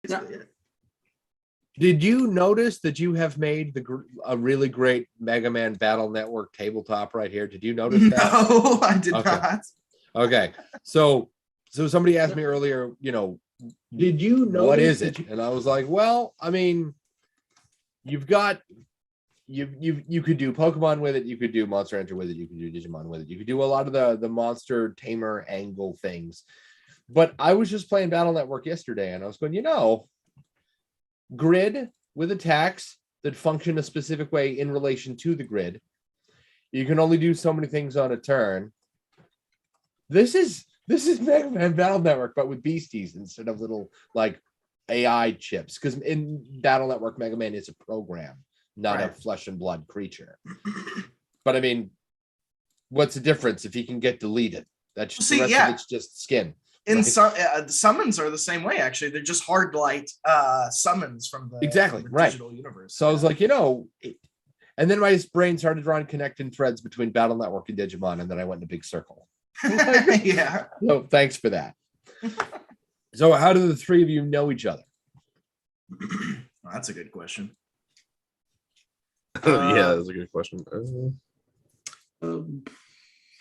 basically it. Did you notice that you have made a really great Mega Man Battle Network tabletop right here? Did you notice that? No, I did Okay. not. Okay. So somebody asked me earlier, did you know what is it? And I was like, well, I mean, you've got you could do Pokemon with it, you could do Monster Hunter with it, you could do Digimon with it, you could do a lot of the monster tamer angle things. But I was just playing Battle Network yesterday and I was going, grid with attacks that function a specific way in relation to the grid. You can only do so many things on a turn. This is Mega Man Battle Network, but with beasties instead of little like AI chips. Because in Battle Network, Mega Man is a program, not a flesh and blood creature. But I mean, what's the difference if he can get deleted? That's just, the rest of it's just skin. And summons are the same way, actually. They're just hard light summons from the digital universe. So I was like, and then my brain started drawing connecting threads between Battle Network and Digimon, and then I went in a big circle. Yeah. So thanks for that. So how do the three of you know each other? Well, that's a good question. Yeah, that's a good question.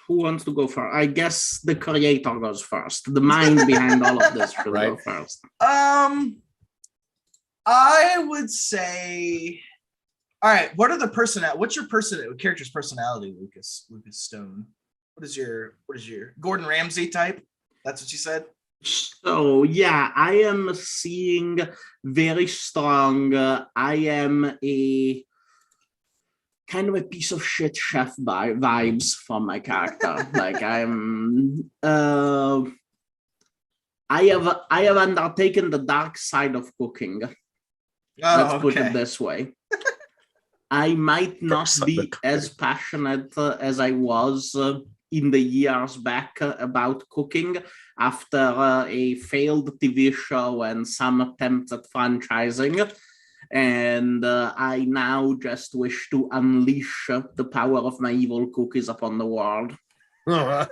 Who wants to go first? I guess the creator goes first. The mind behind all of this should go first. I would say, all right. What's your character's personality, Lucas Stone? What is your Gordon Ramsay type? That's what you said. So yeah, I am seeing very strong. I am a kind of a piece of shit chef vibes from my character. Like I have undertaken the dark side of cooking. Let's put it this way. I might not be as passionate as I was in the years back about cooking after a failed TV show and some attempts at franchising. And I now just wish to unleash the power of my evil cookies upon the world. I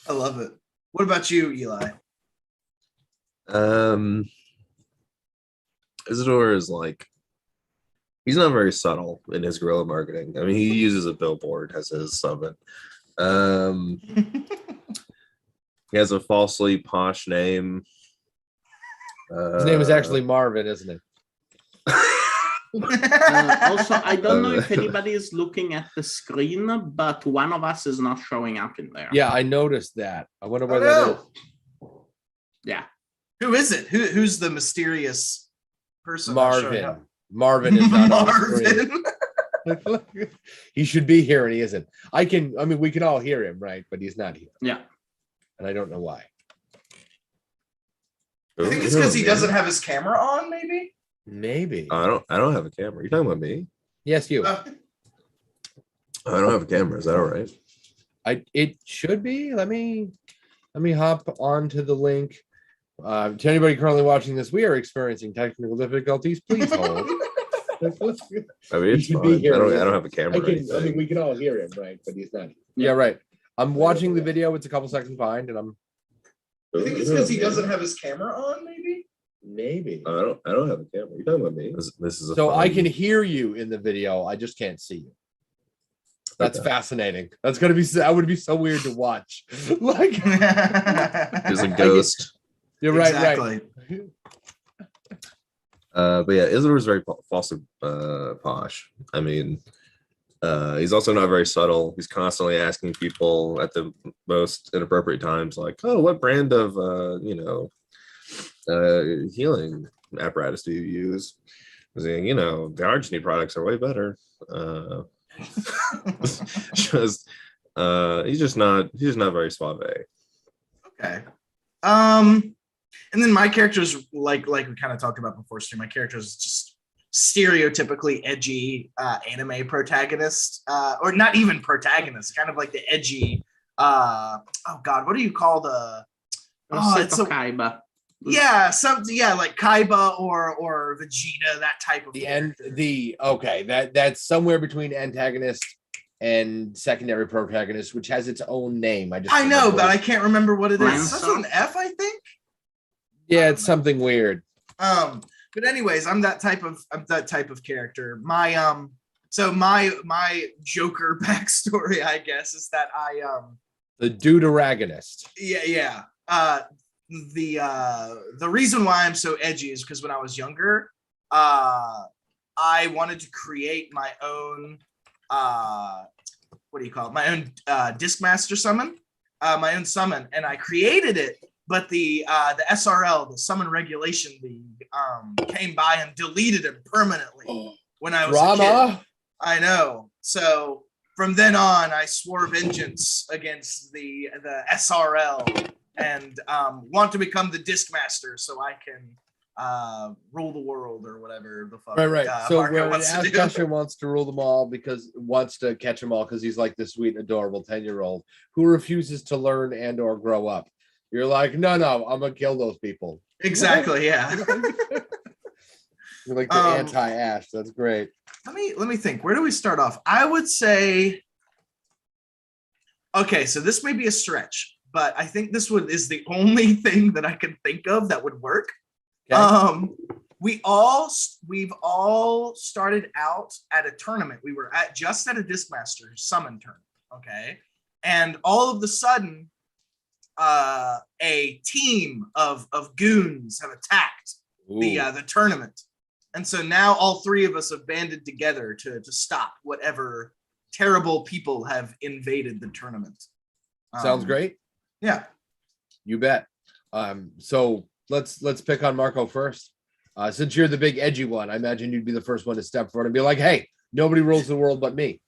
love it. What about you, Eli? Isidore is like, he's not very subtle in his guerrilla marketing. I mean, he uses a billboard as his summon. He has a falsely posh name. His name is actually Marvin, isn't it? Also, I don't know if anybody is looking at the screen, but one of us is not showing up in there. Yeah, I noticed that. I wonder why that is. Yeah. Who is it? Who's the mysterious person? Marvin. Marvin is not on the screen. He should be here and he isn't. I mean, we can all hear him, right? But he's not here. Yeah. And I don't know why. I think it's because he doesn't have his camera on, maybe? Maybe. I don't have a camera. You're talking about me? Yes, you. I don't have a camera. Is that all right? It should be. Let me hop onto the link. To anybody currently watching this, we are experiencing technical difficulties. Please hold. I mean, it's fine. I don't have a camera. I mean, we can all hear him, right? But he's not. Yeah, right. I'm watching the video. It's a couple seconds behind, and I think it's because he doesn't have his camera on, maybe. Maybe. I don't have a camera. You're talking about me. This is so I can hear you in the video. I just can't see you. That's fascinating. That's gonna be. That would be so weird to watch. Like, there's a ghost. You're right. Exactly. Right. But yeah, Isidore's very falsely posh. I mean, he's also not very subtle. He's constantly asking people at the most inappropriate times, like, "Oh, what brand of healing apparatus do you use?" Saying, the Arginine products are way better. Just he's just not very suave. Okay. And then my character's like we kind of talked about before, so my character is just stereotypically edgy anime protagonist, or not even protagonist, kind of like the edgy what do you call the it's Kaiba. Yeah, like Kaiba or Vegeta, that type of that's somewhere between antagonist and secondary protagonist, which has its own name. I know, but I can't remember what it is. That's an F, I think. Yeah, it's something weird. But anyways, I'm that type of character. My Joker backstory, I guess, is that The deuteragonist. yeah. The reason why I'm so edgy is because when I was younger, I wanted to create my own what do you call it? My own Discmaster summon, my own summon, and I created it. But the SRL, the Summon Regulation League, came by and deleted it permanently when I was a kid. I know. So from then on, I swore vengeance against the SRL and want to become the Discmaster so I can rule the world or whatever the fuck. Right. So Marco wants to do. Asher wants to rule them all wants to catch them all because he's like the sweet, adorable 10-year-old who refuses to learn and or grow up. You're like, no, I'm gonna kill those people. Exactly. Yeah. You're like the anti-Ash. That's great. Let me think. Where do we start off? I would say. Okay, so this may be a stretch, but I think this is the only thing that I can think of that would work. Okay. We've all started out at a tournament. We were just at a Discmaster summon tournament. Okay, and all of a sudden, a team of goons have attacked the tournament, and so now all three of us have banded together to stop whatever terrible people have invaded the tournament. Sounds great. Yeah, you bet. So let's pick on Marco first. Since you're the big edgy one, I imagine you'd be the first one to step forward and be like, "Hey, nobody rules the world but me."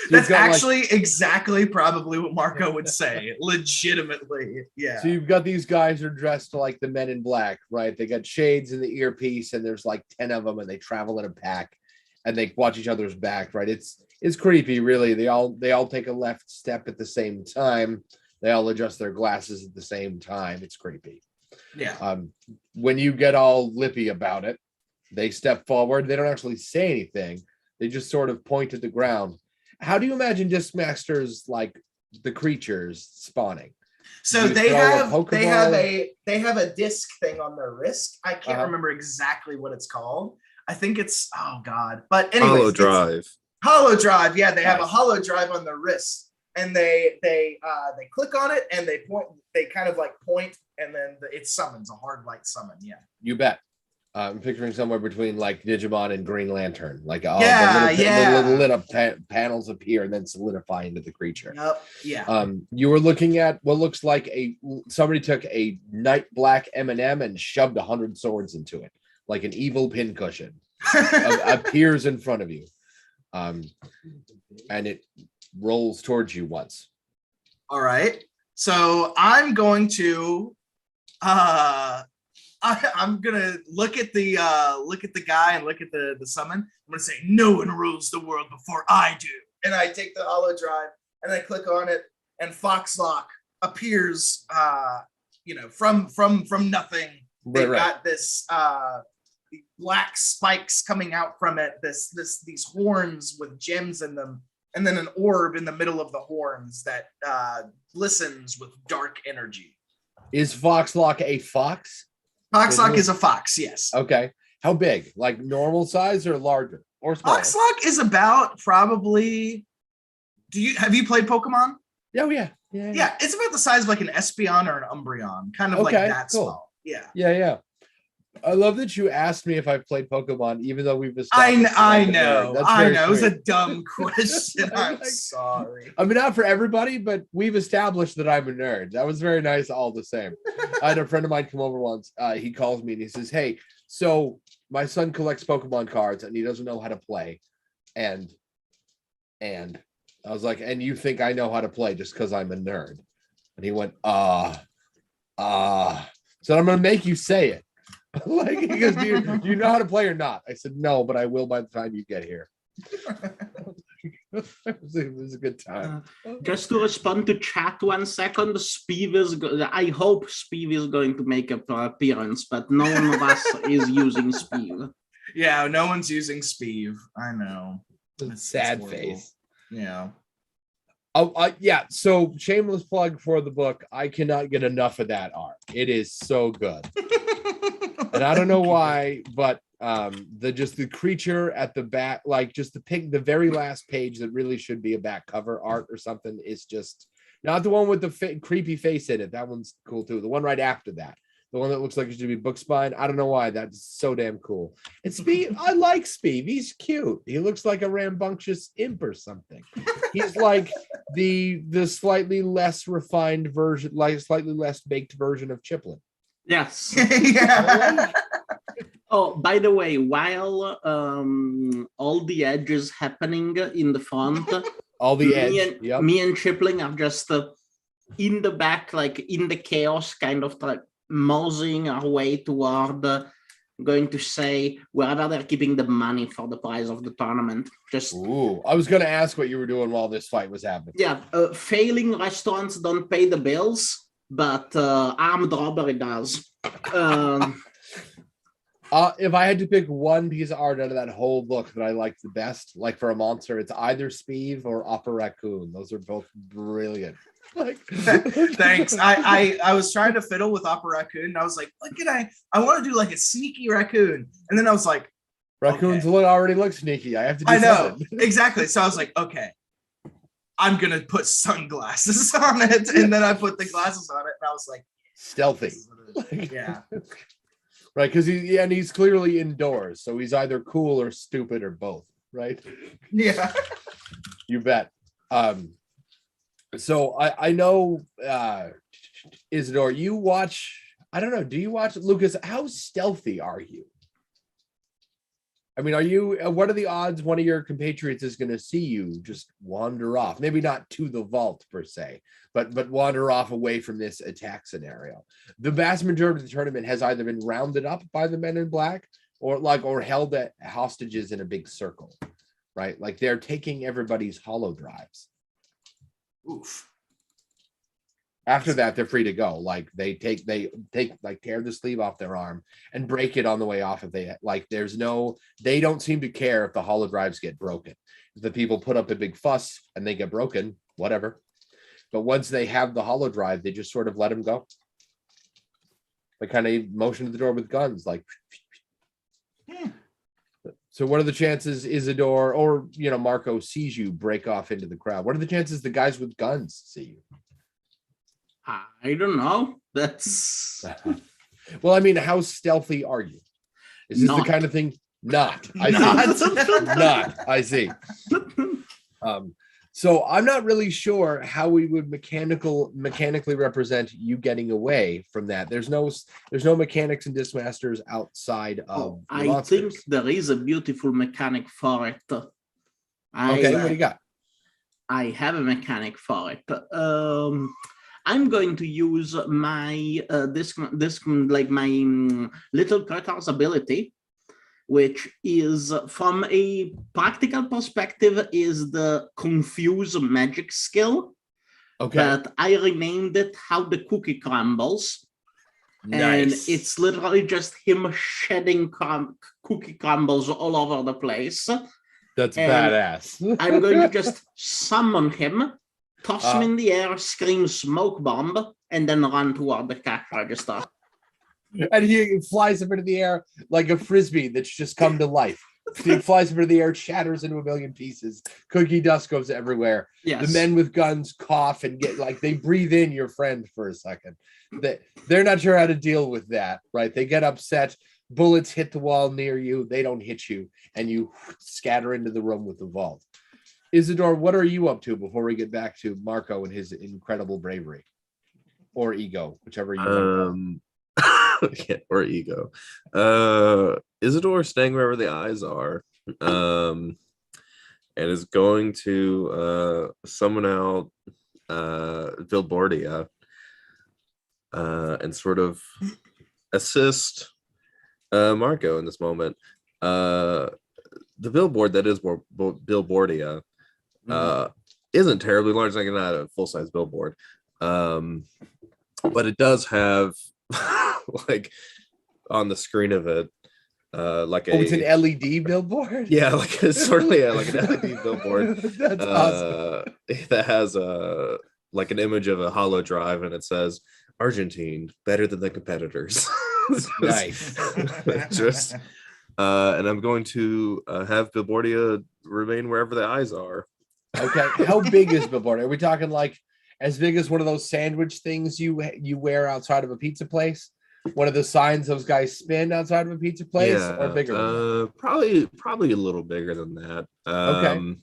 That's actually exactly probably what Marco would say. Legitimately, yeah. So you've got these guys who are dressed like the Men in Black, right? They got shades and the earpiece, and there's like 10 of them, and they travel in a pack, and they watch each other's back, right? It's creepy, really. They all take a left step at the same time. They all adjust their glasses at the same time. It's creepy. Yeah. When you get all lippy about it, they step forward. They don't actually say anything. They just sort of point at the ground. How do you imagine Discmasters, like the creatures, spawning? So they have a disc thing on their wrist. I can't remember exactly what it's called. I think it's But anyways, Hollow Drive. Hollow Drive. Yeah, they have a Hollow Drive on their wrist, and they click on it and they point. They kind of like point, and then it summons a hard light summon. Yeah, you bet. I'm picturing somewhere between like Digimon and Green Lantern, like the little lit up panels appear and then solidify into the creature. Yep. Yeah. You were looking at what looks like somebody took a night black M&M and shoved 100 swords into it, like an evil pincushion. Appears in front of you, and it rolls towards you once. All right. So I'm going to I'm gonna look at the guy and look at the summon. I'm gonna say, "No one rules the world before I do." And I take the Hollow Drive and I click on it, and Foxlock appears. From nothing. They've got this black spikes coming out from it. These horns with gems in them, and then an orb in the middle of the horns that glistens with dark energy. Is Foxlock a fox? Foxlock is a fox, yes. Okay. How big? Like normal size or larger or smaller? Foxlock is about probably. Have you played Pokemon? Oh, yeah. Yeah, it's about the size of like an Espeon or an Umbreon, kind of like that small. Yeah. I love that you asked me if I've played Pokemon, even though we've established. I know. It was a dumb question. I'm sorry. I mean, not for everybody, but we've established that I'm a nerd. That was very nice, all the same. I had a friend of mine come over once. He calls me and he says, "Hey, so my son collects Pokemon cards and he doesn't know how to play." And I was like, "And you think I know how to play just because I'm a nerd?" And he went, So I'm going to make you say it. Like, he goes, do you know how to play or not? I said, "No, but I will by the time you get here." It was a good time. Just to respond to chat 1 second, I hope Speeve is going to make an appearance, but no one of us is using Speeve. Yeah, no one's using Speeve. I know. Sad face. Yeah. Yeah. So shameless plug for the book. I cannot get enough of that art. It is so good. And I don't know why, but the creature at the back, like just the very last page that really should be a back cover art or something, is just not the one with the creepy face in it. That one's cool too. The one right after that, the one that looks like it should be book spine. I don't know why. That's so damn cool. And Speed, I like Speed. He's cute. He looks like a rambunctious imp or something. He's like the slightly less refined version, like slightly less baked version of Chiplin. Yes. Yeah. Oh, by the way, while all the edges happening in the font, All the edge. me and Chipling are just in the back, like in the chaos, kind of like moseying our way toward going to say wherever they're keeping the money for the prize of the tournament. Just Ooh, I was going to ask what you were doing while this fight was happening. yeah, failing restaurants don't pay the bills, but armed robbery does. If I had to pick one piece of art out of that whole book that I liked the best, like for a monster, it's either Speeve or Opera Raccoon. Those are both brilliant. Like, Thanks. I was trying to fiddle with Opera Raccoon, and I was like, what can I want to do like a sneaky raccoon, and then I was like, raccoons already look sneaky. I have to do I know something. exactly. So I was like, okay, I'm gonna put sunglasses on it, and then I put the glasses on it, and I was like, Stealthy. yeah. Right, because he's clearly indoors, so he's either cool or stupid or both, right? Yeah. You bet. So I know Isidore, you watch, I don't know, do you watch Lucas? How stealthy are you? I mean, are you, what are the odds one of your compatriots is going to see you just wander off? Maybe not to the vault per se, but wander off away from this attack scenario. The vast majority of the tournament has either been rounded up by the men in black or held at hostages in a big circle, right? Like they're taking everybody's hollow drives. Oof. After that, they're free to go. Like they take like tear the sleeve off their arm and break it on the way off. If they like, they don't seem to care if the hollow drives get broken. If the people put up a big fuss and they get broken, whatever. But once they have the hollow drive, they just sort of let them go. They kind of motion to the door with guns, like. So what are the chances Isidore or Marco sees you break off into the crowd? What are the chances the guys with guns see you? I don't know. That's well, I mean, how stealthy are you? Is this the kind of thing? Not. I see. Not. I see. So I'm not really sure how we would mechanically represent you getting away from that. There's no mechanics in Discmasters outside of. I think there is a beautiful mechanic for it. Okay, what do you got? I have a mechanic for it. I'm going to use my my little Kurtar's ability, which is, from a practical perspective, is the confuse magic skill. Okay. But I renamed it How the Cookie Crumbles. Nice. And it's literally just him shedding cookie crumbles all over the place. That's and badass. I'm going to just summon him, toss him in the air, scream smoke bomb, and then run toward the cash register. And he flies up into the air like a frisbee that's just come to life. He flies up into the air, shatters into a million pieces. Cookie dust goes everywhere. Yes. The men with guns cough and get like they breathe in your friend for a second. They're not sure how to deal with that, right? They get upset. Bullets hit the wall near you. They don't hit you, and you scatter into the room with the vault. Isidore, what are you up to before we get back to Marco and his incredible bravery or ego, whichever you want? Yeah, or ego. Isidore staying wherever the eyes are, and is going to summon out Vilbordia and sort of assist Marco in this moment. The billboard that is Vilbordia isn't terribly large, like not a full-size billboard, but it does have like on the screen of it it's an LED billboard. Yeah, like it's sort of like an LED billboard. That's awesome. That has like an image of a hollow drive, and it says Argentine better than the competitors. Nice. Just and I'm going to have Bilbordia remain wherever the eyes are. Okay. How big is Billboard? Are we talking like as big as one of those sandwich things you wear outside of a pizza place? One of the signs those guys spin outside of a pizza place, or bigger? Than that? Probably a little bigger than that. Okay.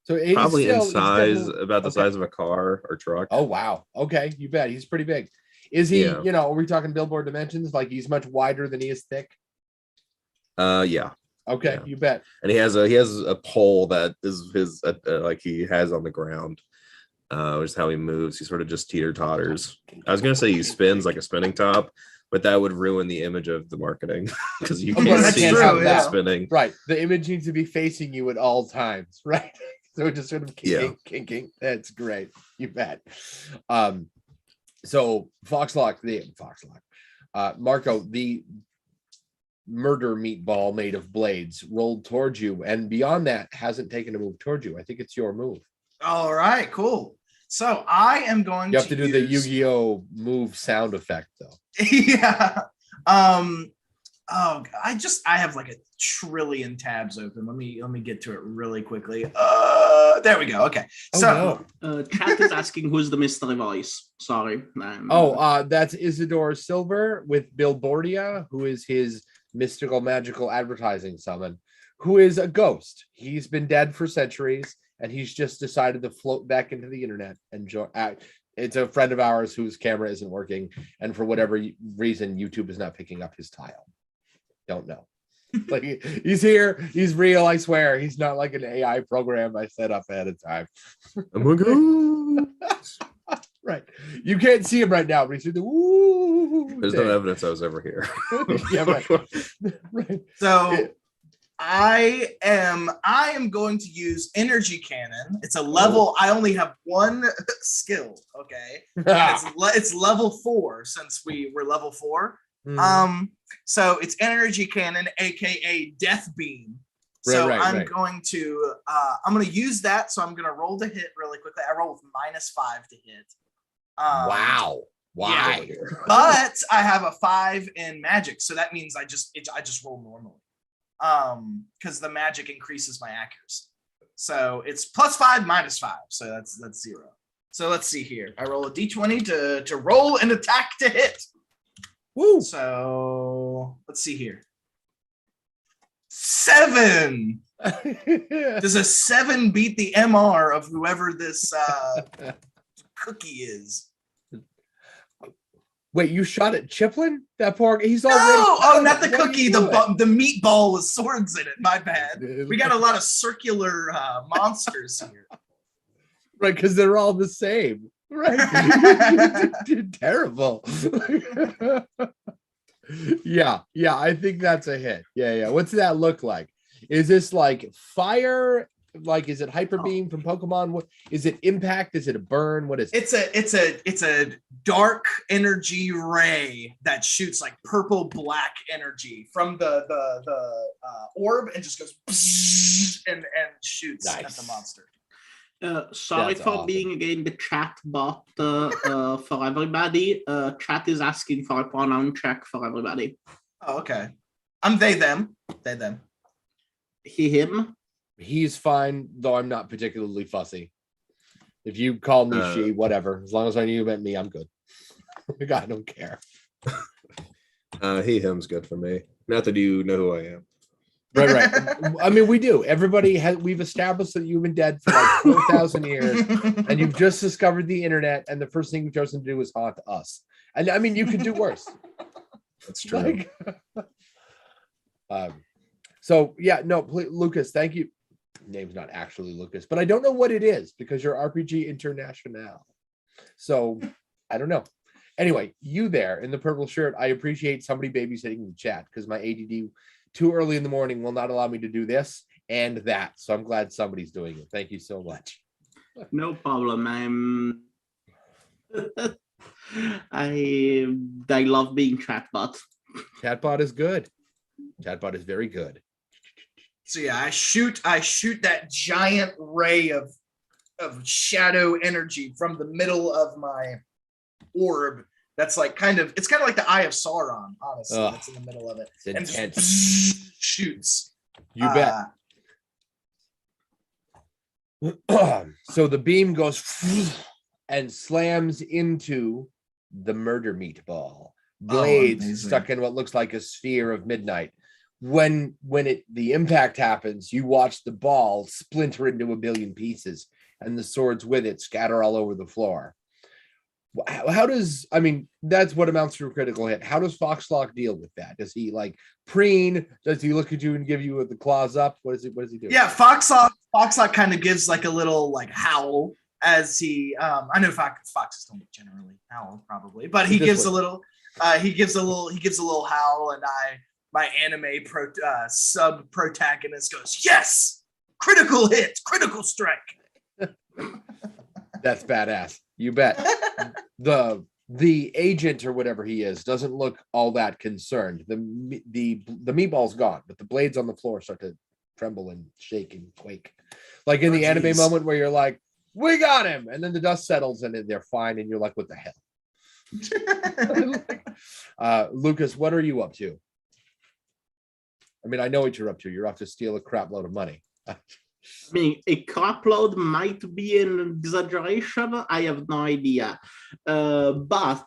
So it is Probably still, in it's size, definitely- about the okay. size of a car or truck. Oh wow. Okay, you bet. He's pretty big. Is he? Yeah. You know, are we talking billboard dimensions? Like he's much wider than he is thick. Yeah. Okay, Yeah. you bet. And he has a pole that is his like he has on the ground. Which is how he moves. He sort of just teeter totters. I was gonna say he spins like a spinning top, but that would ruin the image of the marketing because you Oh, can't that's see true, how yeah. it's spinning. Right. The image needs to be facing you at all times, right? So it just sort of kinking. That's great. You bet. So Foxlock, Marco, the murder meatball made of blades rolled towards you, and beyond that hasn't taken a move towards you. I think it's your move. All right, cool. So I am going You have to do the use- Yu-Gi-Oh move sound effect though. Yeah. Oh, I have like a trillion tabs open. Let me get to it really quickly. There we go. Okay. Oh, So no. Chat is asking who's the mystery voice. Sorry. That's Isidore Silver with Bilbordia, who is his mystical magical advertising summon, who is a ghost. He's been dead for centuries, and he's just decided to float back into the internet and join. It's a friend of ours whose camera isn't working, and for whatever reason, YouTube is not picking up his tile. Don't know. Like he's here, he's real. I swear, he's not like an AI program I set up ahead of time. Oh my god! Right, you can't see him right now, but he's doing the woo. There's no evidence I was ever here. Yeah, right. Right. so I am going to use energy cannon. It's a level. I only have one skill. Okay, it's level 4 since we were level 4. So it's energy cannon, aka death beam. So I'm going to use that. So I'm gonna roll to hit really quickly. I roll with -5 to hit. Wow. Why? Yeah, but I have a 5 in magic, so that means I just roll normally. Because the magic increases my accuracy. So it's +5, -5. So that's 0. So let's see here. I roll a d20 to roll an attack to hit. Woo. So let's see here. 7. Does a 7 beat the MR of whoever this cookie is? Wait, you shot at Chiplin? That poor he's No! already. Oh, not the What are cookie. you The doing? meatball with swords in it. My bad. We got a lot of circular monsters here. Right, because they're all the same. Right. You're terrible. Yeah, I think that's a hit. Yeah. What's that look like? Is this like fire? Like, is it hyper beam from Pokemon? What is it? Impact? Is it a burn? What is it? It's a dark energy ray that shoots like purple black energy from the orb and just goes and shoots at the monster. Sorry That's for awesome. being again the chat bot for everybody. Chat is asking for a pronoun check for everybody. Oh, okay. I'm they, them. They, them. He, him. He's fine, though I'm not particularly fussy. If you call me she, whatever. As long as I knew you meant me, I'm good. I don't care. He, him's good for me. Not that you know who I am. Right. I mean, we do. We've established that you've been dead for like 4,000 years, and you've just discovered the internet, and the first thing you've chosen to do is haunt us. And I mean, you could do worse. That's true. So yeah, no, please, Lucas, thank you. Name's not actually Lucas, but I don't know what it is because you're RPG International. So I don't know. Anyway, you there in the purple shirt, I appreciate somebody babysitting the chat because my ADD too early in the morning will not allow me to do this and that. So I'm glad somebody's doing it. Thank you so much. No problem. I love being chatbot. Chatbot is good. Chatbot is very good. So yeah, I shoot that giant ray of shadow energy from the middle of my orb that's like it's kind of like the Eye of Sauron, honestly. Ugh. That's in the middle of it. It's And intense. just shoots. You bet. So the beam goes and slams into the murder meatball. Blades amazing. stuck in what looks like a sphere of midnight. When the impact happens, you watch the ball splinter into a billion pieces, and the swords with it scatter all over the floor. How does, I mean, that's what amounts to a critical hit. How does Foxlock deal with that? Does he like preen? Does he look at you and give you the claws up? What does he do? Yeah, Foxlock kind of gives like a little like howl as he I know foxes don't generally howl probably, but he gives a little howl, and my anime sub protagonist goes, yes, critical hit, critical strike. That's badass. You bet. The agent or whatever he is doesn't look all that concerned. The meatball's gone, but the blades on the floor start to tremble and shake and quake. Like in the anime moment where you're like, we got him, and then the dust settles and they're fine, and you're like, what the hell? Lucas, what are you up to? I mean, I know what you're up to. You're off to steal a crap load of money. I mean, a crapload might be an exaggeration. I have no idea. But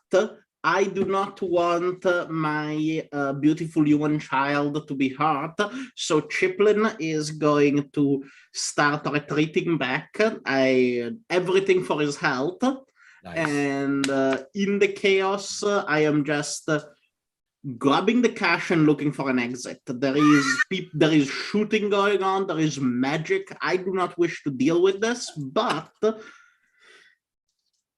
I do not want my beautiful human child to be hurt. So Chiplin is going to start retreating back. Everything for his health. Nice. And in the chaos, I am just grabbing the cash and looking for an exit. There is shooting going on. There is magic. I do not wish to deal with this, but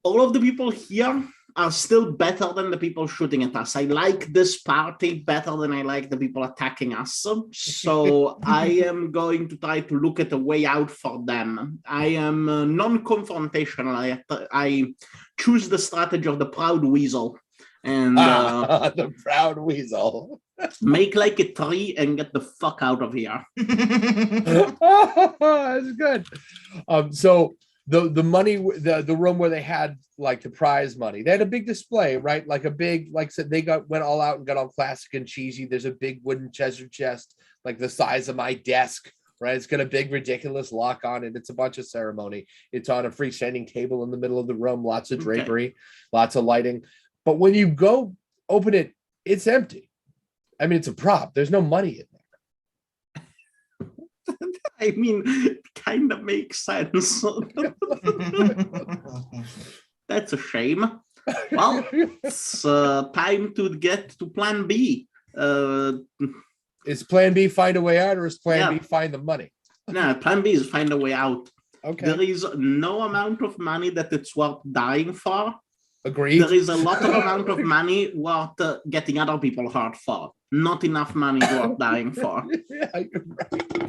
all of the people here are still better than the people shooting at us. I like this party better than I like the people attacking us. So I am going to try to look at a way out for them. I am non-confrontational. I choose the strategy of the proud weasel. And the proud weasel. Make like a tree and get the fuck out of here. That's good. So the money, the room where they had like the prize money, they had a big display, right? Like a big, like I said, they went all out and got all classic and cheesy. There's a big wooden treasure chest, like the size of my desk, right? It's got a big ridiculous lock on it. It's a bunch of ceremony. It's on a freestanding table in the middle of the room. Lots of drapery, lots of lighting. But when you go open it, it's empty. I mean, it's a prop. There's no money in there. I mean, it kind of makes sense. That's a shame. Well, it's time to get to plan B. Is plan B find a way out, or is plan B find the money? No, plan B is find a way out. Okay. There is no amount of money that it's worth dying for. Agreed. There is a lot of amount of money worth getting other people hurt for. Not enough money worth dying for. Yeah, right.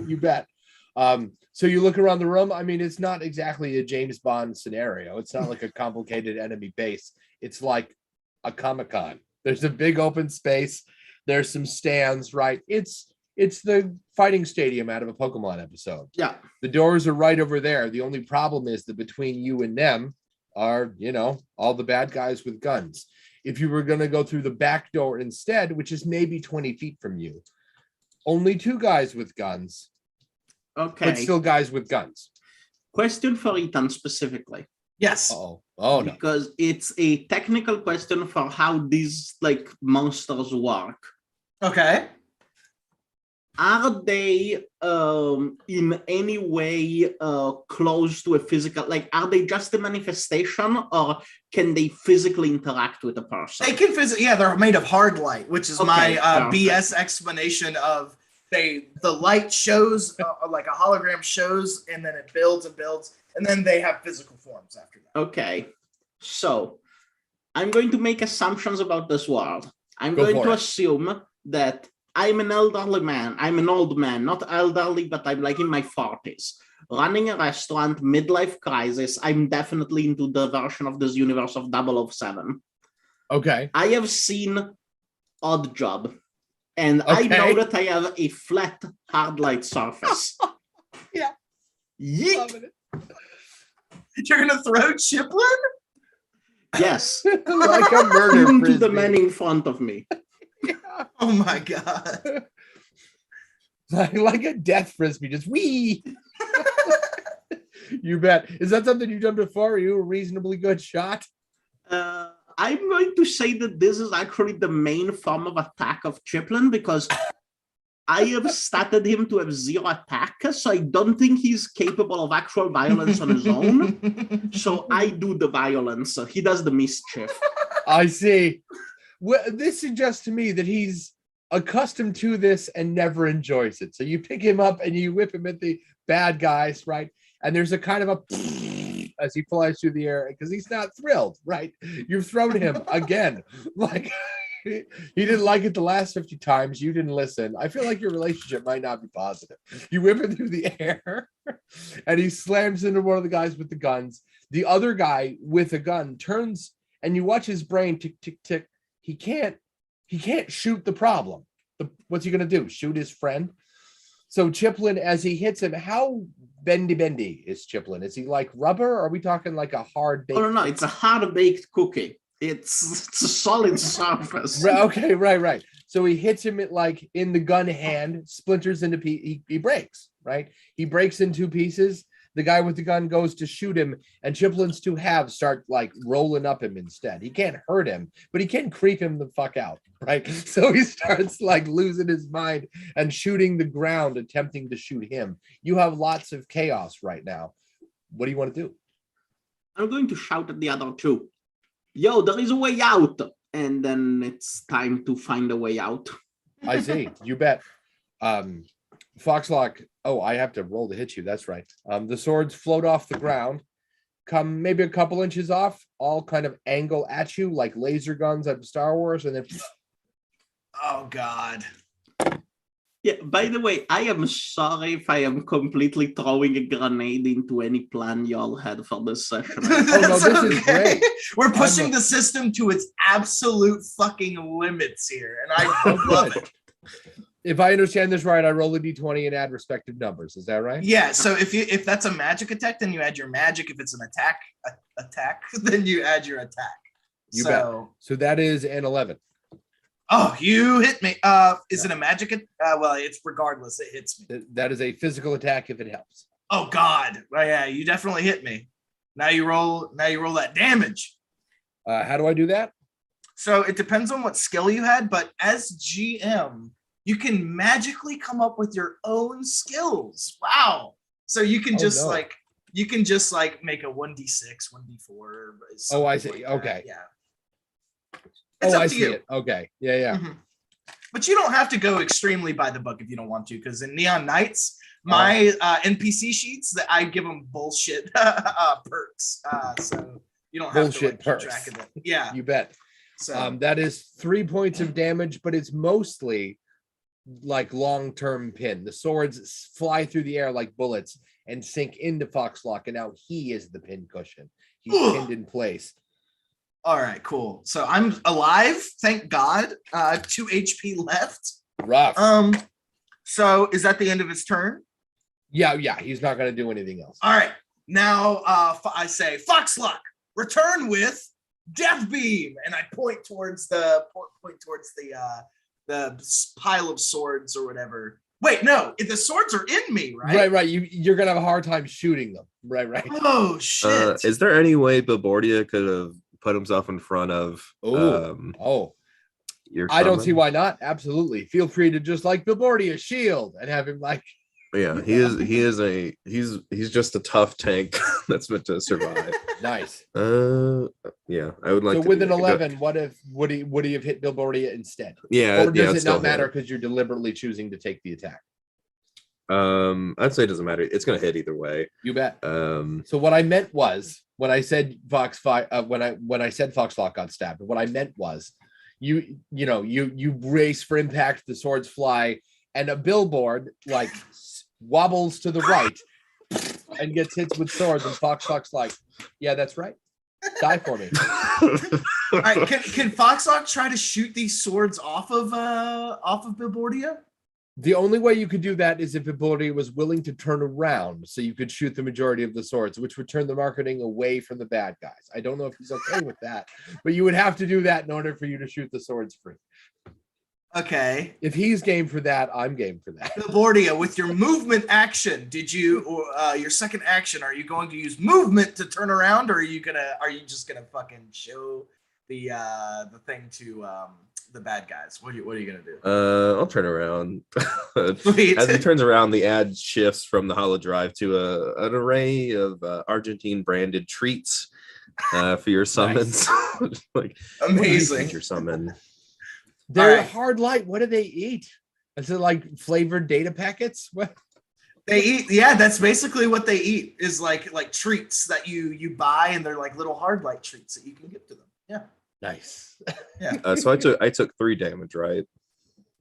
You bet. So you look around the room. I mean, it's not exactly a James Bond scenario. It's not like a complicated enemy base. It's like a Comic-Con. There's a big open space. There's some stands, right? It's the fighting stadium out of a Pokemon episode. Yeah. The doors are right over there. The only problem is that between you and them are, all the bad guys with guns. If you were going to go through the back door instead, which is maybe 20 feet from you, only 2 guys with guns. Okay. But still guys with guns. Question for Ethan specifically. Yes. Oh no. Because it's a technical question for how these monsters work. Okay. Are they in any way close to a physical, are they just a manifestation, or can they physically interact with a person? They can they're made of hard light, which is my BS explanation of the light shows like a hologram shows, and then it builds and builds, and then they have physical forms after that. Okay, so I'm going to make assumptions about this world. I'm going to assume that I'm an elderly man. I'm an old man, not elderly, but I'm in my 40s. Running a restaurant, midlife crisis. I'm definitely into the version of this universe of 007. Okay. I have seen Odd Job, and I know that I have a flat, hard light surface. Yeah. Yeet. You're going to throw Chiplin? Yes. Like a murder Even to the frisbee. man in front of me. Oh my god. Like a death frisbee, just wee. You bet. Is that something you've done before? Are you a reasonably good shot? I'm going to say that this is actually the main form of attack of Chiplin because I have started him to have 0 attack, so I don't think he's capable of actual violence on his own. So I do the violence. He does the mischief. I see. Well, this suggests to me that he's accustomed to this and never enjoys it. So you pick him up and you whip him at the bad guys, right? And there's a kind of a as he flies through the air because he's not thrilled, right? You've thrown him again. Like he didn't like it the last 50 times. You didn't listen. I feel like your relationship might not be positive. You whip him through the air and he slams into one of the guys with the guns. The other guy with a gun turns and you watch his brain tick, tick, tick. He can't shoot the problem. What's he gonna do? Shoot his friend? So Chiplin, as he hits him, how bendy is Chiplin? Is he like rubber? Or are we talking like a hard baked? Oh no, it's a hard baked cookie. It's a solid surface. Okay, right. So he hits him like in the gun hand, splinters into he breaks, right? He breaks in 2 pieces. The guy with the gun goes to shoot him, and Chiplin's 2 halves start like rolling up him instead. He can't hurt him, but he can creep him the fuck out, right? So he starts like losing his mind and shooting the ground, attempting to shoot him. You have lots of chaos right now. What do you want to do? I'm going to shout at the other 2. Yo, there is a way out. And then it's time to find a way out. I see. You bet. Foxlock. Oh, I have to roll to hit you. That's right. The swords float off the ground, come maybe a couple inches off, all kind of angle at you like laser guns out of Star Wars, and then. Oh God. Yeah, by the way, I am sorry if I am completely throwing a grenade into any plan y'all had for this session. Oh, no, this is great. We're pushing the system to its absolute fucking limits here, and I love it. If I understand this right, I roll a d20 and add respective numbers. Is that right? Yeah. So if that's a magic attack, then you add your magic. If it's an attack, then you add your attack. You bet. So that is an 11. Oh, you hit me. Is it a magic? Well, it's regardless. It hits me. That is a physical attack if it helps. Oh God. Well, yeah, you definitely hit me. Now you roll that damage. How do I do that? So it depends on what skill you had, but as GM, you can magically come up with your own skills. Wow. So you can make a 1d6, 1d4. Oh, I see. Like okay. Yeah. Oh, I see it. Okay. Yeah. Mm-hmm. But you don't have to go extremely by the book if you don't want to, because in Neon Knights, my NPC sheets that I give them bullshit perks. So you don't have bullshit to keep perks. track of it. Yeah. You bet. So that is 3 points of damage, but it's mostly like long-term pin. The swords fly through the air like bullets and sink into Foxlock, and now he is the pin cushion. He's pinned in place. All right, cool. So I'm alive, thank God. 2 HP left. Rough. So is that the end of his turn? Yeah. He's not going to do anything else. All right. Now I say, Foxlock, return with Death Beam, and I point towards the pile of swords or whatever. Wait, no, if the swords are in me, right? Right. You're gonna have a hard time shooting them. Right. Oh shit! Is there any way Bilbordia could have put himself in front of your I don't summon? see why not. Absolutely. Feel free to just like Bilbordia shield and have him like Yeah, he's just a tough tank that's meant to survive. nice. Yeah, I would like So to with an go- 11, what if would he have hit Bilbordia instead? Yeah, Or does it'd it still not matter hit. because you're deliberately choosing to take the attack? I'd say it doesn't matter. It's gonna hit either way. You bet. Um, So what I meant was when I said when I said Foxlock got stabbed, what I meant was you brace for impact, the swords fly, and a billboard like wobbles to the right and gets hit with swords, and Foxlock's like, yeah, that's right. Die for me. All right, can Foxlock try to shoot these swords off of Bilbordia? The only way you could do that is if Ability was willing to turn around so you could shoot the majority of the swords, which would turn the marketing away from the bad guys. I don't know if he's okay with that, but you would have to do that in order for you to shoot the swords free. Okay. If he's game for that, I'm game for that. Bilbordia, with your movement action, did you or your second action, are you going to use movement to turn around, or are you just gonna fucking show the thing to the bad guys? What are you gonna do? I'll turn around. Sweet. As he turns around, the ad shifts from the holo drive to an array of Argentine branded treats for your summons. Like Amazing. your summon. They're right. hard light. What do they eat? Is it like flavored data packets? What? They eat, yeah, that's basically what they eat, is like treats that you buy, and they're like little hard light treats that you can give to them. Yeah. Nice. So I took 3 damage, right?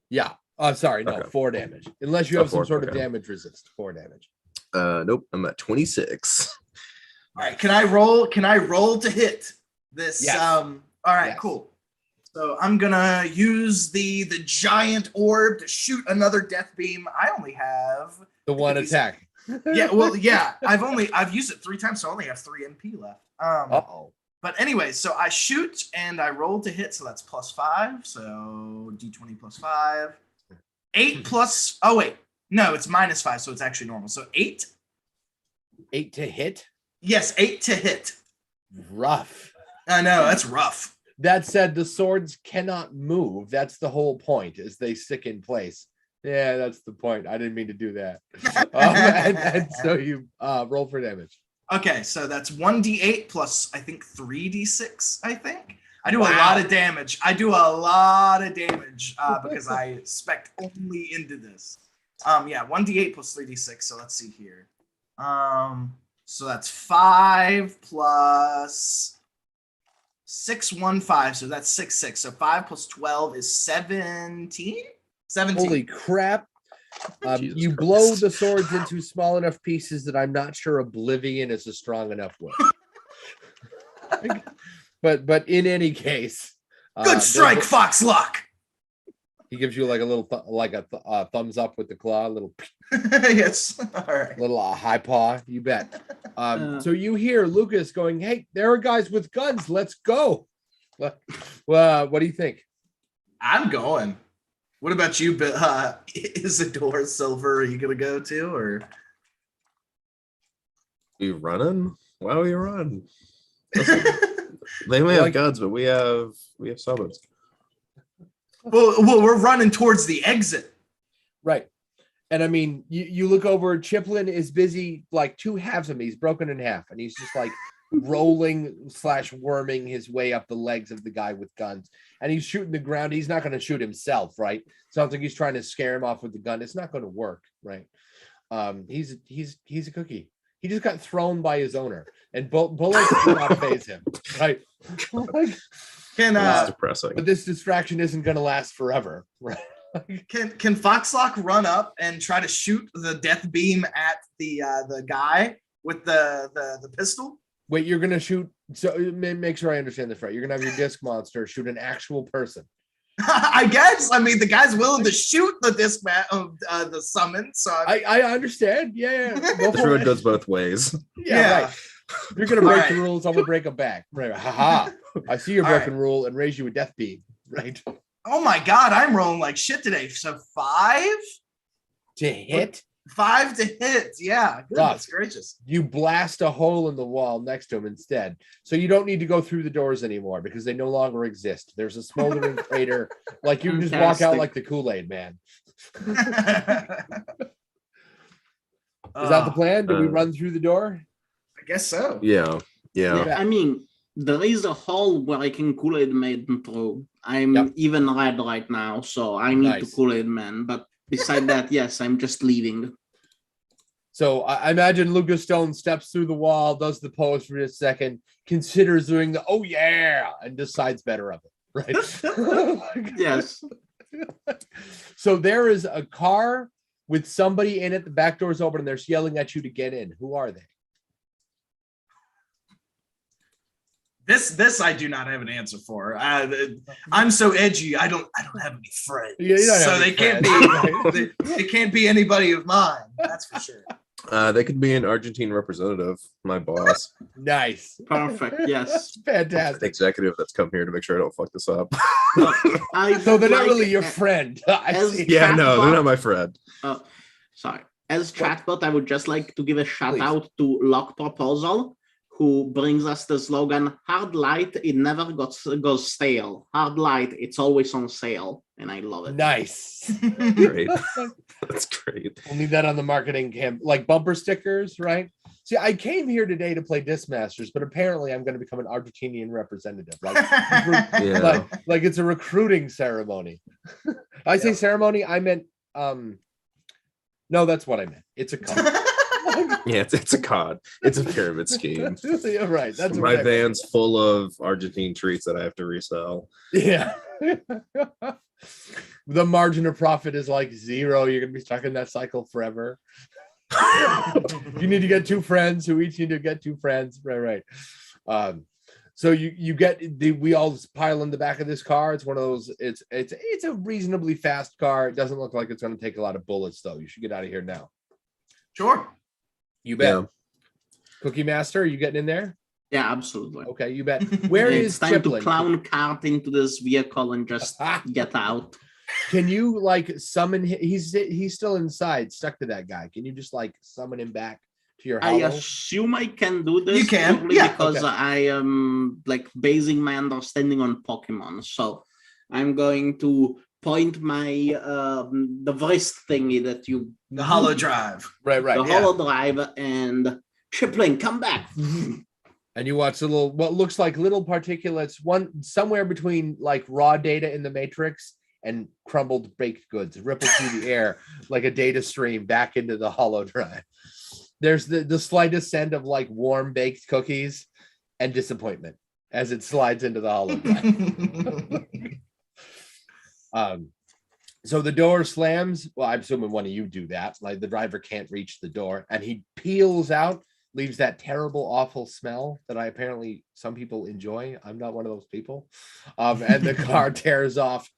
Yeah. Oh, sorry. No, Okay. 4 damage. Unless you have some 4, sort of okay. damage resist. 4 damage. Nope, I'm at 26. All right, can I roll to hit this? Yes. All right, Yes. cool. So I'm gonna use the giant orb to shoot another death beam. I only have The one He's- attack. yeah. I've used it 3 times, so I only have 3 MP left. Uh-oh. But anyway, so I shoot and I roll to hit, so that's +5. So D20 +5. 8 plus. Oh wait, no, it's -5, so it's actually normal. So 8. 8 to hit. Yes, 8 to hit. Rough. I know that's rough. That said, the swords cannot move. That's the whole point, is they stick in place. Yeah, that's the point. I didn't mean to do that. And so you roll for damage. Okay, so that's 1d8 plus I think 3d6. I think I do a Wow. lot of damage. Because I spec only into this. Yeah, 1d8 plus 3d6. So let's see here. So that's 5 plus 6, 1, 5. So that's 6, 6. So 5 plus 12 is 17. 17. Holy crap. Jesus You Christ. blow the swords into small enough pieces that I'm not sure Oblivion is a strong enough with. but in any case, Good strike, Foxlock. He gives you like a little thumbs up with the claw, a little Yes. All right. little high paw. You bet. So you hear Lucas going, "Hey, there are guys with guns. Let's go." Well, what do you think? I'm going. What about you, Isidore Silver? Are you gonna go too, or? We running? Why we run? They may have Like- guns, but we have summons. well, we're running towards the exit. Right. And I mean, you look over, Chiplin is busy, like 2 halves of me. He's broken in half, and he's just like rolling/worming his way up the legs of the guy with guns. And he's shooting the ground. He's not going to shoot himself, right? Sounds like he's trying to scare him off with the gun. It's not going to work, right? He's a cookie. He just got thrown by his owner, and bullets do not phase him, right? Like, Can That's depressing. but this distraction isn't going to last forever, right? can Foxlock run up and try to shoot the death beam at the guy with the pistol? Wait, you're gonna shoot? So make sure I understand this right. You're gonna have your disc monster shoot an actual person. I guess. I mean, the guy's willing to shoot the disc of the summon. So I understand. Yeah. Go The for road it. goes both ways. Yeah. Right. If you're gonna break the Alright. rules, I'm gonna break them back. Right. Haha. I see your broken rule and raise you a death beam. Right. Oh my God, I'm rolling like shit today. So 5 To hit, to hit. Yeah, goodness gracious. you blast a hole in the wall next to him instead. So you don't need to go through the doors anymore because they no longer exist. There's a smoldering crater. Like you can just walk out Fantastic. like the Kool-Aid man. Is Is that the plan? Do we Uh, run through the door? I guess so. Yeah. Yeah. I mean, there is a hole where I can Kool-Aid Maiden through. I'm Yep. even red right now, so I need Nice. to Kool-Aid Man. But beside that, yes, I'm just leaving. So I imagine Lucas Stone steps through the wall, does the pose for a second, considers doing the "oh yeah" and decides better of it. Right? Yes. So there is a car with somebody in it. The back door's open and they're yelling at you to get in. Who are they? This I do not have an answer for. I'm so edgy. I don't have any friends. You don't have so any they can't friends, be they can't be anybody of mine. That's for sure. They could be an Argentine representative, my boss, Nice. Perfect. Yes. Fantastic. executive that's come here to make sure I don't fuck this up. I So they're not like- really your friend. I as- see. Yeah, no, they're Chatbot. not my friend. Sorry. As chatbot, I would just like to give a shout Please. out to Lock Proposal, who brings us the slogan "Hard light, it never goes stale. Hard light, it's always on sale," and I love it. Nice. Great. That's great. We'll need that on the marketing camp, like bumper stickers, right? See, I came here today to play Discmasters, but apparently I'm going to become an Argentinian representative. Yeah. Like it's a recruiting ceremony. I say Yeah. ceremony, I meant no, that's what I meant. It's a con. Yeah, it's a con. It's a pyramid scheme. You're right. That's My what I meant. van's full of Argentine treats that I have to resell. Yeah. The margin of profit is like 0. You're gonna be stuck in that cycle forever. You need to get 2 friends who each need to get 2 friends. Right. So you get we all pile in the back of this car. It's one of those, it's a reasonably fast car. It doesn't look like it's gonna take a lot of bullets, though. You should get out of here now. Sure. You bet. Yeah. Cookie Master, are you getting in there? Yeah, absolutely. Okay, you bet. Where It's is time to Chiplin? clown cart into this vehicle and just get out. Can you like summon him? He's still inside, stuck to that guy. Can you just like summon him back to your I hollow? assume I can do this. You can, purely yeah. because Okay. I am like basing my understanding on Pokemon. So I'm going to point my the wrist thingy that you The hollow drive. Right. the Yeah. hollow drive and Chiplin, come back. And you watch what looks like little particulates, one somewhere between like raw data in the matrix and crumbled baked goods ripple through the air like a data stream back into the hollow drive. There's the slightest scent of like warm baked cookies and disappointment as it slides into the hollow drive. So the door slams. Well, I'm assuming one of you do that. Like the driver can't reach the door and he peels out, leaves that terrible, awful smell that apparently some people enjoy. I'm not one of those people. And the car tears off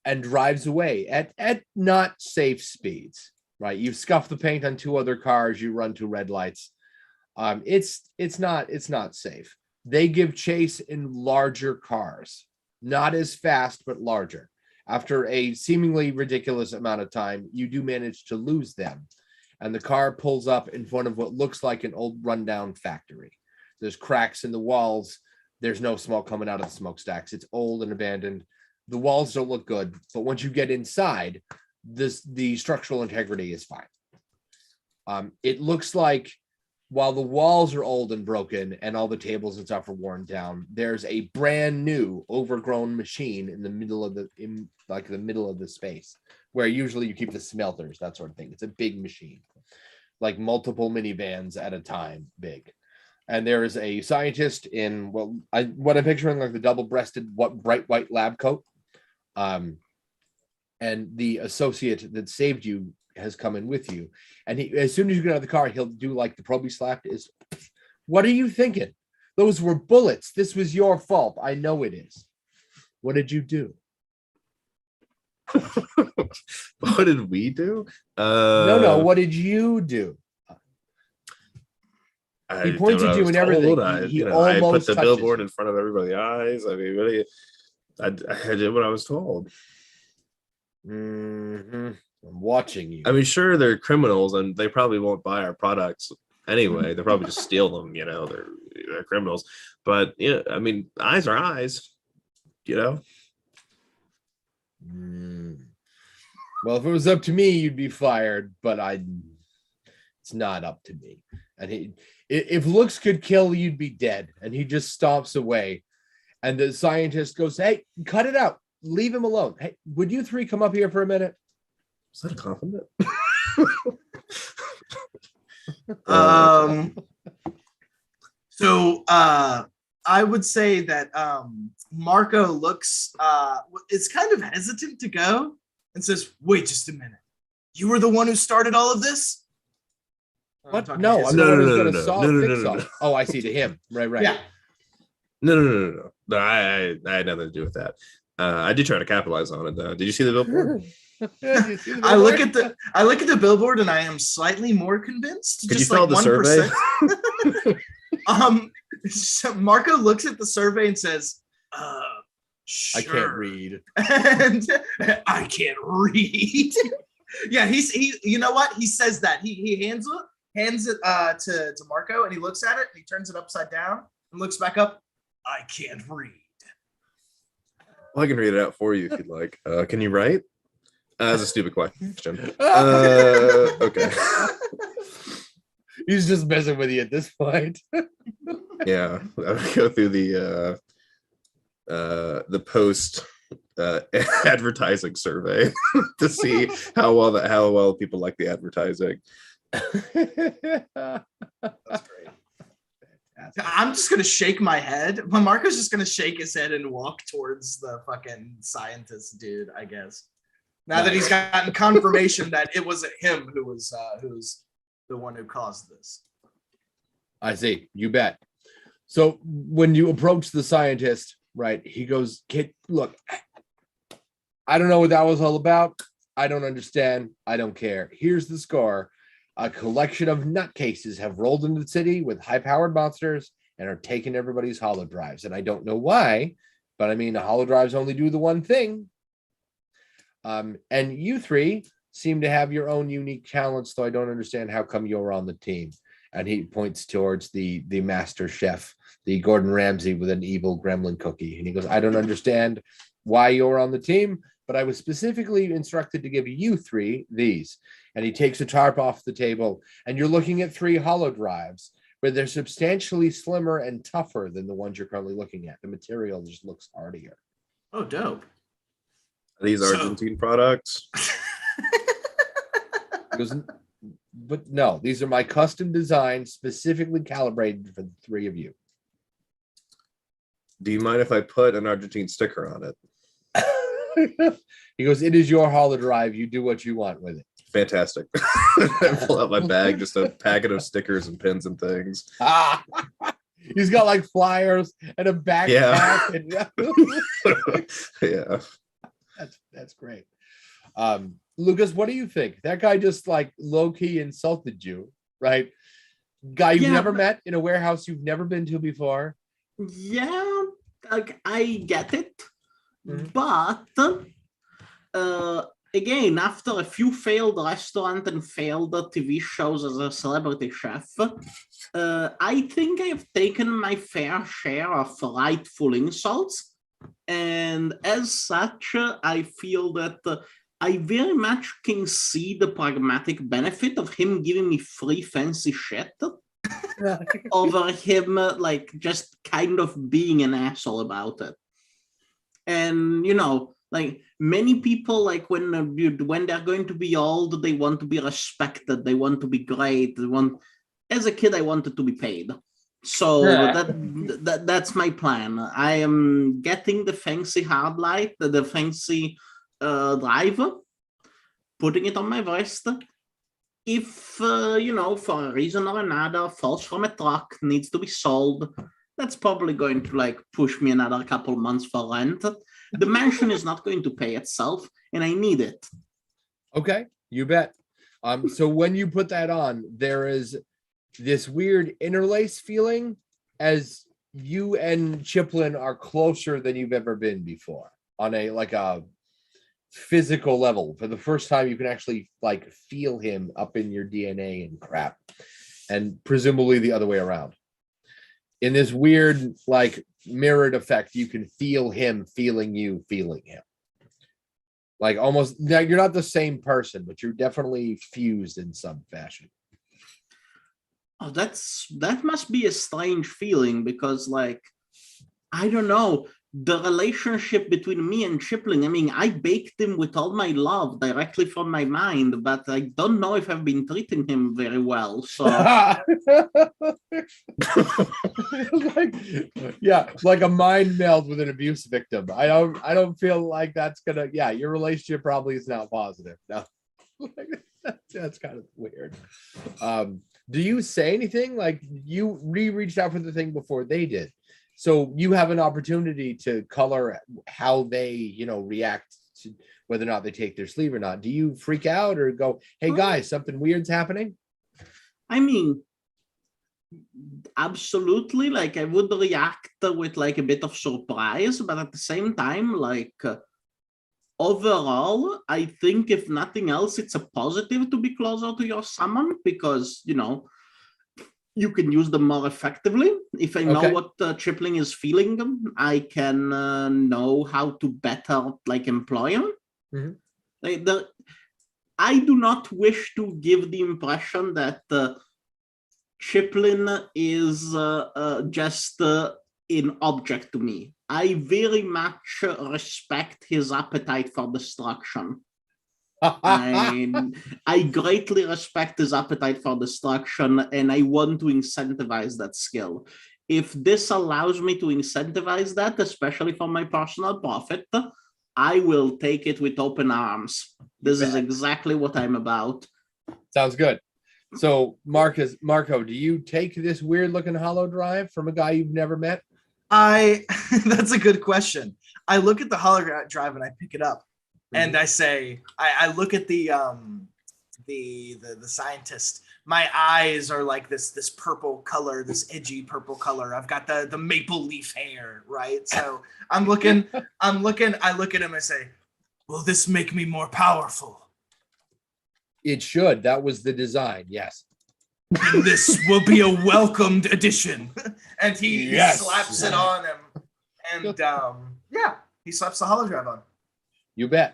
and drives away at not safe speeds, right? You've scuffed the paint on 2 other cars. You run 2 red lights. It's not safe. They give chase in larger cars, not as fast, but larger. After a seemingly ridiculous amount of time, you do manage to lose them. And the car pulls up in front of what looks like an old rundown factory. There's cracks in the walls. There's no smoke coming out of the smokestacks. It's old and abandoned. The walls don't look good, but once you get inside, the structural integrity is fine. It looks like while the walls are old and broken and all the tables and stuff are worn down, there's a brand new overgrown machine in the middle of the space where usually you keep the smelters, that sort of thing. It's a big machine, like multiple minivans at a time big. And there is a scientist in what I'm picturing like the double-breasted bright white lab coat. And the associate that saved you has come in with you. And he, as soon as you get out of the car, he'll do like the probie slap is, what are you thinking? Those were bullets. This was your fault. I know it is. What did you do? What did we do? No. What did you do? He pointed did what I you was and everything. told. I He put almost the touches billboard you. in front of everybody's eyes. I mean, really, I did what I was told. Mhm. I'm watching you. I mean, sure, they're criminals and they probably won't buy our products anyway. They'll probably just steal them. You know, they're criminals. But yeah, I mean, eyes are eyes. You know. Well, if it was up to me, you'd be fired, but it's not up to me. And if looks could kill, you'd be dead. And he just stomps away. And the scientist goes, hey, cut it out. Leave him alone. Hey, would you 3 come up here for a minute? Is that a compliment? So I would say that Marco looks is kind of hesitant to go and says, wait just a minute. You were the one who started all of this? What? talking No, to I'm his- the one who's no, going no, to solve no, no, fix no, all. no. Oh, I see. To him. Right. Yeah. No. I had nothing to do with that. I did try to capitalize on it though. Did you see the billboard? Did you see the I look billboard? at the billboard and I am slightly more convinced. Could you just fill like out the 1%. survey? So Marco looks at the survey and says, I sure. can't read. And I can't read. Yeah, he you know what? He says that. He hands it to Marco, and he looks at it and he turns it upside down and looks back up. I can't read. Well, I can read it out for you if you'd like. Can you write? That's a stupid question. Okay. He's just messing with you at this point. Yeah, I would go through the post advertising survey to see how well people like the advertising. That's great. I'm just gonna shake my head. But Marco's just gonna shake his head and walk towards the fucking scientist dude, I guess. Now that he's gotten confirmation that it wasn't him who's the one who caused this. I see. You bet. So when you approach the scientist, right, he goes, "Kid, look, I don't know what that was all about. I don't understand. I don't care. Here's the score. A collection of nutcases have rolled into the city with high-powered monsters and are taking everybody's hollow drives. And I don't know why, but I mean, the hollow drives only do the one thing. And you three seem to have your own unique talents, so I don't understand how come you're on the team." And he points towards the master chef, the Gordon Ramsay with an evil gremlin cookie. And he goes, "I don't understand why you're on the team, but I was specifically instructed to give you three these." And he takes a tarp off the table, and you're looking at three hollow drives, but they're substantially slimmer and tougher than the ones you're currently looking at. The material just looks hardier. Oh, dope. Are these Argentine products? He goes, "But no, these are my custom designs, specifically calibrated for the three of you." Do you mind if I put an Argentine sticker on it? He goes, "It is your hollow drive. You do what you want with it." Fantastic. I pull out my bag, just a packet of stickers and pins and things. He's got like flyers and a backpack. Yeah. Yeah. That's great. Lucas, what do you think? That guy just like low-key insulted you, right? Guy you've never met in a warehouse you've never been to before. Yeah, like I get it, but again, after a few failed restaurant and failed TV shows as a celebrity chef, I think I've taken my fair share of rightful insults, and as such, I feel that I very much can see the pragmatic benefit of him giving me free fancy shit over him like just kind of being an asshole about it. And you know, like many people, like when they're going to be old, they want to be respected, they want to be great, they want. As a kid, I wanted to be paid, so that's my plan. I am getting the fancy hard light, the fancy drive, putting it on my wrist. If you know, for a reason or another, falls from a truck, needs to be sold, that's probably going to like push me another couple months for rent. The mansion is not going to pay itself, and I need it. Okay, you bet. So when you put that on, there is this weird interlace feeling as you and Chiplin are closer than you've ever been before on a physical level. For the first time, you can actually like feel him up in your DNA and crap, and presumably the other way around. In this weird like mirrored effect, you can feel him feeling you feeling him. Like almost, now you're not the same person, but you're definitely fused in some fashion. Oh, that must be a strange feeling, because like I don't know, the relationship between me and Chiplin, I mean, I baked him with all my love directly from my mind, but I don't know if I've been treating him very well. So like, yeah, like a mind meld with an abuse victim. I don't feel like that's gonna, yeah, your relationship probably is not positive. No. That's kind of weird. Do you say anything? Like you reached out for the thing before they did. So you have an opportunity to color how they, react to whether or not they take their sleeve or not. Do you freak out or go, hey guys, something weird's happening? I mean, absolutely. Like, I would react with like a bit of surprise, but at the same time, like, overall, I think if nothing else, it's a positive to be closer to your summon because, you can use them more effectively. If I know Okay. what Tripling is feeling, I can know how to better like employ him. Mhm. I do not wish to give the impression that Chiplin is just an object to me. I very much respect his appetite for destruction. I greatly respect his appetite for destruction, and I want to incentivize that skill. If this allows me to incentivize that, especially for my personal profit, I will take it with open arms. This is exactly what I'm about. Sounds good. So, Marco, do you take this weird looking hollow drive from a guy you've never met? That's a good question. I look at the hollow drive and I pick it up. And I say, I look at the scientist. My eyes are like this purple color, this edgy purple color. I've got the maple leaf hair, right? So I look at him and say, will this make me more powerful? It should. That was the design. Yes. This will be a welcomed addition. And he slaps it on him. And he slaps the hollow drive on. You bet.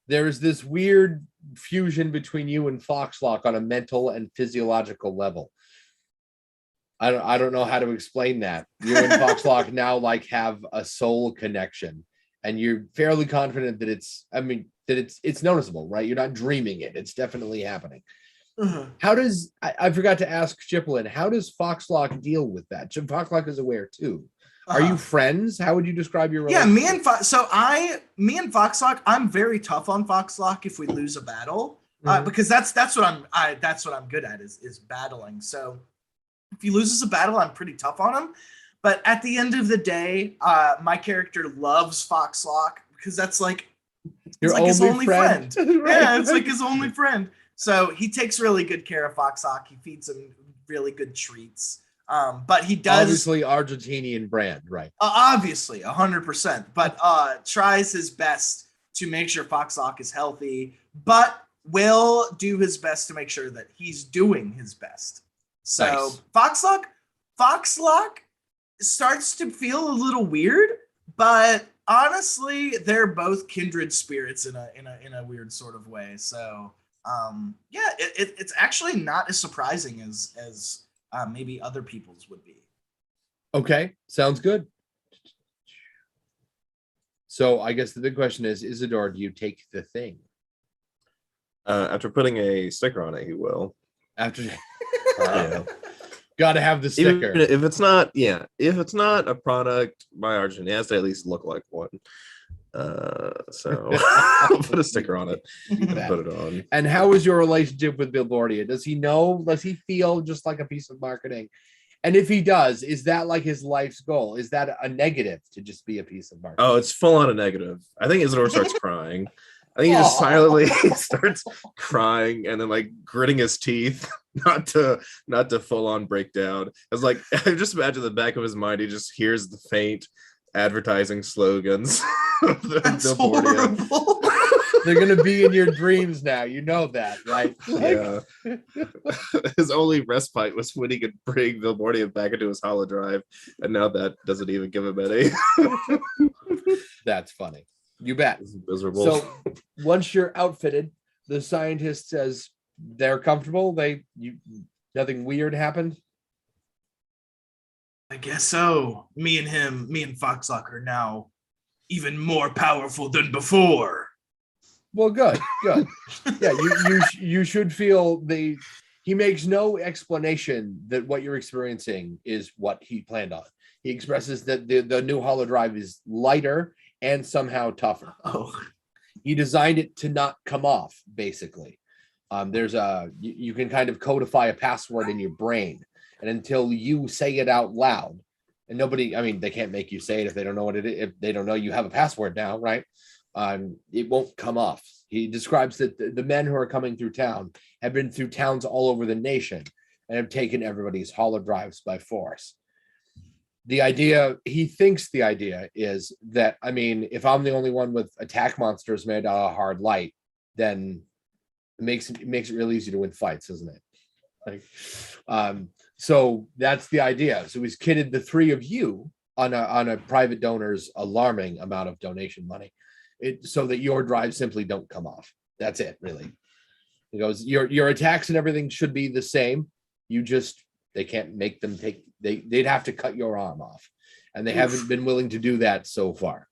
There's this weird fusion between you and Foxlock on a mental and physiological level. I don't know how to explain that. You and Foxlock now like have a soul connection, and you're fairly confident that it's noticeable, right? You're not dreaming it. It's definitely happening. How does I forgot to ask Chiplin, how does Foxlock deal with that? Foxlock is aware too. Are you friends? How would you describe your relationship? Yeah, me and Foxlock, I'm very tough on Foxlock if we lose a battle, because that's what I'm good at is battling. So if he loses a battle, I'm pretty tough on him. But at the end of the day, my character loves Foxlock because that's like his only friend. Right. Yeah, it's like his only friend. So he takes really good care of Foxlock. He feeds him really good treats. But he does obviously Argentinian brand, right? Obviously, 100%. But tries his best to make sure Foxlock is healthy, but will do his best to make sure that he's doing his best. So nice. Foxlock starts to feel a little weird, but honestly, they're both kindred spirits in a weird sort of way. So it's actually not as surprising as maybe other people's would be. Okay, sounds good. So I guess the big question is, Isidore, do you take the thing? After putting a sticker on it, he will. After, got to have the sticker. Even if it's not, if it's not a product by Argent, it has to at least look like one. So I'll put a sticker on it. Put it on. And how is your relationship with Bilbordia? Does he know? Does he feel just like a piece of marketing? And if he does, is that like his life's goal? Is that a negative to just be a piece of marketing? Oh, it's full on a negative. I think Isidore starts crying. I think he just silently starts crying and then like gritting his teeth, not to full on breakdown. It's like I just imagine the back of his mind, he just hears the faint advertising slogans. That's horrible. They're gonna be in your dreams now. You know that, right? Yeah. His only respite was when he could bring Bilbordia back into his hollow drive, and now that doesn't even give him any. That's funny. You bet. Miserable. So once you're outfitted, the scientist says they're comfortable. Nothing weird happened. I guess so. Me and Foxlock are now even more powerful than before. Well, good. Yeah, you should feel he makes no explanation that what you're experiencing is what he planned on. He expresses that the new hollow drive is lighter and somehow tougher. Oh, he designed it to not come off, basically. You can kind of codify a password in your brain, and until you say it out loud, And nobody, I mean, they can't make you say it if they don't know what it is. If they don't know you have a password now, right? It won't come off. He describes that the men who are coming through town have been through towns all over the nation and have taken everybody's hollow drives by force. The idea, he thinks the idea is that, I mean, if I'm the only one with attack monsters made out of hard light, then it makes it really easy to win fights, isn't it? Like, so that's the idea. So he's kidded the three of you on a private donor's alarming amount of donation money, so that your drives simply don't come off. That's it, really. He goes, your attacks and everything should be the same. They can't make them take. They'd have to cut your arm off, and they haven't been willing to do that so far.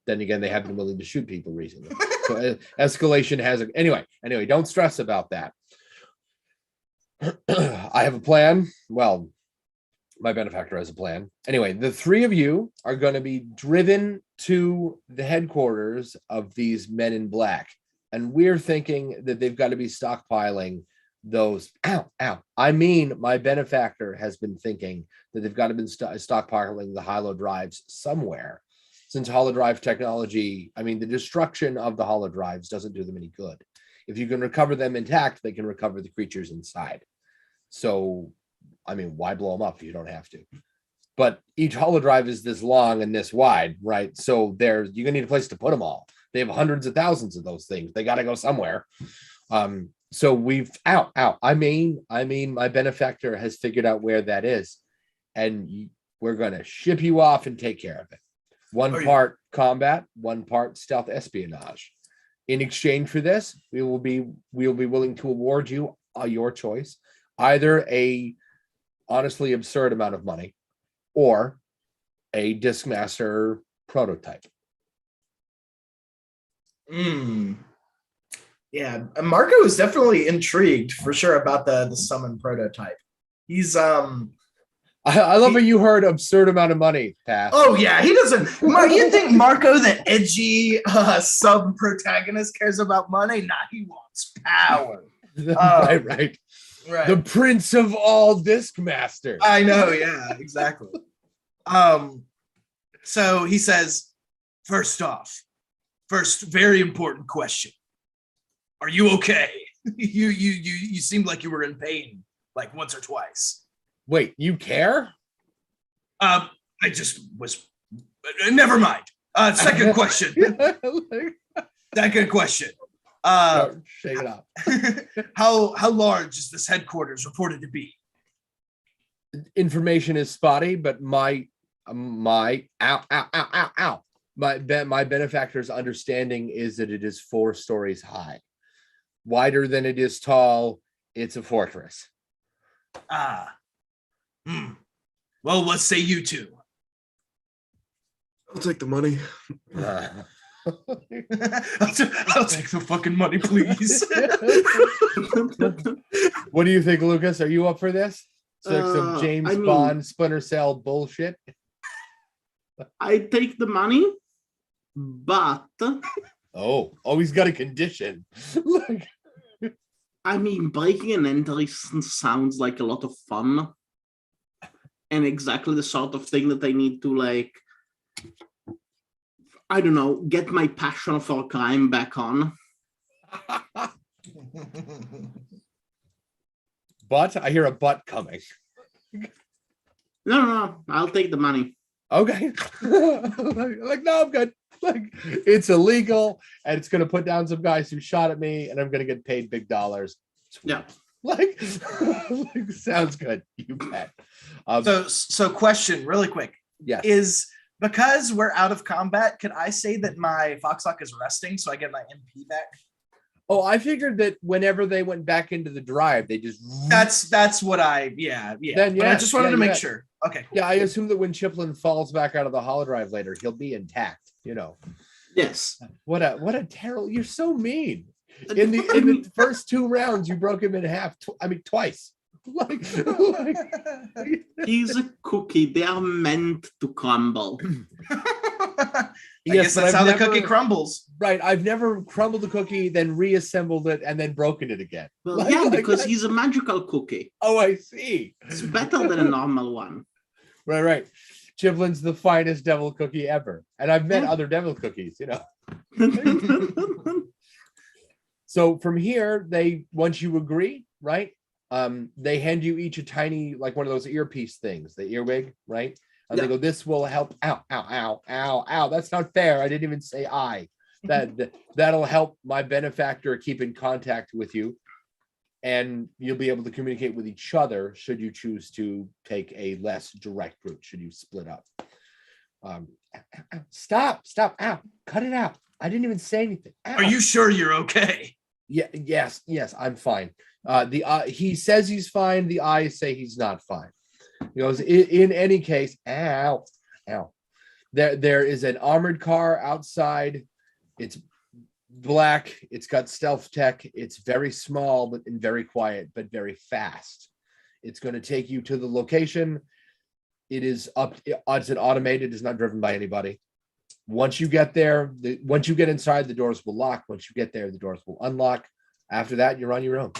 Then again, they haven't been willing to shoot people recently. So escalation has anyway. Don't stress about that. I have a plan. Well, my benefactor has a plan. Anyway, the three of you are going to be driven to the headquarters of these men in black. And we're thinking that they've got to be stockpiling those. I mean, my benefactor has been thinking that they've got to be stockpiling the hollow drives somewhere. Since hollow drive technology, I mean, the destruction of the hollow drives doesn't do them any good. If you can recover them intact, they can recover the creatures inside. So, I mean, why blow them up if you don't have to? But each hollow drive is this long and this wide, right? So you're gonna need a place to put them all. They have hundreds of thousands of those things. They got to go somewhere. So we've I mean, my benefactor has figured out where that is, and we're gonna ship you off and take care of it. One part combat, one part stealth espionage. In exchange for this, we'll be willing to award you your choice, either a honestly absurd amount of money or a Discmaster prototype. Yeah, Marco is definitely intrigued for sure about the summon prototype. He's I love how you heard absurd amount of money, Pat. Oh yeah, he doesn't. You think Marco, the edgy sub protagonist, cares about money? Nah, he wants power. Right. The prince of all Discmasters. I know, yeah, exactly. So he says, first very important question. Are you okay? You seemed like you were in pain, like once or twice. Wait, you care? I just was. Never mind. Second question. Second question. Shake it up. How large is this headquarters reported to be? Information is spotty, but my benefactor's understanding is that it is 4 stories high, wider than it is tall. It's a fortress. Well, let's say you two. I'll take the money. I'll take the fucking money, please. What do you think, Lucas? Are you up for this? Some James Bond Splinter Cell bullshit. I take the money, but he's got a condition. I mean, breaking and entering sounds like a lot of fun, and exactly the sort of thing that I need to, like, I don't know, get my passion for crime back on. But I hear a butt coming. No, I'll take the money. Okay. Like, no, I'm good. Like, it's illegal, and it's going to put down some guys who shot at me, and I'm going to get paid big dollars. Sweet. Yeah. Like, sounds good. You bet. So question really quick. Yes. Is because we're out of combat, can I say that my Foxhawk is resting so I get my MP back? Oh, I figured that whenever they went back into the drive, they just... That's what I... Yeah. Then, but I just wanted to make sure. Okay. Yeah, I assume that when Chiplin falls back out of the holodrive later, he'll be intact, you know. Yes. What a terrible... You're so mean. In the first 2 rounds, you broke him in half. Twice. Like, he's a cookie. They are meant to crumble. I guess that's how the cookie crumbles. Right. I've never crumbled a cookie, then reassembled it, and then broken it again. Well, because he's a magical cookie. Oh, I see. It's better than a normal one. Right. Chiblin's the finest devil cookie ever. And I've met other devil cookies, you know. So from here, once you agree, right? They hand you each a tiny, like one of those earpiece things, the earwig, right? And they go, this will help. Ow, ow, ow, ow, ow. That's not fair. I didn't even say I. That'll help my benefactor keep in contact with you. And you'll be able to communicate with each other should you choose to take a less direct route, should you split up. Stop, ow, cut it out. I didn't even say anything. Ow. Are you sure you're okay? Yeah, yes, I'm fine. He says he's fine. The eyes say he's not fine. He goes, in any case, ow. There is an armored car outside. It's black. It's got stealth tech. It's very small and very quiet, but very fast. It's going to take you to the location. It is up. It's an automated. It's not driven by anybody. Once you get there, once you get inside, the doors will lock. Once you get there, the doors will unlock. After that, you're on your own.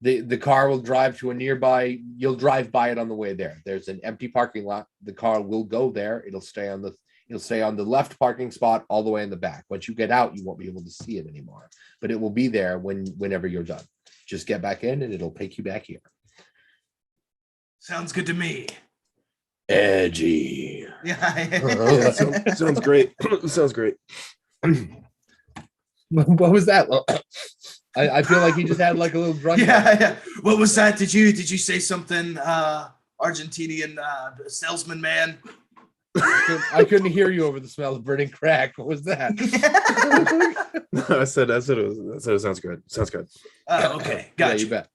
The car will drive to a nearby. You'll drive by it on the way there. There's an empty parking lot. The car will go there. It'll stay on the left parking spot all the way in the back. Once you get out, you won't be able to see it anymore. But it will be there whenever you're done. Just get back in, and it'll take you back here. Sounds good to me. Edgy. Yeah. Sounds great. Sounds great. What was that? I feel like he just had like a little drunk. Yeah. What was that? Did you say something? Argentinian salesman man. I couldn't hear you over the smell of burning crack. What was that? I said it sounds good. Sounds good. Okay, gotcha. Yeah, you bet.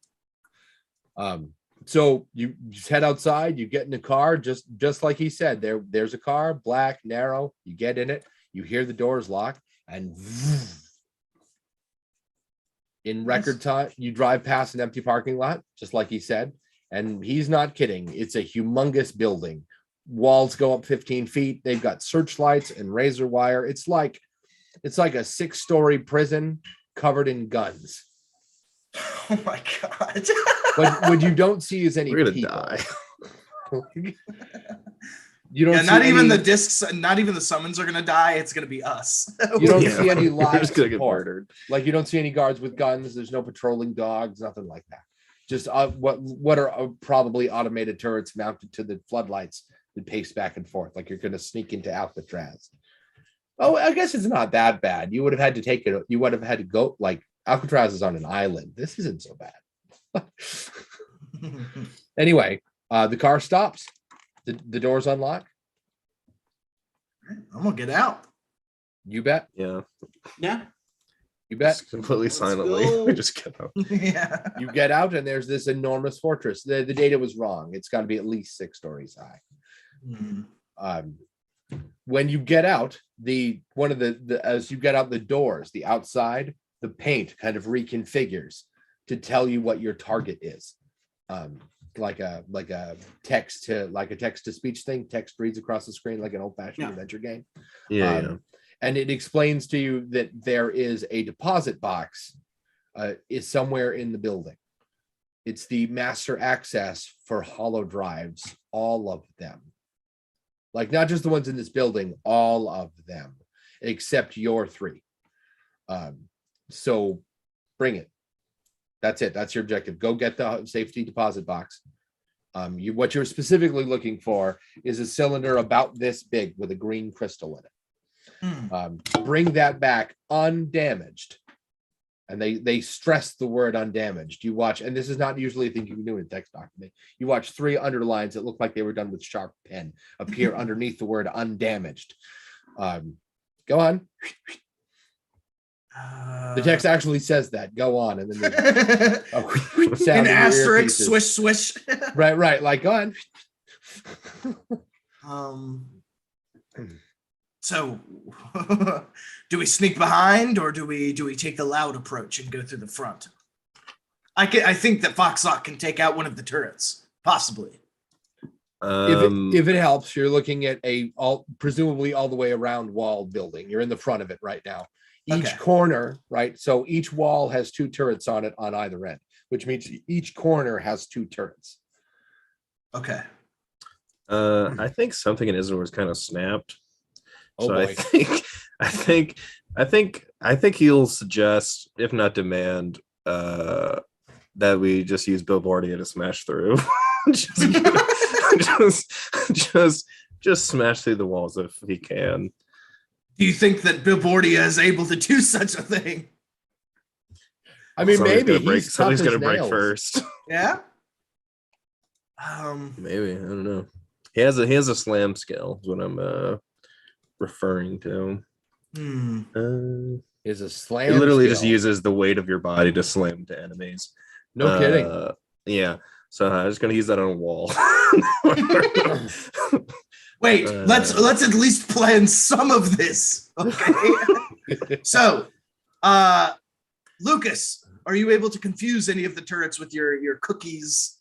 So you just head outside, you get in the car, just like he said. There's a car, black, narrow. You get in it, you hear the doors lock, and in record time, you drive past an empty parking lot, just like he said. And he's not kidding. It's a humongous building. Walls go up 15 feet. They've got searchlights and razor wire. It's like a 6-story prison covered in guns. Oh my god. But what you don't see is any We're gonna people. die. You don't see not even any, the discs, not even the summons are gonna die. It's gonna be us. you don't Yeah. see any We're live just gonna get support. murdered. Like you don't see any guards with guns. There's no patrolling dogs, nothing like that. Just what are probably automated turrets mounted to the floodlights that pace back and forth, like you're going to sneak into Alcatraz. Oh, I guess it's not that bad. You would have had to take it. You would have had to go, like Alcatraz is on an island. This isn't so bad. Anyway, the car stops. The doors unlock. I'm gonna get out. You bet. Yeah. Yeah. You bet. Just completely Let's silently. go. We just get out. Yeah. You get out, and there's this enormous fortress. The data was wrong. It's got to be at least 6 stories high. When you get out, as you get out the doors, the outside, the paint kind of reconfigures to tell you what your target is. Like a text to speech thing. Text reads across the screen like an old-fashioned adventure game. Yeah. And it explains to you that there is a deposit box is somewhere in the building. It's the master access for hollow drives, all of them. Like not just the ones in this building, all of them, except your 3. So bring it. That's it. That's your objective. Go get the safety deposit box. What you're specifically looking for is a cylinder about this big with a green crystal in it. Bring that back undamaged. And they stress the word undamaged. You watch, and this is not usually a thing you can do in a text document. You watch 3 underlines that look like they were done with sharp pen appear underneath the word undamaged. Go on. The text actually says that. Go on, and then an asterisk, swish, swish. right. Like go on. So, do we sneak behind, or do we take the loud approach and go through the front? I think that Foxlock can take out one of the turrets, possibly. If it helps, you're looking at presumably all the way around wall building. You're in the front of it right now. Each corner, right? So each wall has 2 turrets on it on either end, which means each corner has 2 turrets. Okay. I think something in Isidore was kind of snapped. Oh So boy. I think he'll suggest, if not demand, that we just use Billboardia to smash through. just smash through the walls if he can. Do you think that Bilbordia is able to do such a thing? I mean, Somebody's maybe gonna break. he's tough Somebody's as gonna break nails. first. Yeah. Maybe, I don't know. He has a slam skill. Is what I'm referring to. Is a It slam. literally just skill. uses the weight of your body to slam to enemies. No kidding. Yeah. So I'm just gonna use that on a wall. Wait, let's at least plan some of this. Okay. So, Lucas, are you able to confuse any of the turrets with your cookies?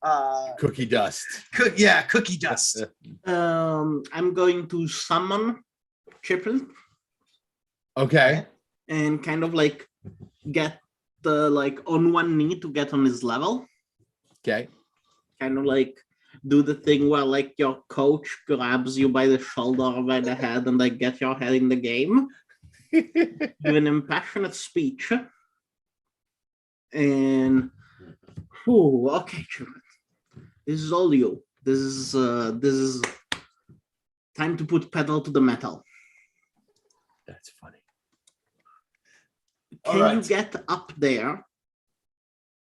Cookie dust. Cookie dust. I'm going to summon Chiplin Okay. and kind of like get the like on one knee to get on his level. Okay. Kind of like do the thing where like your coach grabs you by the shoulder or by the head and like get your head in the game. Do an impassionate speech. And okay, Chiplin. This is all you. This is time to put pedal to the metal. That's funny. Can you get up there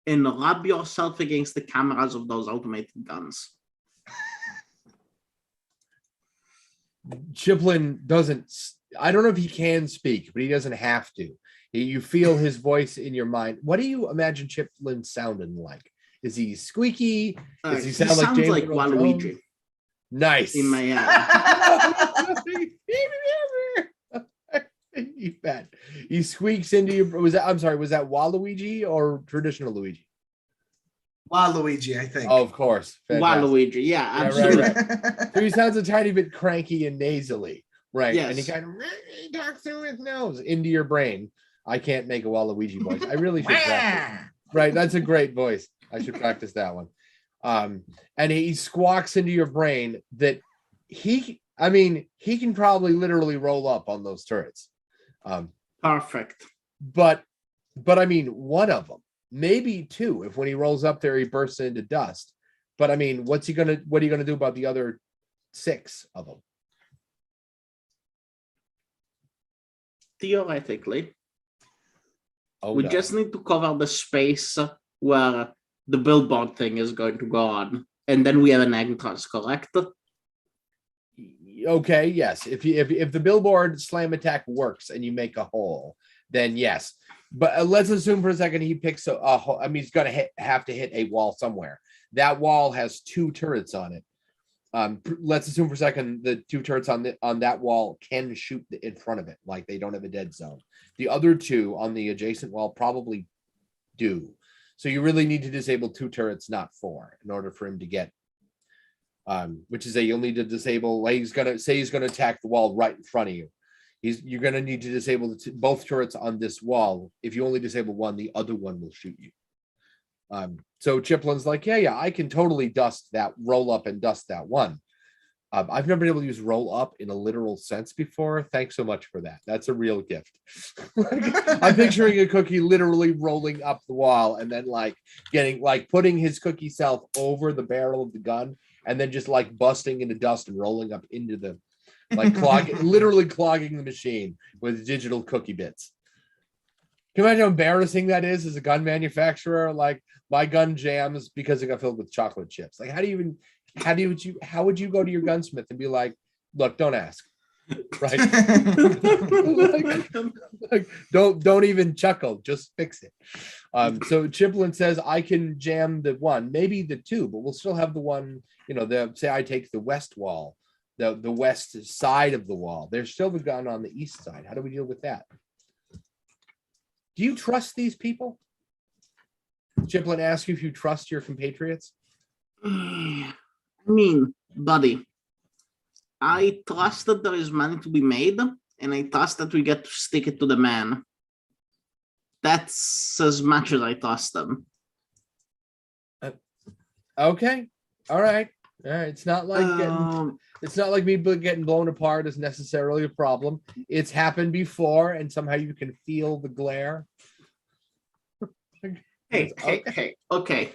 and rub yourself against the cameras of those automated guns? Chiplin doesn't. I don't know if he can speak, but he doesn't have to. You feel his voice in your mind. What do you imagine Chiplin sounding like? Is he squeaky? Does he sound like sounds James like Earl Waluigi Jones? Nice. in my head. You bet. He squeaks into you. Was that? I'm sorry. Was that Waluigi or traditional Luigi? Waluigi, I think. Oh, of course. Fantastic. Waluigi, yeah, Yeah, absolutely. right. So he sounds a tiny bit cranky and nasally, right? Yes. And he kind of he talks through his nose into your brain. I can't make a Waluigi voice. I really should practice. Right, that's a great voice. I should practice that one. And he squawks into your brain that he can probably literally roll up on those turrets. Perfect. But I mean, one of them, maybe two, if when he rolls up there, he bursts into dust. But I mean, what are you gonna do about the other 6 of them? Theoretically, we No. just need to cover the space where the billboard thing is going to go on, and then we have an entrance, correct? Okay, yes. If the billboard slam attack works and you make a hole, then yes. But let's assume for a second he picks a hole. I mean, he's gonna have to hit a wall somewhere. That wall has 2 turrets on it. Let's assume for a second the 2 turrets on that wall can shoot in front of it, like they don't have a dead zone. The other 2 on the adjacent wall probably do. So you really need to disable 2 turrets, not 4, in order for him to get. Which is you'll need to disable. Like he's gonna attack the wall right in front of you. You're gonna need to disable both turrets on this wall. If you only disable one, the other one will shoot you. So Chiplin's like, yeah, I can totally roll up and dust that one. I've never been able to use roll up in a literal sense before. Thanks so much for that. That's a real gift. I'm picturing a cookie literally rolling up the wall and then putting his cookie self over the barrel of the gun and then just like busting into dust and rolling up into the literally clogging the machine with digital cookie bits. Can you imagine how embarrassing that is as a gun manufacturer? Like my gun jams because it got filled with chocolate chips. Like how would you go to your gunsmith and be like, look, don't ask. Right. Don't even chuckle, just fix it. So Chiplin says I can jam the 1, maybe the 2, but we'll still have the one, say I take the west wall, the west side of the wall. There's still the gun on the east side. How do we deal with that? Do you trust these people? Chiplin asks you if you trust your compatriots. I mean, buddy, I trust that there is money to be made, and I trust that we get to stick it to the man. That's as much as I trust them. Okay. All right. All right, it's not like me getting blown apart is necessarily a problem. It's happened before, and somehow you can feel the glare. Okay.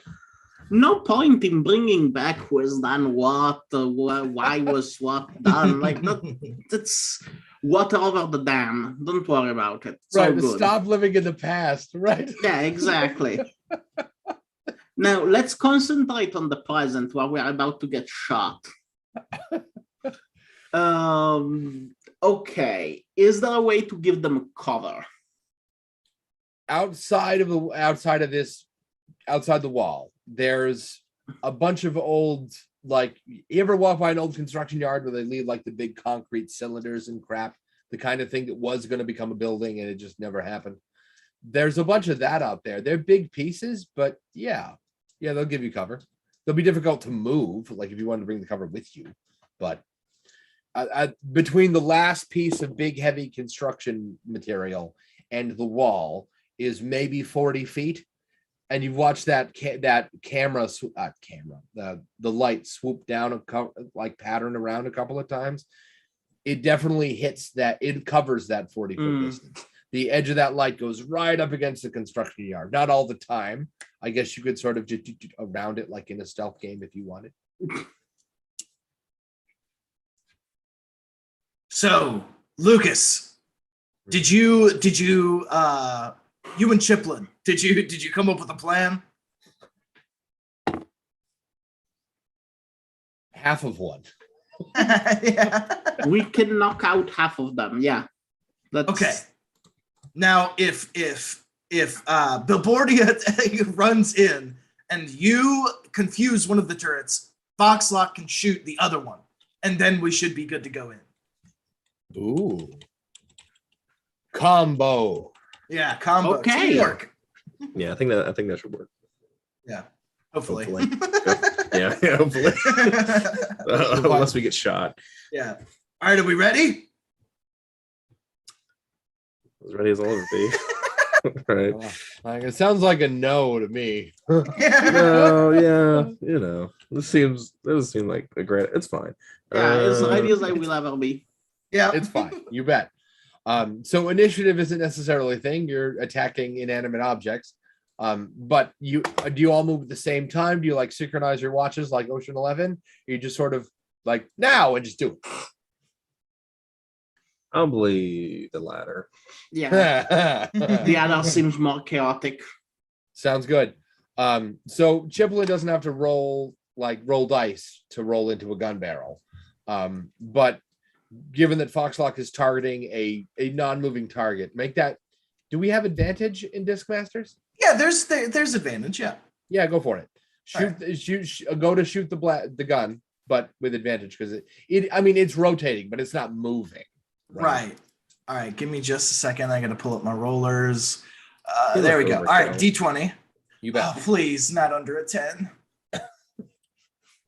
No point in bringing back who's done what, why was what done. Like that's water over the dam. Don't worry about it. It's all Right, good. stop living in the past. Right. Yeah, exactly. Now let's concentrate on the present where we're about to get shot. Okay. Is there a way to give them cover? Outside the wall, there's a bunch of old, like, you ever walk by an old construction yard where they leave like the big concrete cylinders and crap, the kind of thing that was going to become a building and it just never happened. There's a bunch of that out there. They're big pieces, but yeah, they'll give you cover. They'll be difficult to move, like if you wanted to bring the cover with you, but between the last piece of big heavy construction material and the wall is maybe 40 feet. And you've watched that camera, the light swoop down like pattern around a couple of times. It definitely hits that. It covers that 40-foot distance. The edge of that light goes right up against the construction yard. Not all the time. I guess you could sort of just around it like in a stealth game if you wanted. So, Lucas, did you you and Chiplin, did you come up with a plan? Half of one. Yeah. We can knock out half of them. Yeah. Okay. Now, if Bilbordia runs in and you confuse one of the turrets, Foxlock can shoot the other one, and then we should be good to go in. Ooh. Combo. Yeah, combo. Okay. Teamwork. Yeah, I think that should work. Yeah. Hopefully. Yeah, hopefully. Unless we get shot. Yeah. All right, are we ready? As ready as I'll ever be. Right. Like, it sounds like a no to me. No, yeah, this doesn't seem like a great. It's fine. Yeah, as ready as I will ever be. Yeah, It's fine. You bet. So initiative isn't necessarily a thing. You're attacking inanimate objects. But do you all move at the same time? Do you like synchronize your watches like Ocean 11? Or you just sort of like now and just do it? Probably the latter. Yeah. The other seems more chaotic. Sounds good. So Chiplin doesn't have to roll dice to roll into a gun barrel. But given that Foxlock is targeting a non-moving target, do we have advantage in Discmasters? Yeah, there's advantage. Yeah. Yeah, go for it. Go to shoot the gun, but with advantage because it's rotating, but it's not moving. Right. All right. Give me just a second. I got to pull up my rollers. There we go. All right. D20. You bet. Oh, please, not under a 10.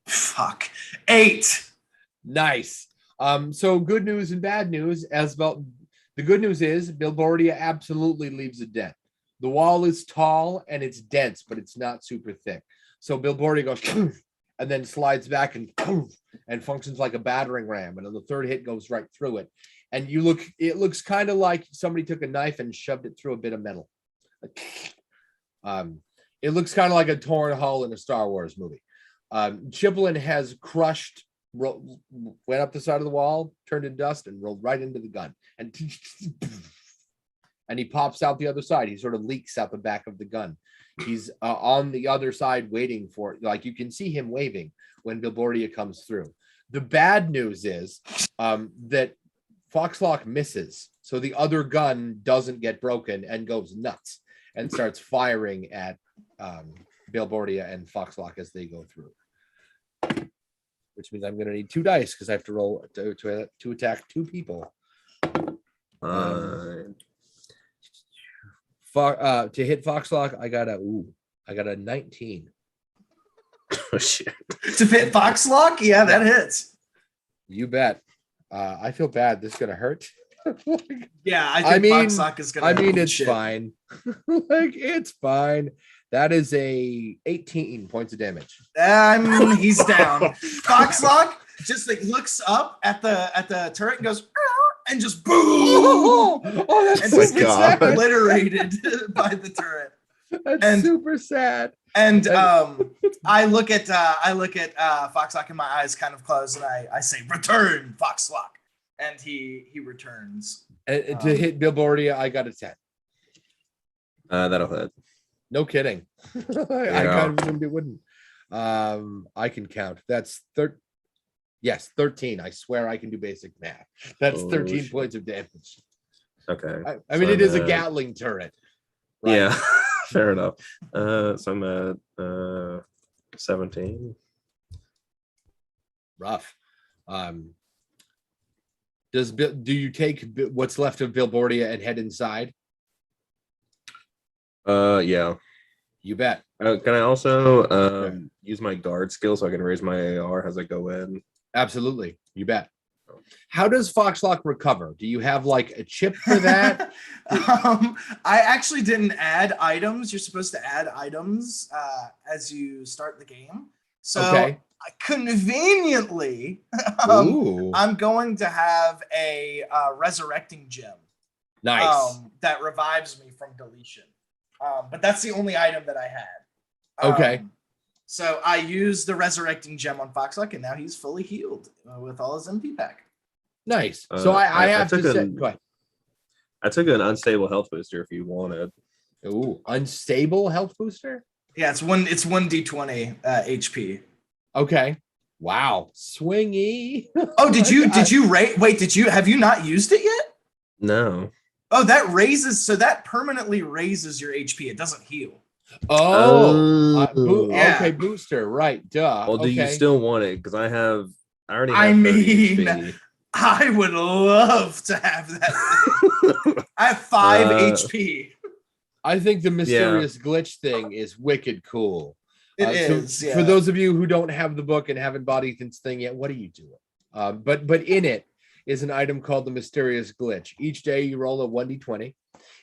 Fuck. 8. Nice. So good news and bad news. The good news is Bilbordia absolutely leaves a dent. The wall is tall and it's dense, but it's not super thick. So Bilbordia goes and then slides back and functions like a battering ram. And then the third hit goes right through it. And it looks kind of like somebody took a knife and shoved it through a bit of metal. It looks kind of like a torn hull in a Star Wars movie. Chiplin has crushed, went up the side of the wall, turned to dust, and rolled right into the gun. And he pops out the other side. He sort of leaks out the back of the gun. He's on the other side waiting for it. Like you can see him waving when Bilbordia comes through. The bad news is that Foxlock misses. So the other gun doesn't get broken and goes nuts and starts firing at Bilbordia and Foxlock as they go through. Which means I'm going to need 2 dice because I have to roll to attack 2 people. To hit Foxlock, I got a 19. Oh shit! To hit Foxlock, yeah, that hits. You bet. I feel bad. This is gonna hurt. Yeah, I think Foxlock is gonna. It's fine. It's fine. That is a 18 points of damage. He's down. Foxlock just like looks up at the turret and goes, and just boom, Oh, that's and my just gets God. obliterated by the turret. That's And- super sad. And I look at Foxlock, and my eyes kind of close, and I say, "Return, Foxlock," and he returns. And to hit Bilbordia, I got a 10. That'll hit. No kidding. I Yeah. kind of assumed it wouldn't. I can count. That's 13. I swear I can do basic math. That's Oh, 13 shit. points of damage. Okay. I mean, So it is a I'm at- Gatling turret. Right. Yeah, fair enough. So I'm at 17. Rough. Do you take what's left of Bilbordia and head inside? Yeah. You bet. Can I also use my guard skill so I can raise my AR as I go in? Absolutely. You bet. How does Foxlock recover? Do you have like a chip for that? I actually didn't add items. You're supposed to add items as you start the game. So Okay. conveniently, Ooh, I'm going to have a resurrecting gem. nice. That revives me from deletion. But that's the only item that I had. Okay. So I used the resurrecting gem on Foxlock, and now he's fully healed with all his MP pack. Nice. So I have to took say, an- go ahead. I took an unstable health booster if you wanted. Ooh, unstable health booster. Yeah, it's 1d20 HP. Okay. Wow. Swingy. Oh, did you have you not used it yet? No. Oh, that permanently raises your HP. It doesn't heal. Oh, Yeah. okay, booster, right? Duh. Well, do you okay. still want it? Because I already have I 30 mean- HP. I would love to have that thing. I have 5 HP. I think the mysterious glitch thing is wicked cool. It So is. Yeah. For those of you who don't have the book and haven't bought Ethan's thing yet, what are you doing? But in it is an item called the mysterious glitch. Each day you roll a 1d20.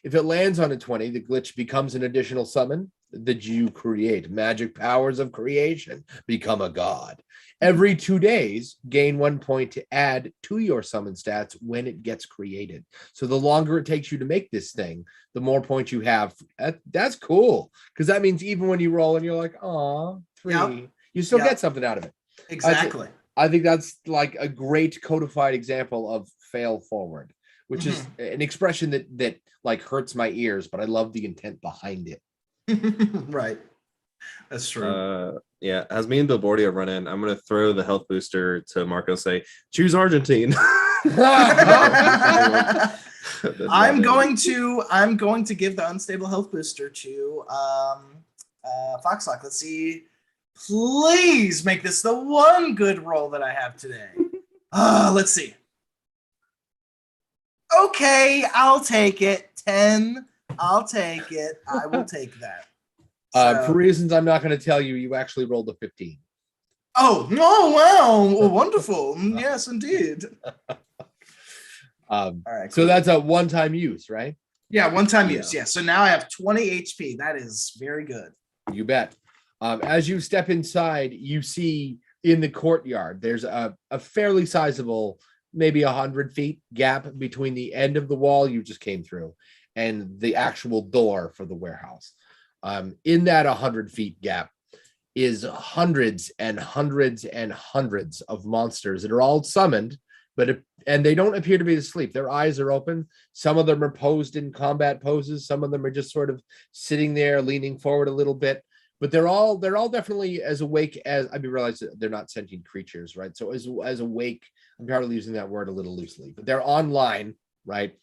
If it lands on a 20, the glitch becomes an additional summon that you create. Magic powers of creation become a god. Every 2 days, gain 1 point to add to your summon stats when it gets created. So the longer it takes you to make this thing, the more points you have. That's cool, because that means even when you roll and you're like, "Aw, 3," Yep. you still Yep. get something out of it. Exactly. I think that's like a great codified example of fail forward, which is an expression that like hurts my ears, but I love the intent behind it. Right. That's true. Yeah, as me and Bilbordia run in, I'm gonna throw the health booster to Marco. Say, choose Argentine. I'm going to give the unstable health booster to Foxlock. Let's see. Please make this the one good roll that I have today. Let's see. Okay, I'll take it. 10. I'll take it. I will take that. For reasons I'm not going to tell you, you actually rolled a 15. Oh, wow. Wonderful. Yes, indeed. All right. So that's a one-time use, right? Yeah, one-time Yeah. use. Yeah. So now I have 20 HP. That is very good. You bet. As you step inside, you see in the courtyard, there's a fairly sizable, maybe 100 feet gap between the end of the wall you just came through and the actual door for the warehouse. In that 100 feet gap is hundreds and hundreds and hundreds of monsters that are all summoned, and they don't appear to be asleep. Their eyes are open. Some of them are posed in combat poses. Some of them are just sort of sitting there, leaning forward a little bit. But they're all definitely as awake as I realize that they're not sentient creatures, right? So as awake, I'm probably using that word a little loosely, but they're online, right?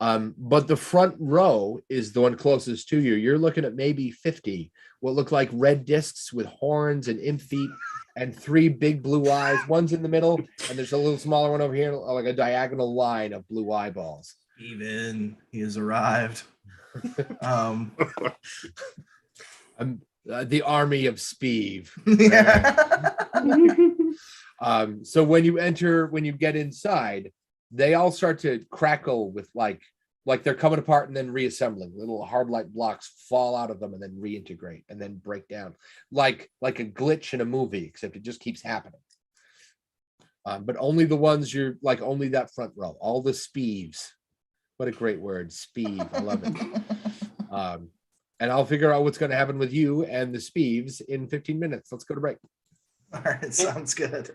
But the front row is the one closest to you. You're looking at maybe 50 what look like red discs with horns and imp feet and 3 big blue eyes. One's in the middle, and there's a little smaller one over here, like a diagonal line of blue eyeballs. Even he has arrived. The army of Speeve. Yeah. So when you get inside, they all start to crackle with like like they're coming apart and then reassembling. Little hard light blocks fall out of them and then reintegrate and then break down, like a glitch in a movie, except it just keeps happening. But only the ones you're like, only that front row, all the speeves. What a great word, speeve. I love it. And I'll figure out what's going to happen with you and the speeves in 15 minutes. Let's go to break. All right, sounds good.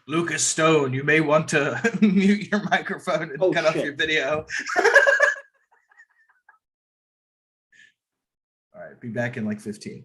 Lucas Stone, you may want to mute your microphone and cut off your video. All right, be back in like 15.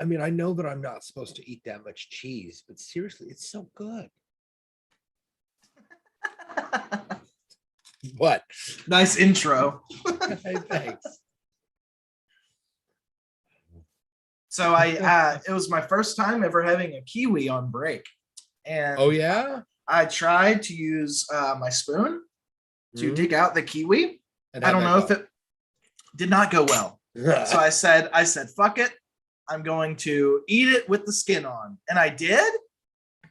I mean, I know that I'm not supposed to eat that much cheese, but seriously, it's so good. What? Nice intro. Hey, thanks. So it was my first time ever having a kiwi on break, and Oh yeah. I tried to use my spoon to Mhm. dig out the kiwi. And I how'd don't that know if it did not go well. go? So I said, fuck it. I'm going to eat it with the skin on. And I did.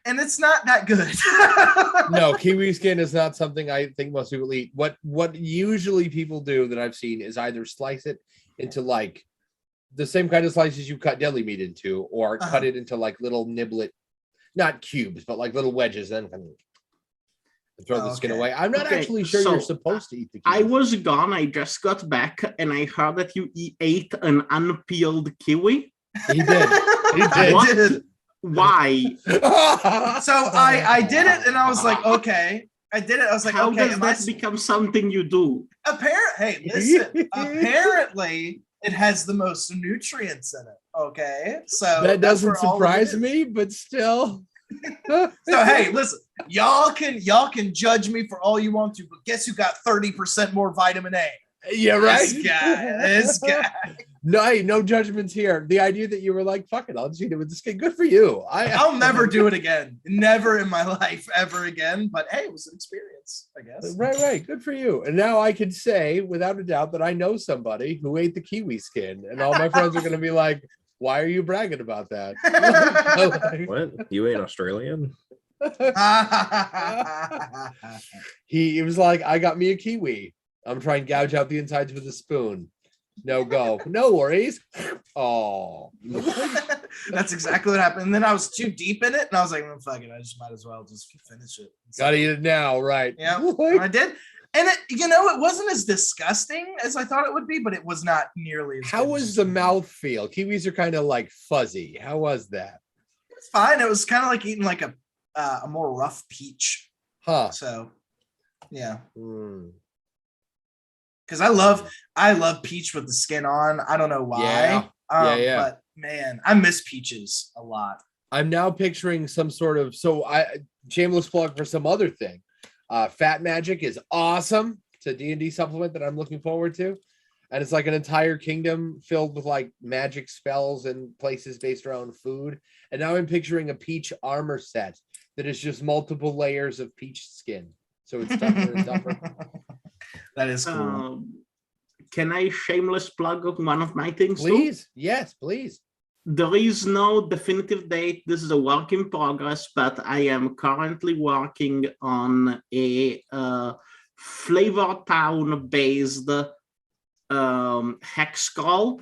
And it's not that good. No, kiwi skin is not something I think most people eat. What usually people do that I've seen is either slice it into like the same kind of slices you cut deli meat into, or cut it into like little niblet, not cubes, but like little wedges, and throw the skin Okay. away. I'm not Okay, actually sure so you're supposed to eat the I kiwi. was gone. I just got back, and I heard that you ate an unpeeled kiwi. He did. He did. I did. Why? So I did it and I was like, okay. I did it. I was like, How okay. does that become something you do? Hey, listen. Apparently, it has the most nutrients in it. Okay. So That that's doesn't where all of it surprise is. me, but still. So hey, listen, y'all can judge me for all you want to, but guess who got 30% more vitamin A? Yeah, right. This guy. No, hey, no judgments here. The idea that you were like, fuck it, I'll just eat it with the skin. Good for you. I'll never do it again. Never in my life, ever again. But hey, it was an experience, I guess. Right. Good for you. And now I can say without a doubt that I know somebody who ate the kiwi skin, and all my friends are going to be like, "Why are you bragging about that?" What? You ain't Australian? He was like, "I got me a kiwi. I'm trying to gouge out the insides with a spoon. No go. No worries." Oh, That's exactly what happened. And then I was too deep in it, and I was like, "Oh, fuck it, I just might as well just finish it." gotta eat it now, right? Yeah, Like, I did. And it wasn't as disgusting as I thought it would be, but it was not nearly as how good was as- the mouth feel? Kiwis are kind of like fuzzy. How was that? It's fine. It was kind of like eating like a more rough peach. Huh. So, yeah. Hmm. Because I love peach with the skin on. I don't know why. Yeah. Yeah. But man, I miss peaches a lot. I'm now picturing some sort of shameless plug for some other thing. Fat Magic is awesome. It's a D&D supplement that I'm looking forward to. And it's like an entire kingdom filled with like magic spells and places based around food. And now I'm picturing a peach armor set that is just multiple layers of peach skin. So it's tougher and tougher. That is cool. Can I shameless plug one of my things? Please. Yes, please. There is no definitive date. This is a work in progress, but I am currently working on a Flavor Town based hex scroll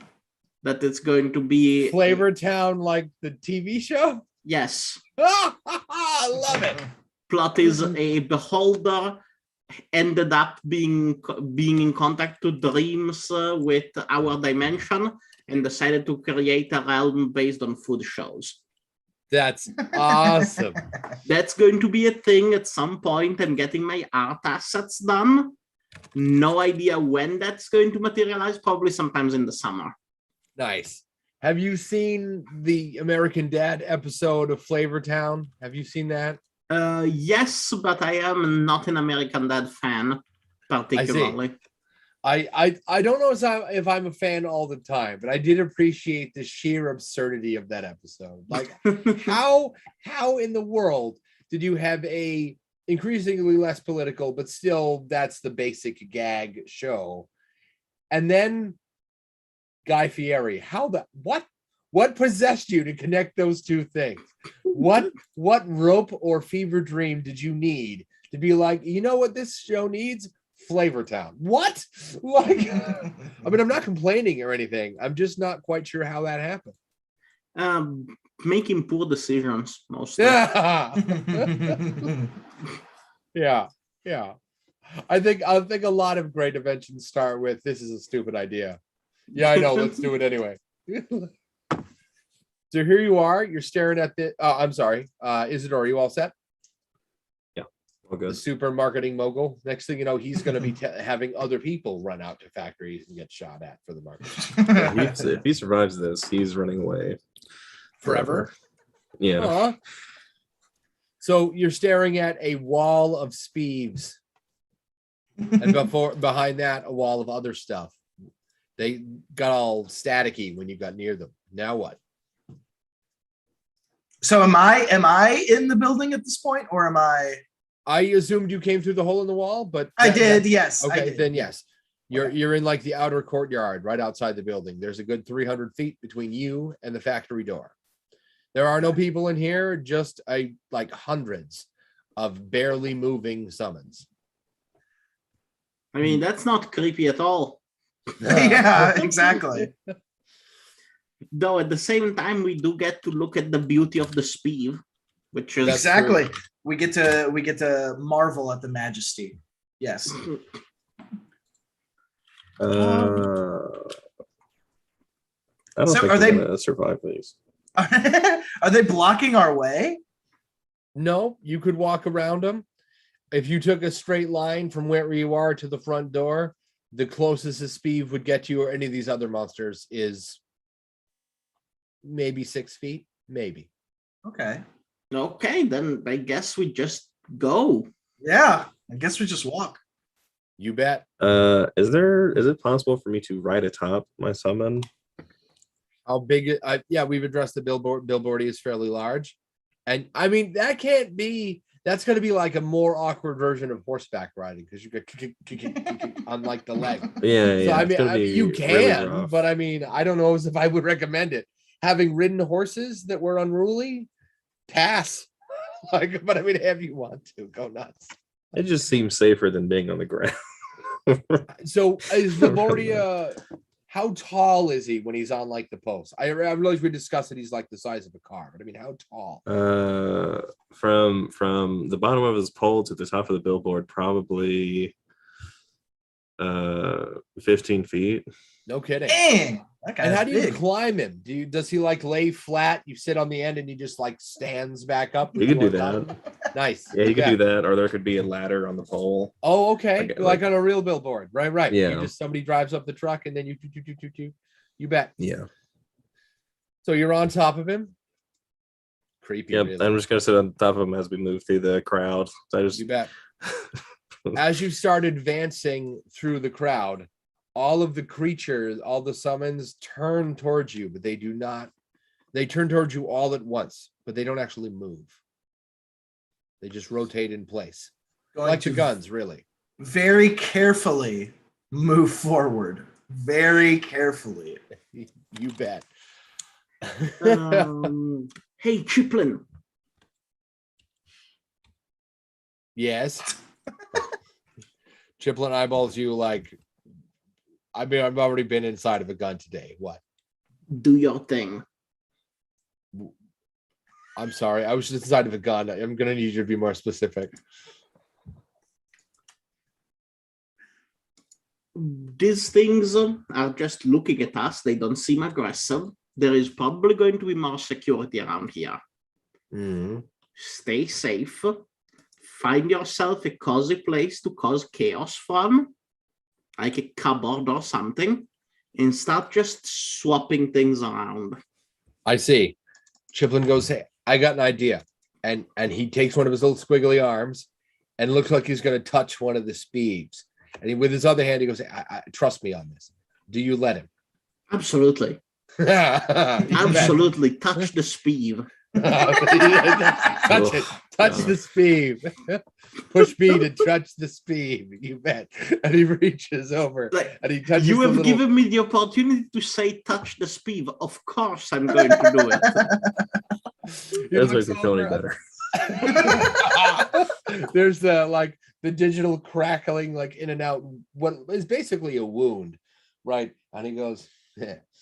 that is going to be Flavor Town, like the TV show. Yes. I love it. Plot is a beholder ended up being in contact to dreams with our dimension and decided to create a realm based on food shows. That's awesome. That's going to be a thing at some point. I'm getting my art assets done. No idea when that's going to materialize, probably sometimes in the summer. Nice. Have you seen the American Dad episode of Flavor Town? Have you seen that? Yes, but I am not an American Dad fan, particularly. I don't know if I'm a fan all the time, but I did appreciate the sheer absurdity of that episode. Like, how in the world did you have a increasingly less political, but still that's the basic gag show, and then Guy Fieri? What possessed you to connect those two things? What rope or fever dream did you need to be like, you know what this show needs? Flavor Town. What? Like, I mean, I'm not complaining or anything. I'm just not quite sure how that happened. Making poor decisions mostly. Yeah. I think a lot of great inventions start with, this is a stupid idea. Yeah, I know. Let's do it anyway. So here you are. You're staring at the. I'm sorry, Isidore. Are you all set? All The good. super marketing mogul. Next thing you know, he's going to be having other people run out to factories and get shot at for the market. If he survives this, he's running away. Forever. Yeah. Aw. So you're staring at a wall of speeves, and behind that, a wall of other stuff. They got all staticky when you got near them. Now what? So am I in the building at this point, or am I? I assumed you came through the hole in the wall, but I did. Yes. Okay, I did. then yes. You're Okay. you're in like the outer courtyard right outside the building. There's a good 300 feet between you and the factory door. There are no people in here, just like hundreds of barely moving summons. I mean, that's not creepy at all. Yeah, exactly. Though at the same time, we do get to look at the beauty of the speed, which is That's Exactly. We get to marvel at the majesty. Yes. I don't So think are we're they- gonna survive these. Are they blocking our way? No, you could walk around them. If you took a straight line from where you are to the front door, the closest a speed would get you or any of these other monsters is maybe 6 feet, maybe. Okay. okay. Then I guess we just go. Yeah. I guess we just walk. You bet. Is it possible for me to ride atop my summon? How big yeah, we've addressed the billboard is fairly large. And I mean that's going to be like a more awkward version of horseback riding because you get on like the leg. Yeah, So I it's mean gonna be you really can, rough. but I mean I don't know if I would recommend it. Having ridden horses that were unruly, pass. Like, but I mean if you want to go nuts. It just seems safer than being on the ground. So is Bilbordia, how tall is he when he's on like the post? I realize we discussed that he's like the size of a car, but I mean how tall? From the bottom of his pole to the top of the billboard, probably 15 feet. No kidding. Dang. That guy's And how do you big. climb him? Does he like lay flat? You sit on the end and he just like stands back up. You can do before that. coming? Nice. Yeah, you could Okay. do that, or there could be a ladder on the pole. Oh, okay. Like- Like on a real billboard. Right. Yeah. You just somebody drives up the truck and then you You bet. Yeah. So you're on top of him. Creepy. Yep. Really. I'm just gonna sit on top of him as we move through the crowd. So I just You bet. As you start advancing through the crowd, all of the creatures, all the summons turn towards you, but they do not. They turn towards you all at once, but they don't actually move. They just rotate in place. Going Like the to guns, really. very carefully move forward. Very carefully. You bet. Hey, Chiplin. Yes. Chiplin eyeballs you like, I mean, I've already been inside of a gun today. What? Do your thing. I'm sorry. I was just inside of a gun. I'm going to need you to be more specific. These things are just looking at us. They don't seem aggressive. There is probably going to be more security around here. Mm-hmm. Stay safe. Find yourself a cozy place to cause chaos from, like a cupboard or something, and start just swapping things around. I see. Chiplin goes, hey, I got an idea. And he takes one of his little squiggly arms and looks like he's going to touch one of the speeds. And he, with his other hand, he goes, I trust me on this. Do you let him? Absolutely. Absolutely. Touch the speed. Touch it. Touch the speed. Push B to touch the speed. You bet. And he reaches over Like, and he touches you the have little... given me the opportunity to say touch the speed. Of course I'm going to do it. He That's looks makes it Tony over better. There's the like the digital crackling like in and out what is basically a wound, right? And he goes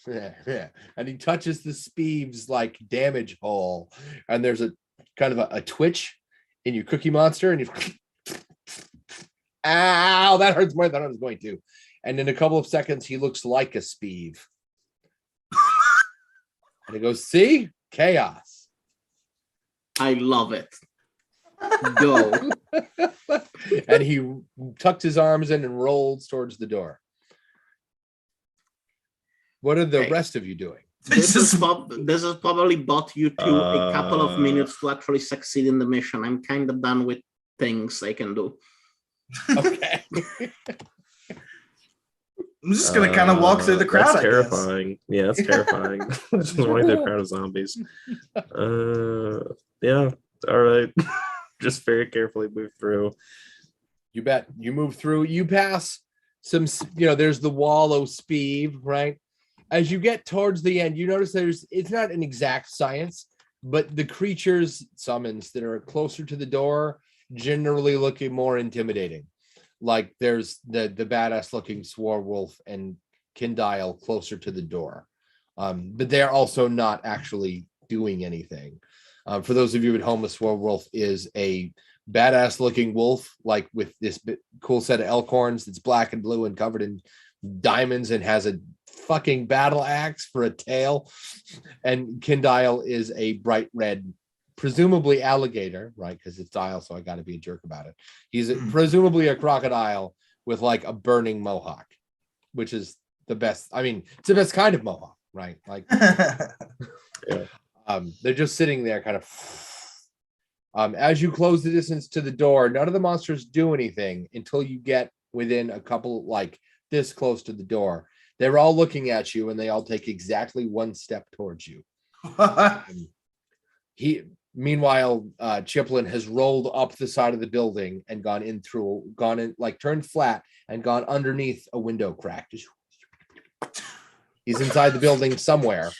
and he touches the Speeves like damage hole, and there's a kind of a twitch in your Cookie Monster, and you ow, that hurts more than I was going to. And in a couple of seconds, he looks like a Speeve. And he goes, see? Chaos. I love it. Go. And he tucked his arms in and rolled towards the door. What are the Okay. rest of you doing? This is probably bought you two a couple of minutes to actually succeed in the mission. I'm kind of done with things I can do. Okay. I'm just gonna kind of walk through the crowd. That's I terrifying. guess. Yeah, that's terrifying. Just running through a crowd of zombies. Yeah. All right. Just very carefully move through. You bet. You move through. You pass some. There's the wall of Speeve, right? As you get towards the end, you notice it's not an exact science, but the creatures summons that are closer to the door generally looking more intimidating. Like there's the badass looking Swarwolf and Kindile closer to the door. But they're also not actually doing anything. For those of you at home, a Swarwolf is a badass looking wolf, like with this cool set of elk horns that's black and blue and covered in diamonds and has a fucking battle axe for a tail. And Kindile is a bright red, presumably alligator, right? Because it's dial, so I got to be a jerk about it. He's presumably a crocodile with like a burning mohawk, which is the best. I mean, it's the best kind of mohawk, right? Like, Yeah. They're just sitting there, kind of. As you close the distance to the door, none of the monsters do anything until you get within a couple, like this close to the door. They're all looking at you, and they all take exactly one step towards you. Meanwhile, Chiplin has rolled up the side of the building and gone in, like turned flat and gone underneath a window crack. He's inside the building somewhere.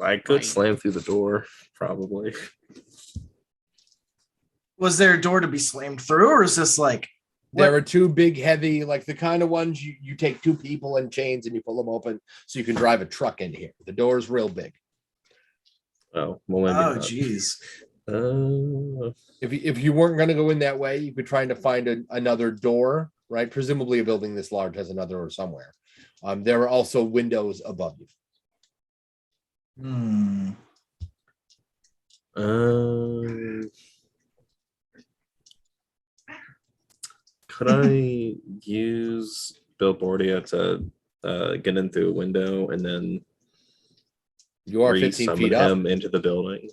I could slam through the door, probably. Was there a door to be slammed through, or is this like? There are two big, heavy, like the kind of ones you take two people in chains and you pull them open so you can drive a truck in here. The door's real big. Oh, well, geez. If you weren't going to go in that way, you could try to find another door, right? Presumably a building this large has another door somewhere. There are also windows above you. Could I use Billboardia to get in through a window and then you are 15 feet up him into the building?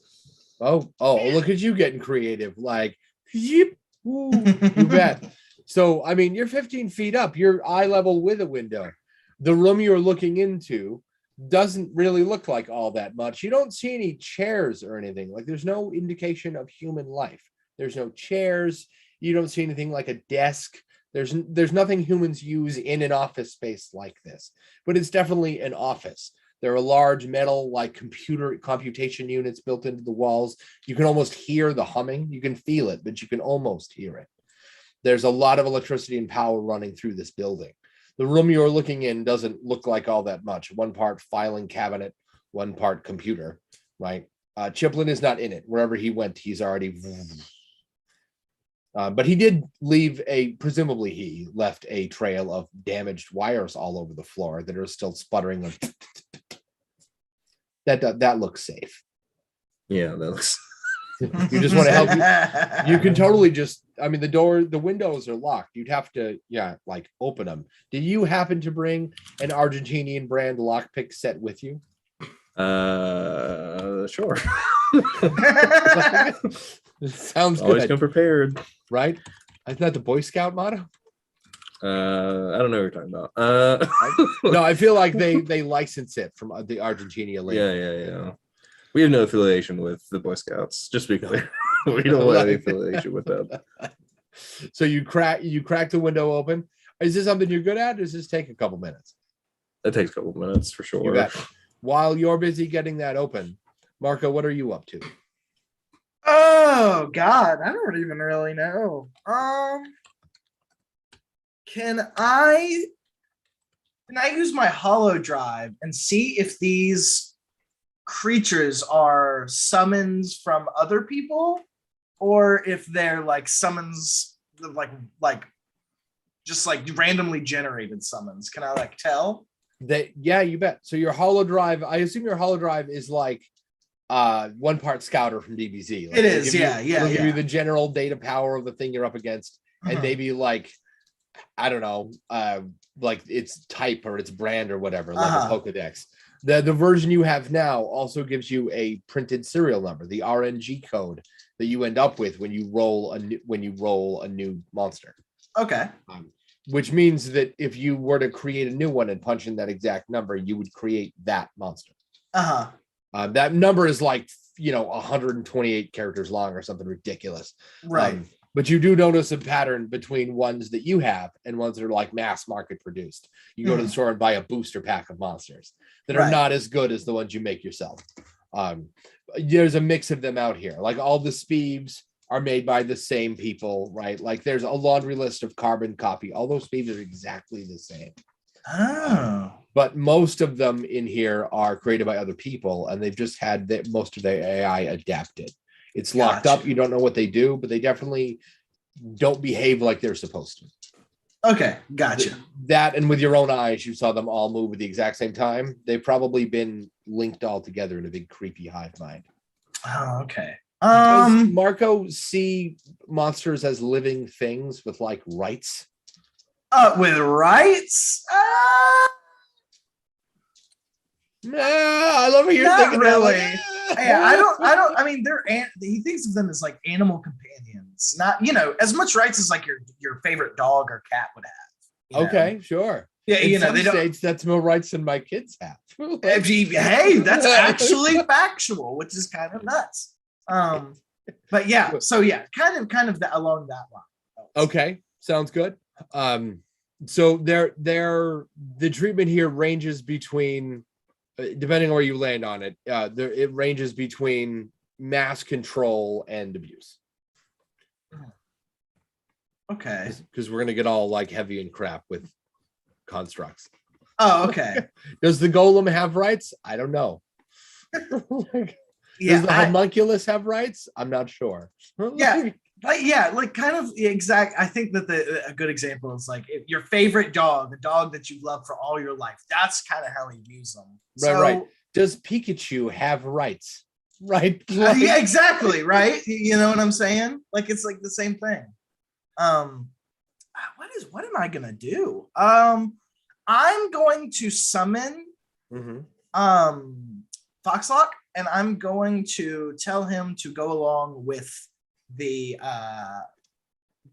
Oh, look at you getting creative. Like, yep, you bet. So, I mean, you're 15 feet up. You're eye level with a window. The room you're looking into doesn't really look like all that much. You don't see any chairs or anything. Like, there's no indication of human life. There's no chairs. You don't see anything like a desk. There's nothing humans use in an office space like this, but it's definitely an office. There are large metal like computation units built into the walls. You can almost hear the humming. You can feel it, but you can almost hear it. There's a lot of electricity and power running through this building. The room you're looking in doesn't look like all that much. One part filing cabinet, one part computer, right? Chiplin is not in it. Wherever he went, he's already... but he did leave presumably he left a trail of damaged wires all over the floor that are still sputtering. That looks safe. Yeah, that looks. You just want to help you can totally just, I mean, the windows are locked. You'd have to, like open them. Did you happen to bring an Argentinian brand lockpick set with you? Sure. Sounds Always good. come prepared. Right? Isn't that the Boy Scout motto? I don't know what you're talking about. No, I feel like they license it from the Argentina label. Yeah. We have no affiliation with the Boy Scouts. Just to be clear, we don't have any affiliation with them. So you crack the window open. Is this something you're good at? Or does this take a couple minutes? It takes a couple minutes for sure. You bet. While you're busy getting that open, Marco, what are you up to? Oh God, I don't even really know. Can I use my holo drive and see if these creatures are summons from other people, or if they're like summons, like just like randomly generated summons? Can I like tell? Yeah, you bet. So your holo drive, I assume your holo drive is like one part scouter from DBZ. Like, it is, yeah. It'll give you the general data power of the thing you're up against, and maybe like I don't know, like its type or its brand or whatever, like a Pokedex. The version you have now also gives you a printed serial number, the RNG code that you end up with when you roll a new monster. Okay. Which means that if you were to create a new one and punch in that exact number, you would create that monster. That number is like 128 characters long or something ridiculous. Right. But you do notice a pattern between ones that you have and ones that are like mass market produced. You go to the store and buy a booster pack of monsters that are not as good as the ones you make yourself. There's a mix of them out here. Like all the Speeves are made by the same people, right? Like there's a laundry list of carbon copy. All those Speeves are exactly the same. But most of them in here are created by other people, and they've just had most of their AI adapted. It's locked up. You don't know what they do, but they definitely don't behave like they're supposed to. Okay, gotcha. That and with your own eyes, you saw them all move at the exact same time. They've probably been linked all together in a big creepy hive mind. Oh, okay. Does Marco see monsters as living things with like rights? With rights? I love what you're not thinking. Really. Yeah, I don't. I mean, he thinks of them as like animal companions, not as much rights as like your favorite dog or cat would have. Okay, sure. Yeah, in some they don't. States, that's more rights than my kids have. Hey, that's actually factual, which is kind of nuts. But yeah, so yeah, kind of along that line. Okay, sounds good. So the treatment here ranges between, depending on where you land on it, it ranges between mass control and abuse. Okay. Because we're gonna get all like heavy and crap with constructs. Oh, okay. Does the golem have rights? I don't know. Does the homunculus have rights? I'm not sure. Yeah. Like kind of exact. I think that a good example is like if your favorite dog, the dog that you love for all your life. That's kind of how he views them. Right. Does Pikachu have rights? Right. Yeah, exactly. Right. You know what I'm saying? Like it's like the same thing. What am I gonna do? I'm going to summon Foxlock, and I'm going to tell him to go along with the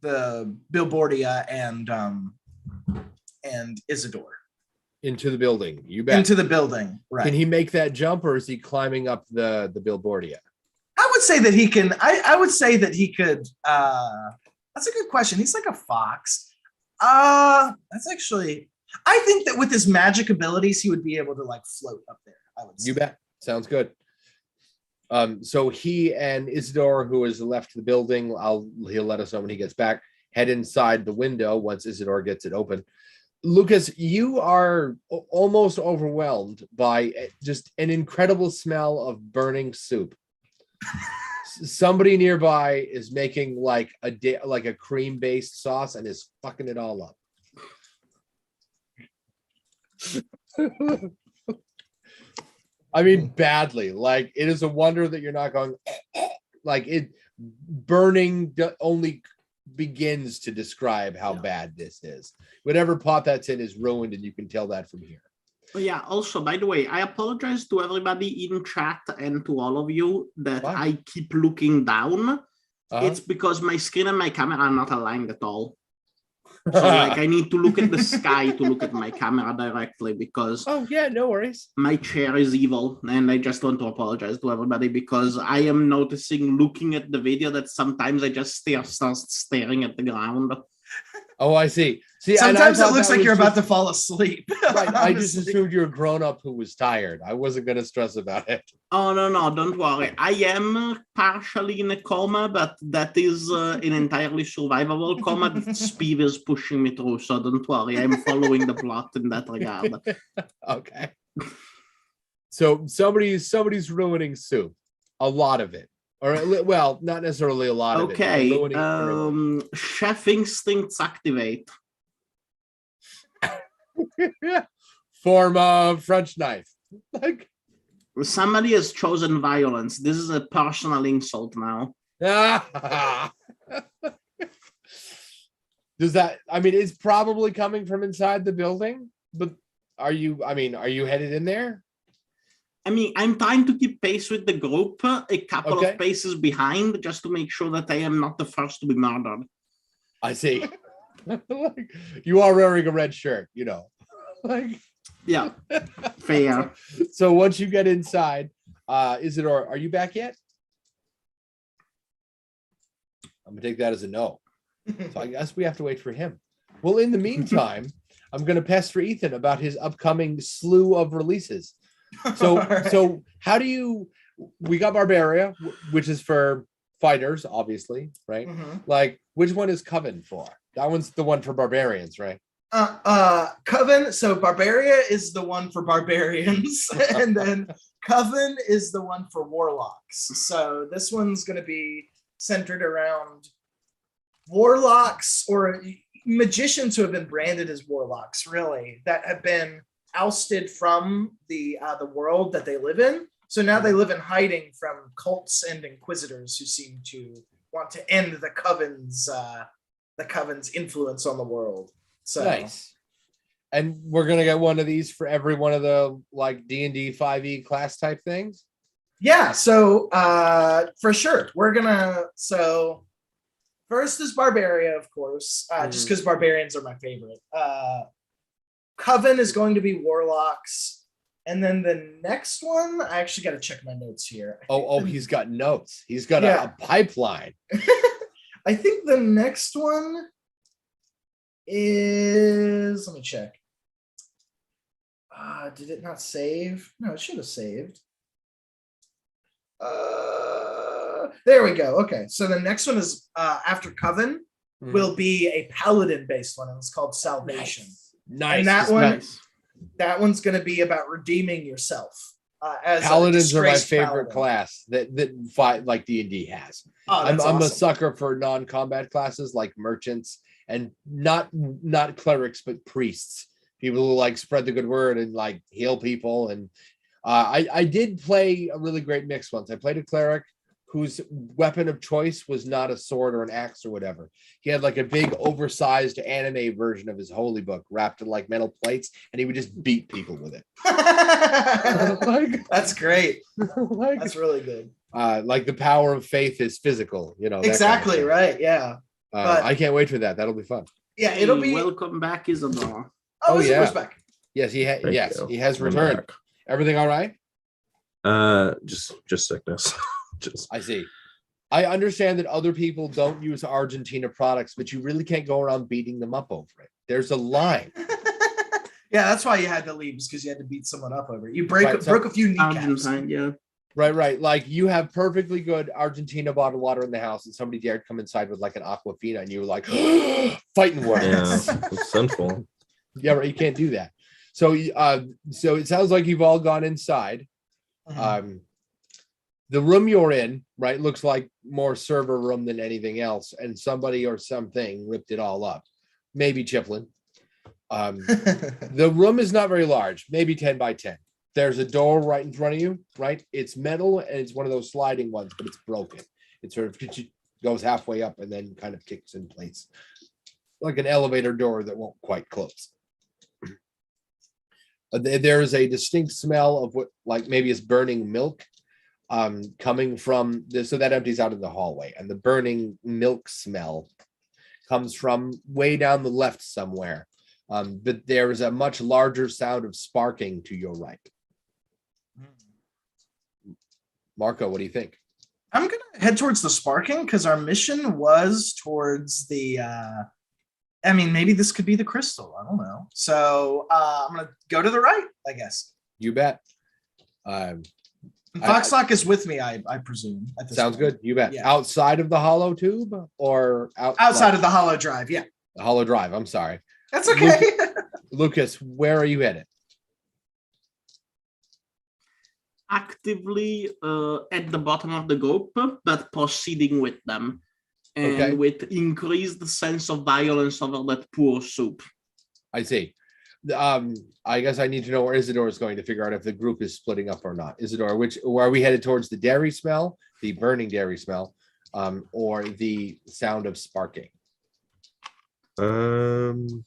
Billboardia and Isidore into the building. You bet. Into the building. Right. Can he make that jump, or is he climbing up the Billboardia? I would say that he can. I would say that he could. That's a good question. He's like a fox. That's actually. I think that with his magic abilities, he would be able to like float up there. I would say. You bet. Sounds good. So he and Isidore, who has left the building, he'll let us know when he gets back, head inside the window once Isidore gets it open. Lucas, you are almost overwhelmed by just an incredible smell of burning soup. Somebody nearby is making like a cream-based sauce and is fucking it all up. I mean, badly. Like, it is a wonder that you're not going like it. Burning only begins to describe how bad this is. Whatever pot that's in is ruined, and you can tell that from here. Oh, yeah. Also, by the way, I apologize to everybody in chat and to all of you that I keep looking down. It's because my screen and my camera are not aligned at all. So like I need to look at the sky to look at my camera directly because no worries. My chair is evil, and I just want to apologize to everybody because I am noticing looking at the video that sometimes I just start staring at the ground. Oh, I see. Sometimes it looks like you're about to fall asleep. Right, I just assumed you're a grown-up who was tired. I wasn't going to stress about it. Oh, no, don't worry. I am partially in a coma, but that is an entirely survivable coma that Speed is pushing me through, so don't worry. I'm following the plot in that regard. Okay. So somebody's ruining soup. A lot of it. Or, well, not necessarily a lot of it. Okay, chef instincts activate. Form of French knife. Like somebody has chosen violence. This is a personal insult now. Does that? I mean, it's probably coming from inside the building. But are you? I mean, are you headed in there? I mean, I'm trying to keep pace with the group, a couple Okay. of paces behind, just to make sure that I am not the first to be murdered. I see. Like, you are wearing a red shirt, you know. Like, Yeah, fair. so once you get inside, Isidore, are you back yet? I'm gonna take that as a no. So I guess we have to wait for him. Well, in the meantime, I'm gonna pester Ethan about his upcoming slew of releases. So, Alright. so how do you? We got Barbaria, which is for fighters, obviously, right? Mhm. Like, which one is Coven for? That one's the one for barbarians, right? Coven. So Barbaria is the one for barbarians, and then Coven is the one for warlocks. So this one's going to be centered around warlocks or magicians who have been branded as warlocks, really, that have been ousted from the world that they live in. So now they live in hiding from cults and inquisitors who seem to want to end the Coven's influence on the world. So Nice. And we're gonna get one of these for every one of the like D&D 5e class type things. yeah, so for sure. So first is Barbaria, of course, just because barbarians are my favorite. Coven is going to be warlocks. And then the next one, I actually got to check my notes here. He's got notes. He's got Yeah. a pipeline. I think the next one is, let me check. Did it not save? No, it should have saved. There we go. Okay, so the next one is after Coven will be a paladin based one, and it's called Salvation. Nice. And that Nice. one- Nice. That one's going to be about redeeming yourself. As a Paladins are my disgraced favorite paladin. class that fight like D&D has. Oh, I'm that's a awesome. sucker for non-combat classes like merchants and not clerics but priests, people who like spread the good word and like heal people. And I did play a really great mix once. I played a cleric whose weapon of choice was not a sword or an axe or whatever. He had like a big oversized anime version of his holy book wrapped in like metal plates, and he would just beat people with it. Like, That's great. like, That's really good. like the power of faith is physical, you know. that kind of Exactly thing. right. Yeah. but- I can't wait for that. That'll be fun. Yeah. It'll Hey, be. welcome back, Isidore. Oh, Oh, Isidore's yeah. back. Yes, he Thank you. he has I'm returned. back. Everything all right? Just sickness. Just I see. I understand that other people don't use Argentina products, but you really can't go around beating them up over it. There's a line. Yeah, that's why you had to leave, because you had to beat someone up over it. You Right, so- broke a few kneecaps. Argentine, yeah. Right. Like you have perfectly good Argentina bottled water in the house, and somebody dared come inside with like an Aquafina, and you were like, fighting words. yeah, it's sinful. Yeah, right. You can't do that. So, so it sounds like you've all gone inside. Mhm. The room you're in, right, looks like more server room than anything else, and somebody or something ripped it all up. Maybe Chiplin. The room is not very large, maybe 10 by 10. There's a door right in front of you, right? It's metal and it's one of those sliding ones, but it's broken. It sort of goes halfway up and then kind of kicks in place, like an elevator door that won't quite close. There is a distinct smell of what, like maybe it's burning milk, coming from this. So that empties out in the hallway, and the burning milk smell comes from way down the left somewhere. But there is a much larger sound of sparking to your right. Marco, what do you think? I'm gonna head towards the sparking because our mission was towards the. I mean, maybe this could be the crystal. I don't know. So I'm gonna go to the right, I guess. You bet. And Foxlock is with me, I presume. At this Sounds point. good. You bet. Yeah. Outside of the hollow tube or Outside of the hollow drive. Yeah, the hollow drive. I'm sorry. that's okay. Lucas, where are you headed? Actively at the bottom of the group, but proceeding with them. And Okay. with increased sense of violence over that poor soup. I see. I guess I need to know where Isidore is going to figure out if the group is splitting up or not. Isidore, where are we headed towards? The dairy smell, the burning dairy smell, or the sound of sparking? Probably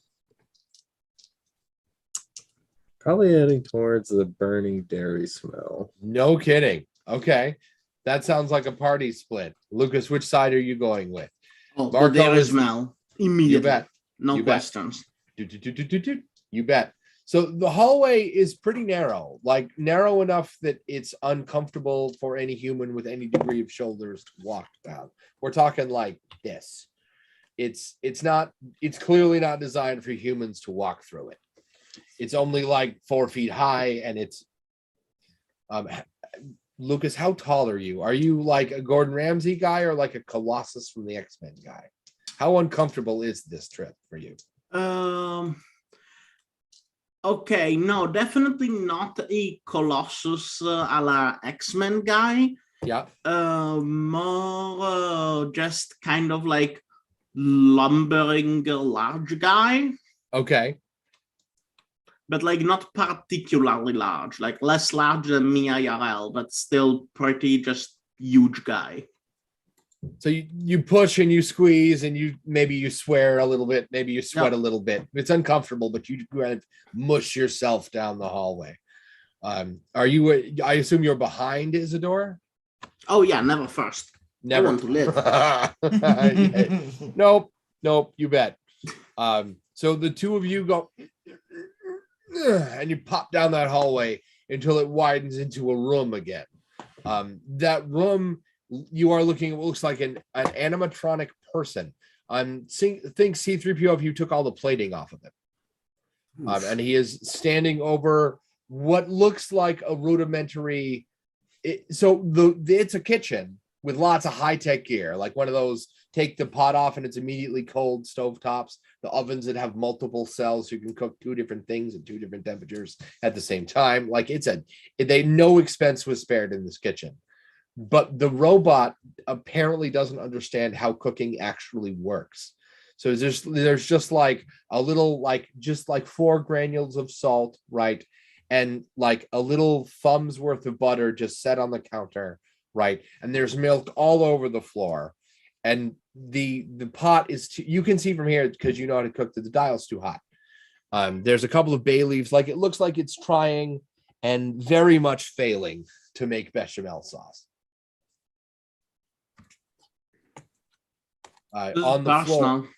heading towards the burning dairy smell. No kidding. Okay. That sounds like a party split. Lucas, which side are you going with? Oh, Marco the dairy is- smell immediately. You bet. No You bet. questions. You bet. So the hallway is pretty narrow, like narrow enough that it's uncomfortable for any human with any degree of shoulders to walk down. We're talking like this. It's clearly not designed for humans to walk through it. It's only like 4 feet high, and it's Lucas, how tall are you? Are you like a Gordon Ramsay guy or like a Colossus from the X-Men guy? How uncomfortable is this trip for you? Okay, no, definitely not a Colossus a la X-Men guy. Yeah. More just kind of like lumbering large guy, Okay. but like not particularly large, like less large than me IRL, but still pretty just huge guy. So you push and you squeeze and you swear a little bit, maybe you sweat a little bit. It's uncomfortable, but you kind of mush yourself down the hallway. Are you? I assume you're behind Isidore. Oh yeah, never first. Never. I want to live. Nope. You bet. So the two of you go and you pop down that hallway until it widens into a room again. That room. You are looking at what looks like an animatronic person. Think C-3PO if you took all the plating off of him. And he standing over what looks like a rudimentary. It's a kitchen with lots of high-tech gear, like one of those take the pot off and it's immediately cold stovetops, the ovens that have multiple cells so you can cook 2 different things at 2 different temperatures at the same time. Like no expense was spared in this kitchen. But the robot apparently doesn't understand how cooking actually works. So there's just like a little, like just like 4 granules of salt, right? And like a little thumb's worth of butter just set on the counter, right? And there's milk all over the floor. And the pot is, you can see from here because you know how to cook that the dial's too hot. There's a couple of bay leaves, like it looks like it's trying and very much failing to make bechamel sauce. On the floor,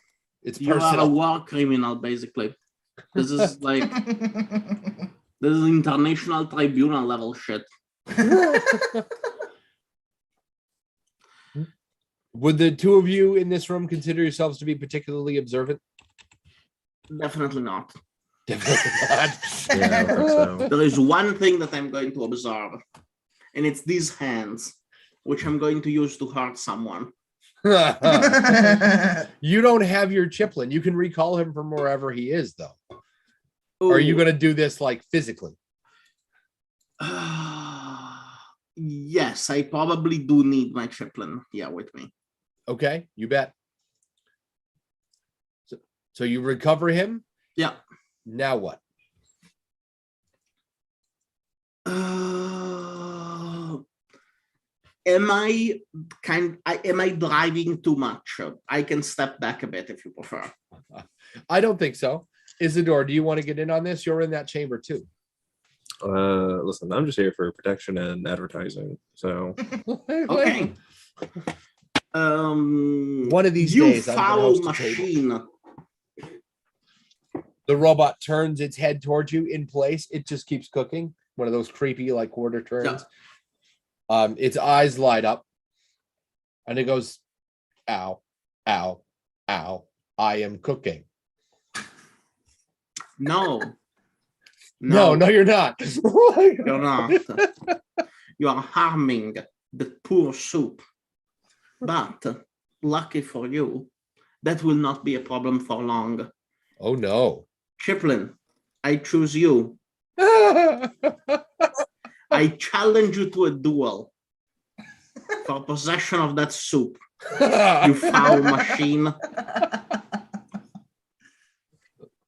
it's you personal. are a war criminal, basically. This is like this is international tribunal level shit. Would the 2 of you in this room consider yourselves to be particularly observant? Definitely not. Definitely not. Yeah, I think so. There is one thing that I'm going to observe, and it's these hands, which I'm going to use to hurt someone. You don't have your Chiplin. You can recall him from wherever he is, though. Or are you going to do this like physically? Yes, I probably do need my Chiplin. Yeah, with me. Okay, you bet. So you recover him? Yeah. Now what? Am I driving too much? I can step back a bit if you prefer. I don't think so. Isidore, do you want to get in on this? You're in that chamber too. Listen, I'm just here for protection and advertising. So Okay. One of these you days, I'm gonna foul host a table. machine. The robot turns its head towards you in place. It just keeps cooking. One of those creepy like quarter turns. Yeah. Its eyes light up and it goes, ow, ow, ow. I am cooking. No. No, you're not. You're not. You are harming the poor soup. But lucky for you, that will not be a problem for long. Oh no. Chiplin, I choose you. I challenge you to a duel for possession of that soup, you foul machine.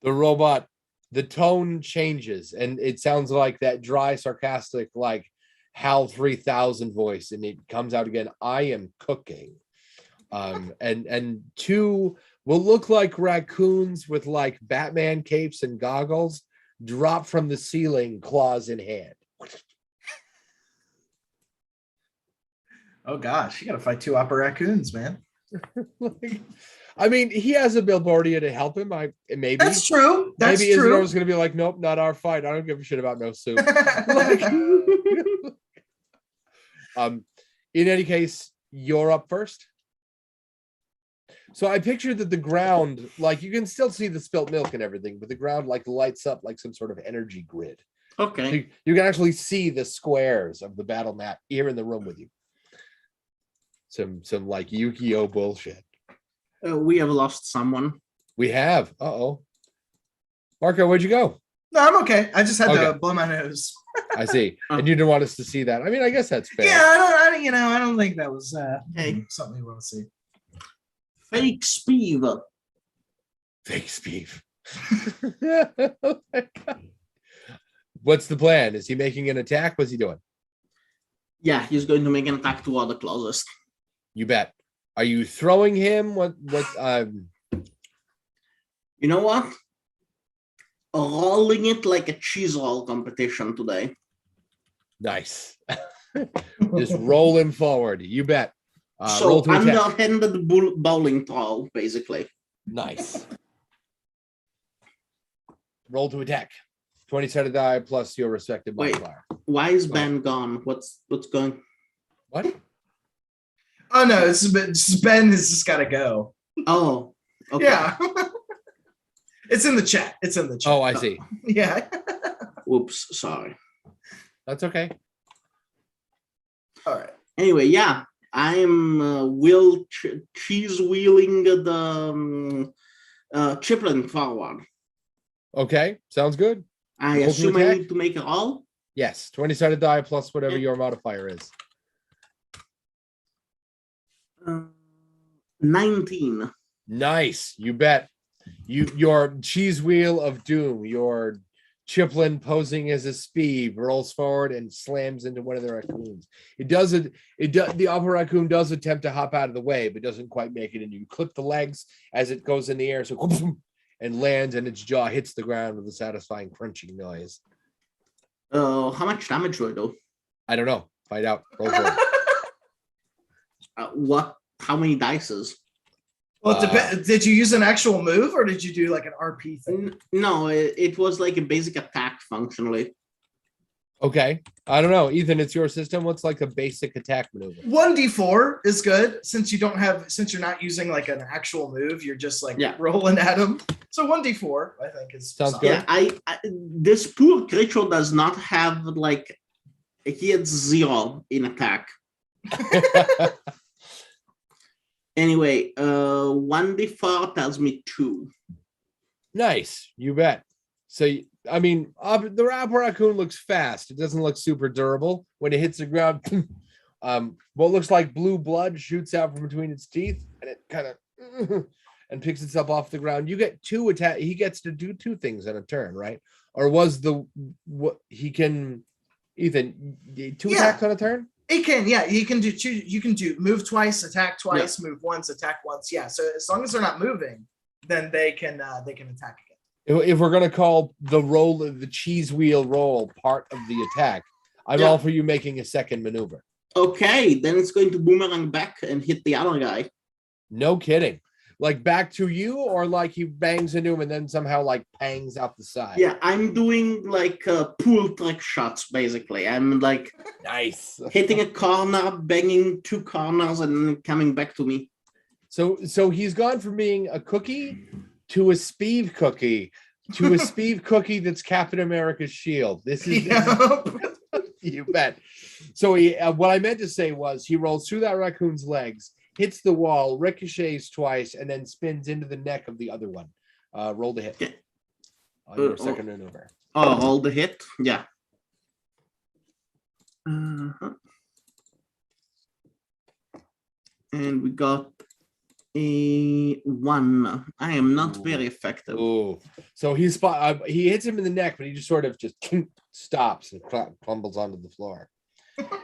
The robot, the tone changes and it sounds like that dry, sarcastic, like HAL 3000 voice, and it comes out again. I am cooking. And two will look like raccoons with like Batman capes and goggles drop from the ceiling, claws in hand. Oh gosh, you gotta fight 2 opera raccoons, man. Like, I mean, he has a Billboardia to help him. Maybe That's true. That's maybe true. Isidore's gonna be like, nope, not our fight. I don't give a shit about no soup. Like, in any case, you're up first. So I pictured that the ground, like you can still see the spilt milk and everything, but the ground like lights up like some sort of energy grid. Okay. You can actually see the squares of the battle map here in the room with you. Some like Yu-Gi-Oh bullshit. We have lost someone. We have. Uh-oh. Marco, where'd you go? No, I'm okay. I just had to Okay. blow my nose. I see. And you didn't want us to see that. I mean, I guess that's fair. Yeah, I don't think that was Hey. something you want to see. Fake Speeve. Fake Speeve. Oh my God. What's the plan? Is he making an attack? What's he doing? Yeah, he's going to make an attack toward the closest. You bet. Are you throwing him? What You know what? Rolling it like a cheese roll competition today. nice. Just roll him forward. You bet. So roll to attack. underhanded bowling throw, basically. Nice. Roll to attack. 20-sided die plus your respective Wait. modifier. Why is Ben gone? What's going? What? Oh no, Ben has just got to go. Oh, okay. Yeah. It's in the chat. It's in the chat. Oh, I see. Yeah. Whoops, sorry. That's okay. All right. Anyway, yeah, I'm cheese wheeling the Chiplin forward. Okay, sounds good. I Roll to assume I attack? need to make a roll. Yes, 20-sided die plus whatever your modifier is. 19. Nice, you bet. Your cheese wheel of doom, your Chiplin posing as a speed rolls forward and slams into one of the raccoons. The upper raccoon does attempt to hop out of the way, but doesn't quite make it. And you clip the legs as it goes in the air, so and lands, and its jaw hits the ground with a satisfying crunching noise. How much damage do I do? I don't know. Find out. Roll for it. What? How many dices? Well, it depends. Did you use an actual move or did you do like an RP thing? No, it was like a basic attack functionally. Okay. I don't know. Ethan, it's your system. What's like a basic attack maneuver? 1d4 is good since you're not using like an actual move. You're just like rolling at him. So 1d4, I think is Sounds solid. good. Yeah, this poor creature does not have like he had 0 in attack. Anyway, 1d4 tells me 2. Nice. You bet. So, I mean, the raccoon looks fast. It doesn't look super durable. When it hits the ground, what looks like blue blood shoots out from between its teeth, and it kind of and picks itself off the ground. You get 2 attack. He gets to do 2 things in a turn, right? Or was what he can? Ethan, 2 attacks on a turn? It can, yeah. You can do move twice, attack twice, move once, attack once. Yeah. So as long as they're not moving, then they can attack again. If we're gonna call the cheese wheel roll part of the attack, I'm all for you making a second maneuver. Okay, then it's going to boomerang back and hit the other guy. No kidding. Like back to you, or like he bangs into him and then somehow like pangs out the side. Yeah, I'm doing like pool trick shots basically. I'm like nice hitting a corner, banging 2 corners, and then coming back to me. So he's gone from being a cookie to a Speed cookie to a Speed cookie that's Captain America's shield. This is you bet. So what I meant to say was he rolls through that raccoon's legs, hits the wall, ricochets twice, and then spins into the neck of the other one. Roll to hit on your second maneuver. Oh, roll the hit? Yeah. And we got a 1. I am not very effective. Ooh. So he hits him in the neck, but he just sort of stops and crumbles onto the floor.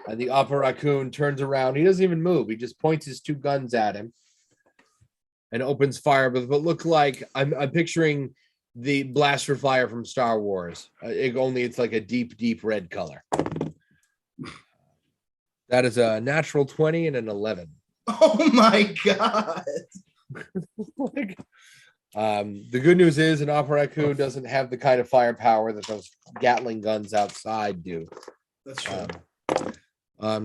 And the upper raccoon turns around. He doesn't even move. He just points his 2 guns at him and opens fire with what look like I'm picturing the blaster fire from Star Wars. It's like a deep red color. That is a natural 20 and an 11. Oh my god. The good news is an Operaku doesn't have the kind of firepower that those Gatling guns outside do. That's true.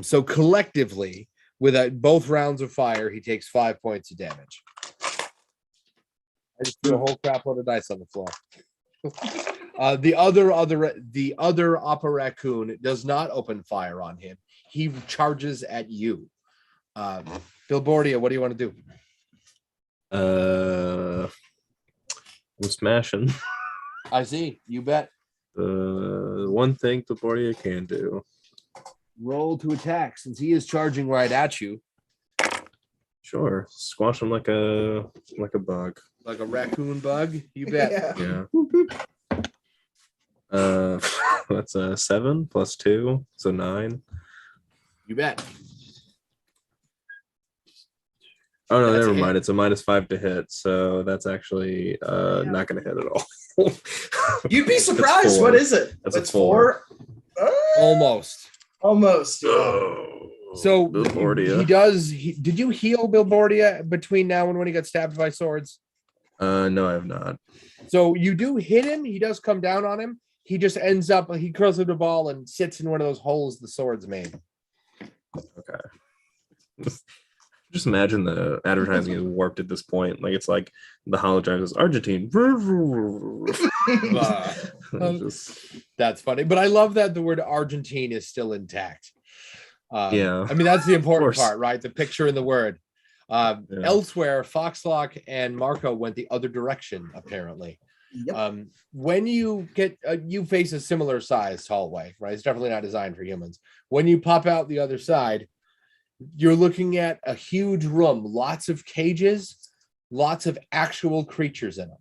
So collectively, with both rounds of fire, he takes 5 points of damage. I just threw a whole crap load of dice on the floor. The other Operaku does not open fire on him. He charges at you. Bilbordia, what do you want to do? I'm smashing. I see. You bet. One thing Bilbordia can do. Roll to attack since he is charging right at you. Sure. Squash him like a bug. Like a raccoon bug. You bet. Yeah. Yeah. That's a 7 + 2, so 9. You bet. Oh no, That's never a hit. mind. It's a -5 to hit, so that's actually not going to hit at all. You'd be That's surprised. 4. What is it? That's a It's 4. Almost. Almost. Yeah. Oh, So Bilbordia. he does. Did you heal Bilbordia between now and when he got stabbed by swords? No, I have not. So you do hit him. He does come down on him. He just ends up. He curls up the ball and sits in one of those holes the swords made. Okay. Just imagine the advertising is warped at this point. Like it's like the holodrive is Argentine. Just, That's funny, but I love that the word Argentine is still intact. Yeah. I mean that's the important course. part, right? The picture in the word. Yeah. Elsewhere, Foxlock and Marco went the other direction, apparently. Yep. When you get you face a similar sized hallway, right? It's definitely not designed for humans. When you pop out the other side, you're looking at a huge room, lots of cages, lots of actual creatures in them,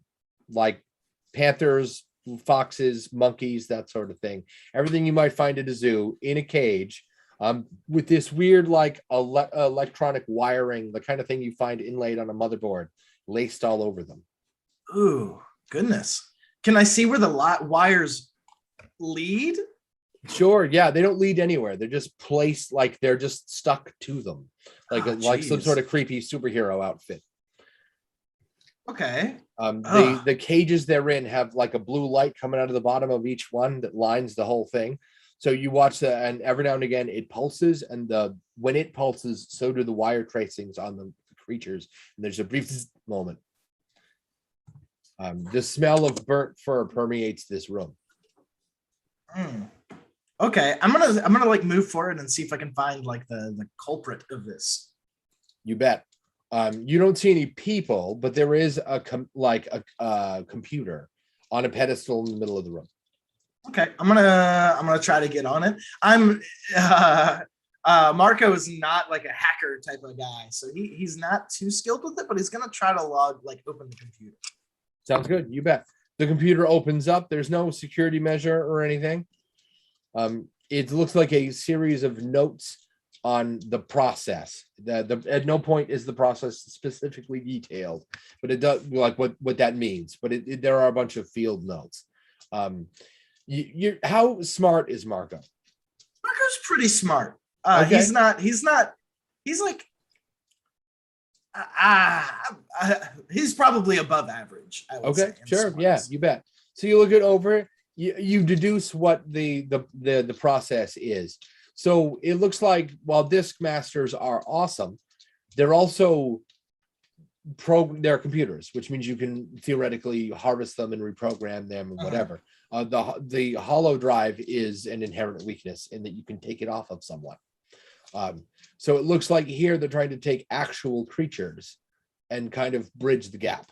like panthers, foxes, monkeys, that sort of thing. Everything you might find at a zoo in a cage, with this weird like electronic wiring, the kind of thing you find inlaid on a motherboard, laced all over them. Ooh, goodness. Can I see where the wires lead? Sure, yeah, they don't lead anywhere. They're just placed like they're just stuck to them, like like some geez. sort of creepy superhero outfit. Okay. The cages they're in have like a blue light coming out of the bottom of each one that lines the whole thing. So you watch and every now and again it pulses, and when it pulses, so do the wire tracings on the creatures. And there's a brief moment. The smell of burnt fur permeates this room. Okay, I'm gonna like move forward and see if I can find like the culprit of this. You bet. You don't see any people, but there is a computer on a pedestal in the middle of the room. Okay, I'm gonna try to get on it. Marco is not like a hacker type of guy, so he's not too skilled with it, but he's gonna try to open the computer. Sounds good. You bet. The computer opens up. There's no security measure or anything. It looks like a series of notes on the process. At no point is the process specifically detailed, but it does like what that means. But there are a bunch of field notes. How smart is Marco? Marco's pretty smart. Okay. He's like he's probably above average. I would Okay, say, in sure, smarts. yeah, you bet. So you look it over, you deduce what the process is. So it looks like while Disk Masters are awesome, they're also they're computers, which means you can theoretically harvest them and reprogram them and whatever. The hollow drive is an inherent weakness in that you can take it off of someone. So it looks like here they're trying to take actual creatures and kind of bridge the gap.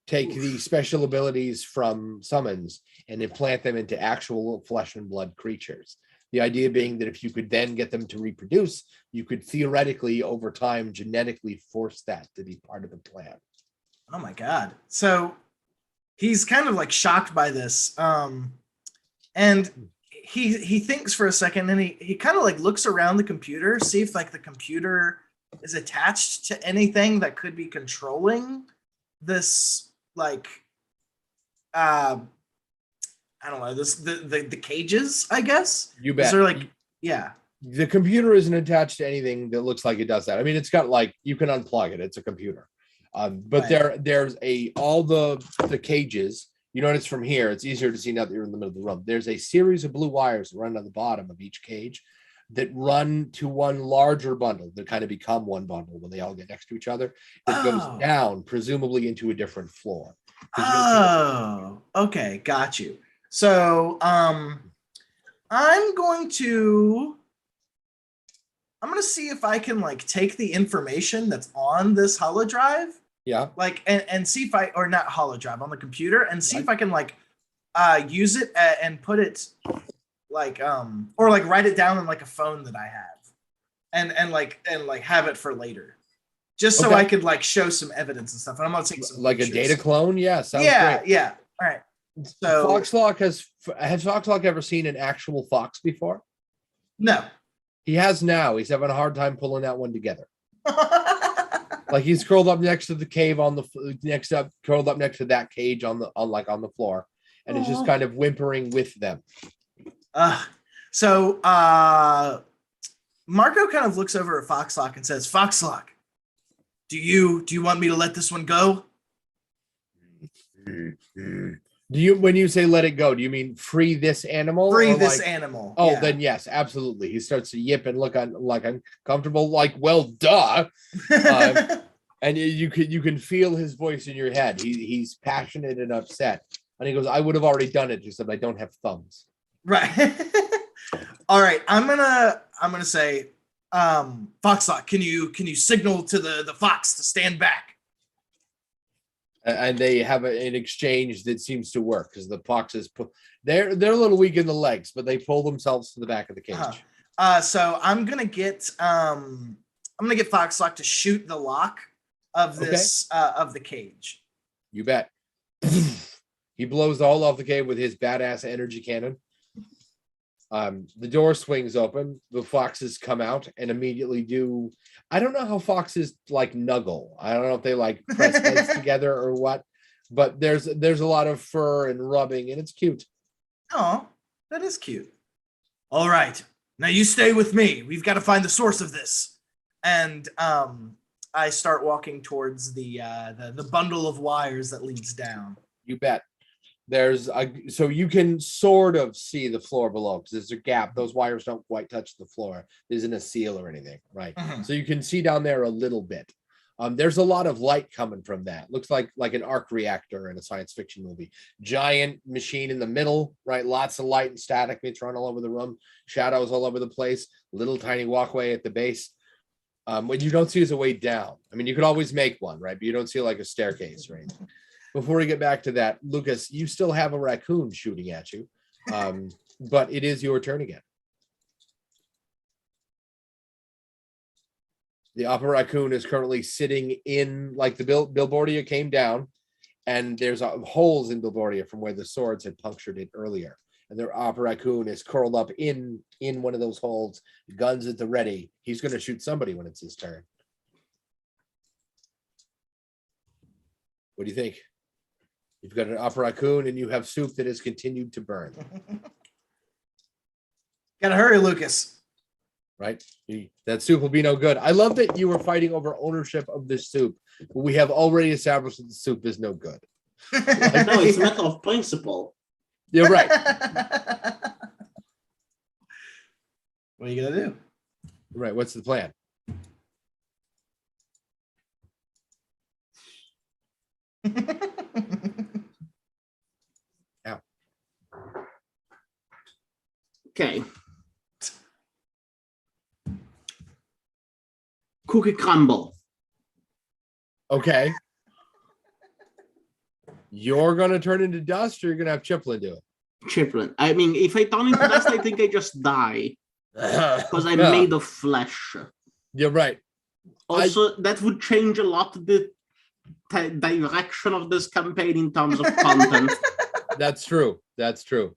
Take the special abilities from summons and implant them into actual flesh and blood creatures. The idea being that if you could then get them to reproduce, you could theoretically over time genetically force that to be part of the plan. Oh my god. So he's kind of like shocked by this. And he thinks for a second, and he kind of like looks around the computer, see if like the computer is attached to anything that could be controlling this, like, I don't know, this the cages, I guess. You bet. Is there like, yeah. The computer isn't attached to anything that looks like it does that. I mean, it's got like, you can unplug it. It's a computer. But Right. there's all the cages. You notice from here, it's easier to see now that you're in the middle of the room. There's a series of blue wires that run on the bottom of each cage that run to one larger bundle that kind of become one bundle when they all get next to each other. That goes Oh. down, presumably into a different floor. Oh, okay, got you. So, I'm going to see if I can like take the information that's on this holo drive, Yeah. like, and see if or not holo drive, on the computer, and see Right. if I can like use it and put it like or like write it down in like a phone that I have, and like have it for later, just so Okay. I could like show some evidence and stuff. And I'm gonna take some Like a pictures. data clone. Yeah. Sounds Yeah, great. yeah. All right. So Foxlock has Foxlock ever seen an actual fox before? no. He has now. He's having a hard time pulling that one together. Like he's curled up next to the cave on the curled up next to that cage on the floor, and is just Aw. kind of whimpering with them. So Marco kind of looks over at Foxlock and says, "Foxlock, do you want me to let this one go?" Do you, when you say let it go, do you mean free this animal? Free or this like, animal. oh, Yeah. then yes, absolutely. He starts to yip and look like uncomfortable, like, well, duh. And you can feel his voice in your head. He's passionate and upset. And he goes, I would have already done it, except I don't have thumbs. Right. All right. I'm gonna say, Foxlock, can you signal to the fox to stand back? And they have an exchange that seems to work because the foxes they're a little weak in the legs, but they pull themselves to the back of the cage. So I'm gonna get Foxlock to shoot the lock of this of the cage. You bet. He blows all off the cave with his badass energy cannon. The door swings open. The foxes come out and immediately do. I don't know how foxes like nuggle. I don't know if they like press heads together or what, but there's a lot of fur and rubbing, and it's cute. Oh, that is cute. All right, now you stay with me. We've got to find the source of this. And I start walking towards the bundle of wires that leads down. You bet. So you can sort of see the floor below because there's a gap. Those wires don't quite touch the floor. There isn't a seal or anything, right? Mhm. So you can see down there a little bit. There's a lot of light coming from that. Looks like an arc reactor in a science fiction movie. Giant machine in the middle, right? Lots of light and static bits run all over the room. Shadows all over the place. Little tiny walkway at the base. What you don't see is a way down. I mean, you could always make one, right? But you don't see like a staircase, right? Before we get back to that, Lucas, you still have a raccoon shooting at you, but it is your turn again. The upper raccoon is currently sitting in, like the Bilbordia came down, and there's holes in Bilbordia from where the swords had punctured it earlier. And their upper raccoon is curled up in one of those holes, guns at the ready. He's going to shoot somebody when it's his turn. What do you think? You've got an upper raccoon and you have soup that has continued to burn. Gotta hurry, Lucas. Right? That soup will be no good. I love that you were fighting over ownership of this soup, but we have already established that the soup is no good. No, it's a matter of principle. You're right. What are you gonna do? Right. What's the plan? Yeah. Okay. Cookie crumble. Okay. You're gonna turn into dust, or you're gonna have Chiplin do it. Chiplin. I mean, if I turn into dust, I think I just die because I'm made of flesh. You're right. Also, that would change a lot the direction of this campaign in terms of content. That's true. That's true.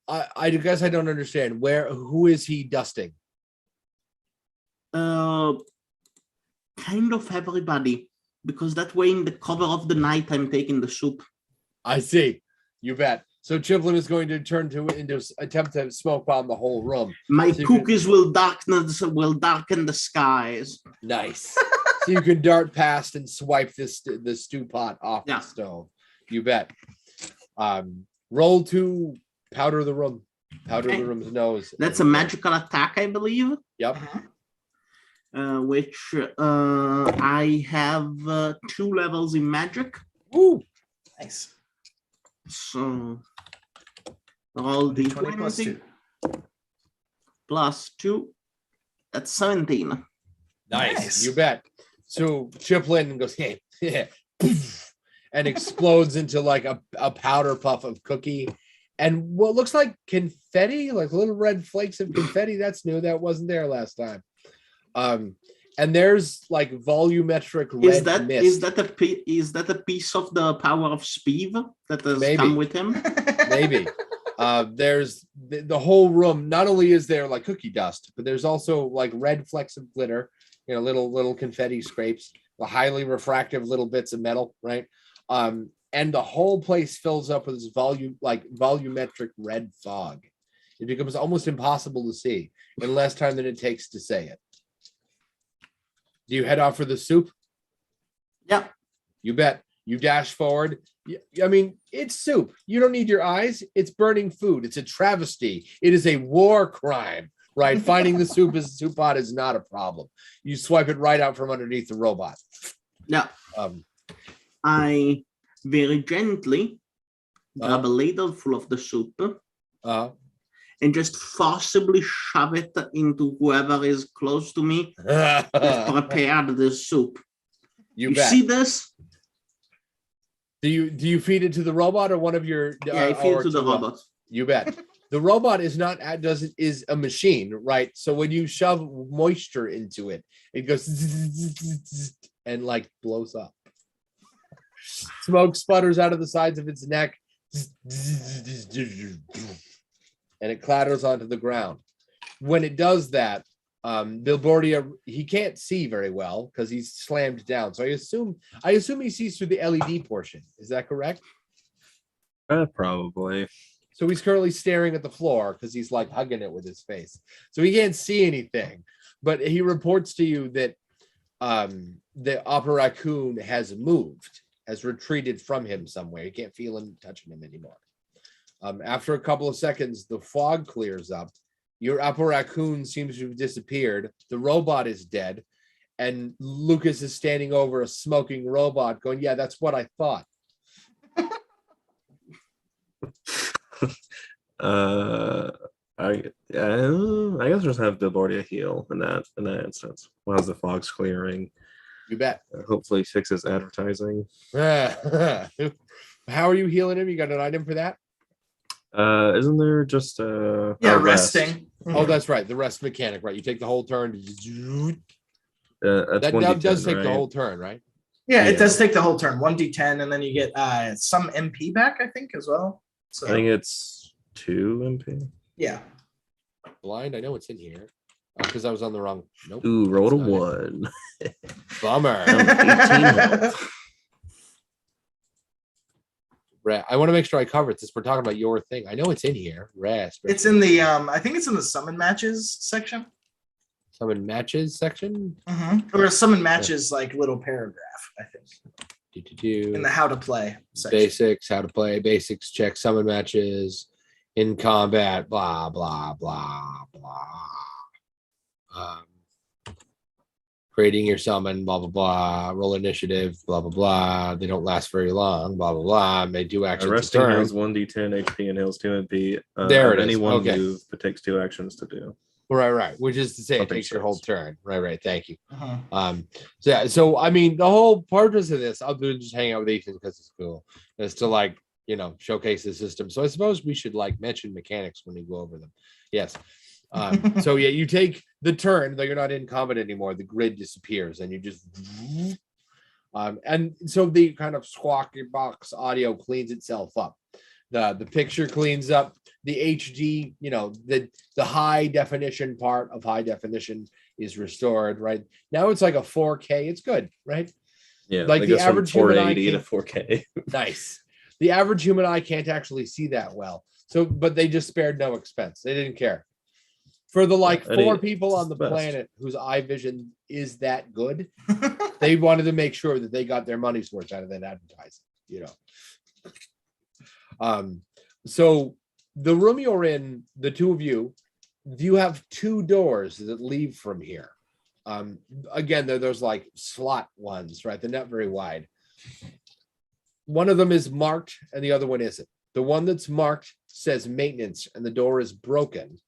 I guess I don't understand. Who is he dusting? Kind of everybody, because that way in the cover of the night I'm taking the soup. I see. You bet. So Chiplin is going to turn into attempt to smoke bomb the whole room. My So you can- cookies will darken the skies. Nice. So you can dart past and swipe the stew pot off Yeah. the stove. You bet. Roll to powder the room. Powder Okay. the room's nose. That's a magical attack, I believe. Yep. Which I have 2 levels in magic. Woo. Nice. So roll the 20 plus 2. plus 2. That's 17. Nice. Nice. You bet. So Chiplin goes, hey, poof, and explodes into like a powder puff of cookie and what looks like confetti, like little red flakes of confetti. That's new. That wasn't there last time. And there's like volumetric red mist. Is that a piece of the power of Spiv that has Maybe. come with him? Maybe. There's the whole room. Not only is there like cookie dust, but there's also like red flecks of glitter, you know, little confetti scrapes, the highly refractive little bits of metal, right? And the whole place fills up with this volumetric red fog. It becomes almost impossible to see in less time than it takes to say it. Do you head off for the soup? Yeah. You bet. You dash forward. I mean, it's soup. You don't need your eyes. It's burning food. It's a travesty. It is a war crime, right? Finding the soup pot is not a problem. You swipe it right out from underneath the robot. Yeah. Um, I very gently grab a ladle full of the soup and just forcibly shove it into whoever is close to me that prepared this soup. you You bet. see this? Do you feed it to the robot or one of your? Yeah, I feed or it to the robot. You bet. The robot is a machine, right? So when you shove moisture into it, it goes and like blows up. Smoke sputters out of the sides of its neck, and it clatters onto the ground. When it does that, Bilbordia, he can't see very well because he's slammed down. So I assume he sees through the LED portion. Is that correct? Probably. So he's currently staring at the floor because he's like hugging it with his face. So he can't see anything. But he reports to you that the Opera Raccoon has moved, has retreated from him somewhere. You can't feel him touching him anymore. After a couple of seconds, the fog clears up. Your Opera Raccoon seems to have disappeared. The robot is dead. And Lucas is standing over a smoking robot going, yeah, that's what I thought. I guess just have Bilbordia heal in that instance. While the fog's clearing, You bet. hopefully fixes advertising. How are you healing him? You got an item for that? Isn't there just Yeah, a rest? resting. Oh, that's right. The rest mechanic, right? You take the whole turn. That's That 1d10, does take the right? whole turn, right? Yeah, it Yeah. does take the whole turn. 1d10, and then you get some MP back, I think, as well. So I think it's 2 MP. yeah. Blind. I know it's in here because I was on the wrong. Nope. Ooh, rolled a That's not it. 1. Bummer. 18 health. I want to make sure I cover it since we're talking about your thing. I know it's in here. Rest. It's in the I think it's in the summon matches section. Summon matches section. Or summon matches like little paragraph, I think. In the how to play section. Basics, how to play, basics, check, summon matches, in combat, blah, blah, blah, blah. Creating your summon, blah, blah, blah, roll initiative, blah, blah, blah. They don't last very long, blah, blah, blah. May do actions. Resting turn. heals 1d10 HP and heals 2 MP. There it is. Any one Okay. move, but takes 2 actions to do. Right. Which is to say, it Something takes your whole sense. turn. Right. Thank you. So I mean, the whole purpose of this, other than just hanging out with Ethan because it's cool, is to like, showcase the system. So I suppose we should like mention mechanics when we go over them. Yes. So yeah, you take the turn, though you're not in combat anymore, the grid disappears and you just and so the kind of squawky box audio cleans itself up. The picture cleans up, the HD, the high definition part of high definition is restored. Right now, it's like a 4K. It's good, right? Yeah, Like it the goes from average human eye 480 to can't- 4K. Nice. The average human eye can't actually see that well. So, but they just spared no expense. They didn't care. For the like Yeah, and 4 it- people on it's the the best. planet whose eye vision is that good, they wanted to make sure that they got their money's worth out of that advertising, you know. So the room you're in, the two of you have 2 doors that leave from here. Again, they're those like slot ones, right? They're not very wide. One of them is marked and the other one isn't. The one that's marked says maintenance and the door is broken.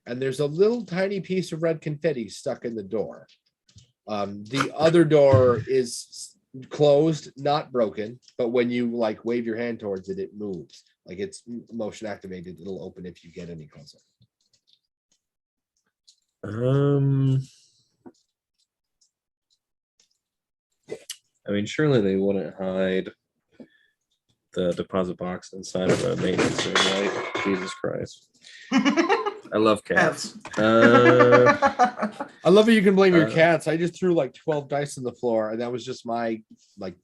And there's a little tiny piece of red confetti stuck in the door. The other door is closed, not broken, but when you like wave your hand towards it, it moves. Like it's motion activated. It'll open if you get any closer. I mean, surely they wouldn't hide the deposit box inside of a maintenance room, right? Jesus Christ. I love cats. I love how you can blame your Uh, cats. I just threw like 12 dice on the floor, and that was just my like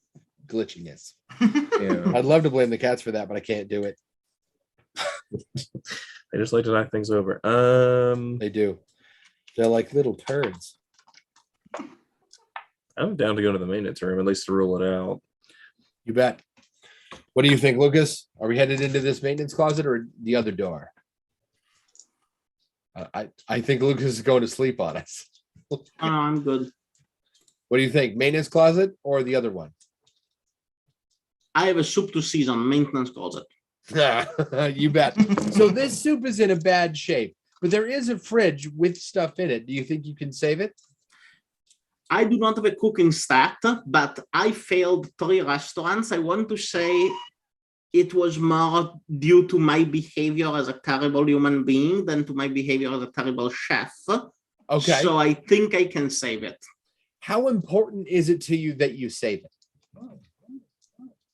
glitchiness. Yeah. I'd love to blame the cats for that, but I can't do it. I just like to knock things over. They do. They're like little turds. I'm down to go to the maintenance room, at least to rule it out. You bet. What do you think, Lucas? Are we headed into this maintenance closet or the other door? I think Lucas is going to sleep on us. Oh, I'm good. What do you think? Maintenance closet or the other one? I have a soup to season maintenance closet. You bet. So this soup is in a bad shape, but there is a fridge with stuff in it. Do you think you can save it? I do not have a cooking stat, but I failed 3 restaurants. I want to say it was more due to my behavior as a terrible human being than to my behavior as a terrible chef. Okay. So I think I can save it. How important is it to you that you save it?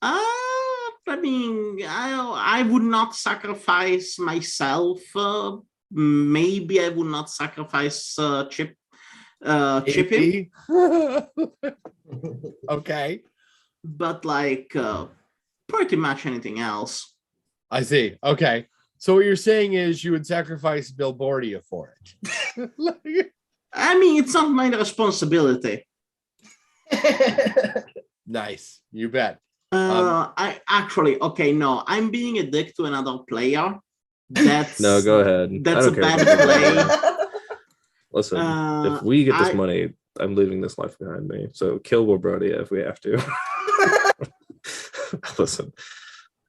I mean, I would not sacrifice myself. Maybe I would not sacrifice Chippy. Chippy? Okay. But like pretty much anything else. I see. Okay. So what you're saying is you would sacrifice Bilbordia for it. I mean, it's not my responsibility. Nice. You bet. I actually, okay, no, I'm being a dick to another player. That's No, go ahead. That's I a don't care bad about play. that. Listen, if we get this I- money, I'm leaving this life behind me. So kill Wilbrodia if we have to. Listen,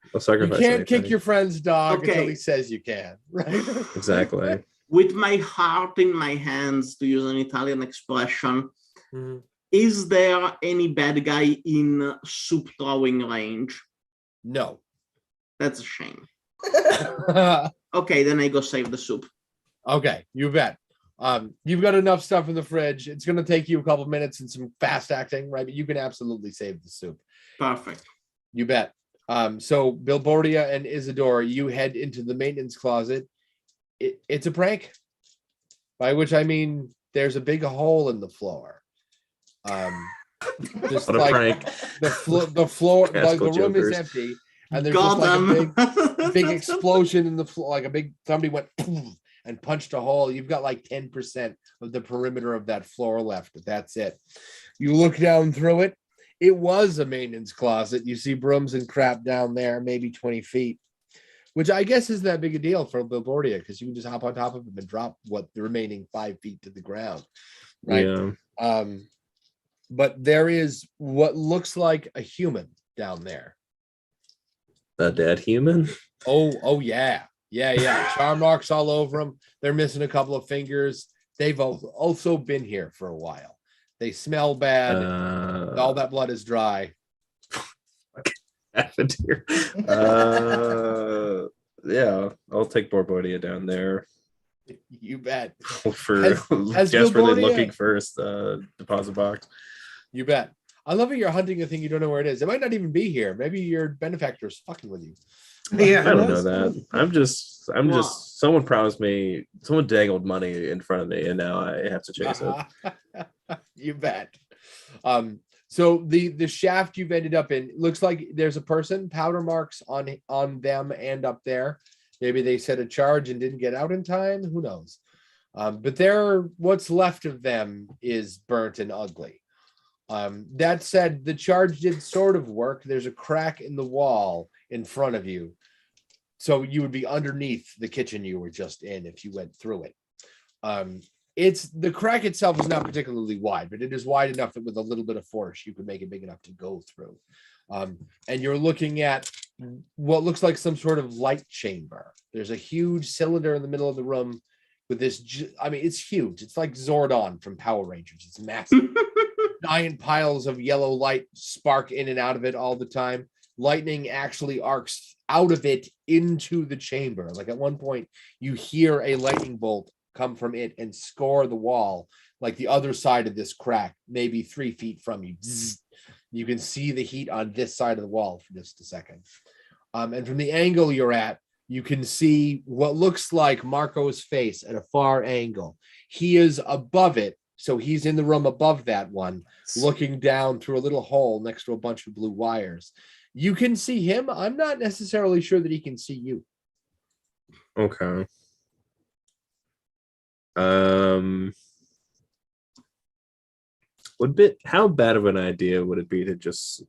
I'll You sacrifice. can't kick anything. your friend's dog Okay. until he says you can, right? Exactly. With my heart in my hands, to use an Italian expression, Mhm. is there any bad guy in soup throwing range? No. That's a shame. Okay, then I go save the soup. Okay, you bet. You've got enough stuff in the fridge. It's going to take you a couple minutes and some fast acting, right? But you can absolutely save the soup. Perfect. You bet. So Bilbordia and Isadora, you head into the maintenance closet. It's a prank, by which I mean there's a big hole in the floor. Just What a like prank. the floor, like the Casco room is jokers. empty, and there's Got just like them. a big explosion in the floor, like a big somebody went poof and punched a hole. You've got like 10% of the perimeter of that floor left, but that's it. You look down through it. It was a maintenance closet. You see brooms and crap down there, maybe 20 feet, which I guess isn't that big a deal for Bilbordia because you can just hop on top of them and drop what the remaining 5 feet to the ground. Right. Yeah. But there is what looks like a human down there. A dead human. Oh yeah. Charm marks all over them. They're missing a couple of fingers. They've also been here for a while. They smell bad. All that blood is dry. Happened here. Yeah, I'll take Borbodia down there You bet. for Has desperately Bilbordia- looking first deposit box. You bet. I love it. You're hunting a thing you don't know where it is. It might not even be here. Maybe your benefactor's fucking with you. Yeah. I don't know that. I'm just Wow. someone promised me, someone dangled money in front of me, and now I have to chase it. You bet. So the shaft you've ended up in looks like there's a person, powder marks on them and up there. Maybe they set a charge and didn't get out in time. Who knows? But what's left of them is burnt and ugly. That said, the charge did sort of work. There's a crack in the wall in front of you. So you would be underneath the kitchen you were just in if you went through it. It's the crack itself is not particularly wide, but it is wide enough that with a little bit of force, you could make it big enough to go through. And you're looking at what looks like some sort of light chamber. There's a huge cylinder in the middle of the room with this. I mean, it's huge. It's like Zordon from Power Rangers. It's massive. Giant piles of yellow light spark in and out of it all the time. Lightning actually arcs out of it into the chamber. Like at one point, you hear a lightning bolt come from it and score the wall, like the other side of this crack, maybe 3 feet from you. Zzz. You can see the heat on this side of the wall for just a second. And from the angle you're at, you can see what looks like Marco's face at a far angle. He is above it. So he's in the room above that one, looking down through a little hole next to a bunch of blue wires. You can see him. I'm not necessarily sure that he can see you. Okay. How bad of an idea would it be to just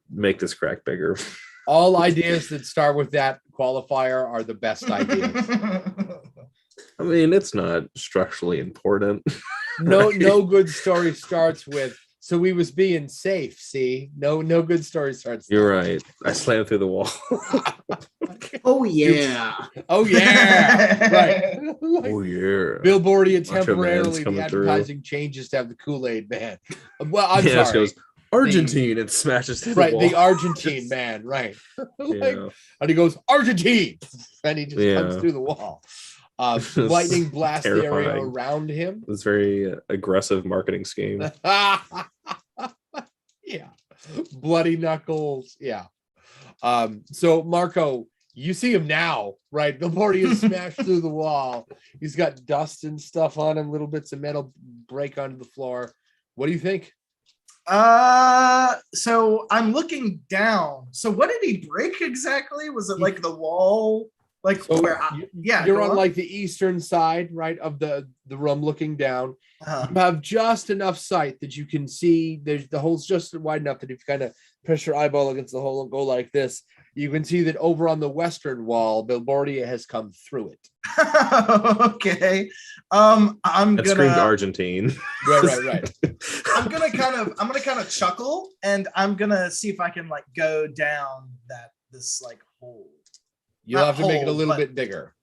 make this crack bigger? All ideas that start with that qualifier are the best ideas. I mean, it's not structurally important. No good story starts with, so we was being safe. See, no good story starts. You're right. I slammed through the wall. Oh yeah. Oh yeah. Right. Like, Oh yeah. Billboardia Macho Man's temporarily the coming through. advertising changes to have the Kool-Aid man. Well, I'm Yeah, it sorry. goes Argentine and smashes through Right, the wall. the Argentine man, right? Like, Yeah. and he goes Argentine, and he just comes Yeah. through the wall. Lightning blasts the area Terrifying. around him. It's a very aggressive marketing scheme. Yeah, bloody knuckles. Yeah. So Marco, you see him now, right? The party is smashed through the wall. He's got dust and stuff on him. Little bits of metal break onto the floor. What do you think? So I'm looking down. So what did he break exactly? Was it like the wall? Like So where? you're go on like the eastern side, right, of the room, looking down. Uh-huh. You have just enough sight that you can see. There's the hole's just wide enough that if you kind of press your eyeball against the hole and go like this, you can see that over on the western wall, Billboardia has come through it. Okay. I'm That screamed gonna Argentine. Right. I'm gonna kind of chuckle, and I'm gonna see if I can like go down this like hole. You'll have to make it a hole, little but- bit bigger.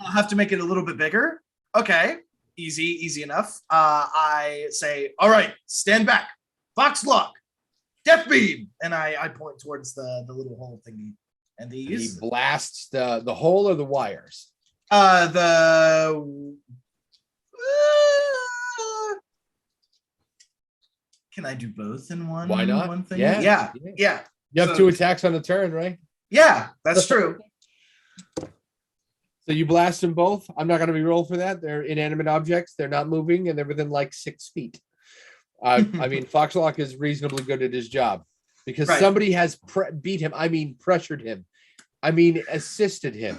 I'll have to make it a little bit bigger. Okay. Easy enough. I say, all right, stand back. Fox lock. Death beam. And I point towards the little hole thingy. And He these blasts the hole or the wires. Can I do both in one? Why not? One thing? Yeah. Yeah. You have So- 2 attacks on a turn, right? Yeah, that's true. So you blast them both. I'm not going to be roll for that. They're inanimate objects. They're not moving, and they're within like 6 feet. I mean, Foxlock is reasonably good at his job because Right. somebody has beat him. I mean, pressured him. I mean, assisted him.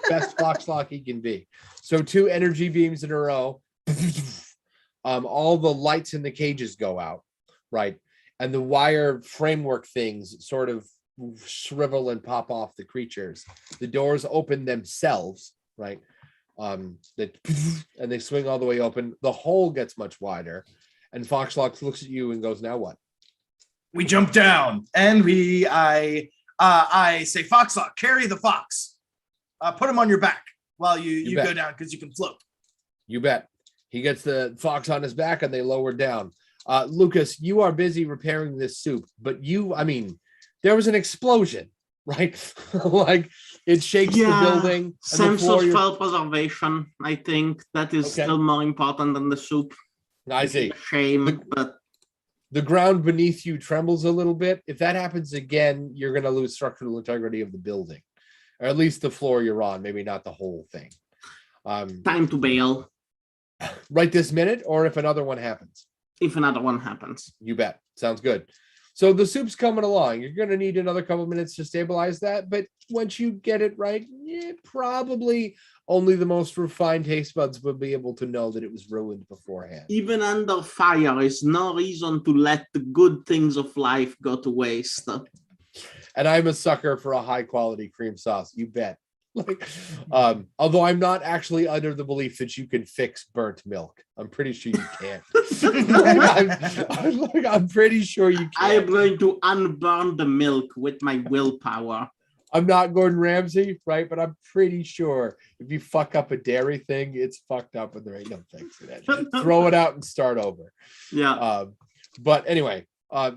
Best Foxlock he can be. So 2 energy beams in a row. All the lights in the cages go out, right? And the wire framework things sort of shrivel and pop off the creatures. The doors open themselves, right? And they swing all the way open. The hole gets much wider, and Foxlock looks at you and goes, "Now what?" We jump down, and I say, Foxlock, carry the fox. Put him on your back while you bet. go down because you can float. You bet. He gets the fox on his back, and they lower down. Lucas, you are busy repairing this soup, but there was an explosion, right? Like it shakes the building. And the Sense floor of you're- self-preservation. I think that is Okay. still more important than the soup. I see. Shame, but The ground beneath you trembles a little bit. If that happens again, you're going to lose structural integrity of the building, or at least the floor you're on, maybe not the whole thing. Time to bail Right this minute, or if another one happens. if another one happens. You bet. Sounds good. So the soup's coming along. You're going to need another couple minutes to stabilize that. But once you get it right, probably only the most refined taste buds will be able to know that it was ruined beforehand. Even under fire is no reason to let the good things of life go to waste. And I'm a sucker for a high quality cream sauce. You bet. Like, although I'm not actually under the belief that you can fix burnt milk. I'm pretty sure you can't. I'm pretty sure you can't. I am going to unburn the milk with my willpower. I'm not Gordon Ramsay, right? But I'm pretty sure if you fuck up a dairy thing, it's fucked up and there ain't no fixing it. Throw it out and start over. Yeah. But anyway,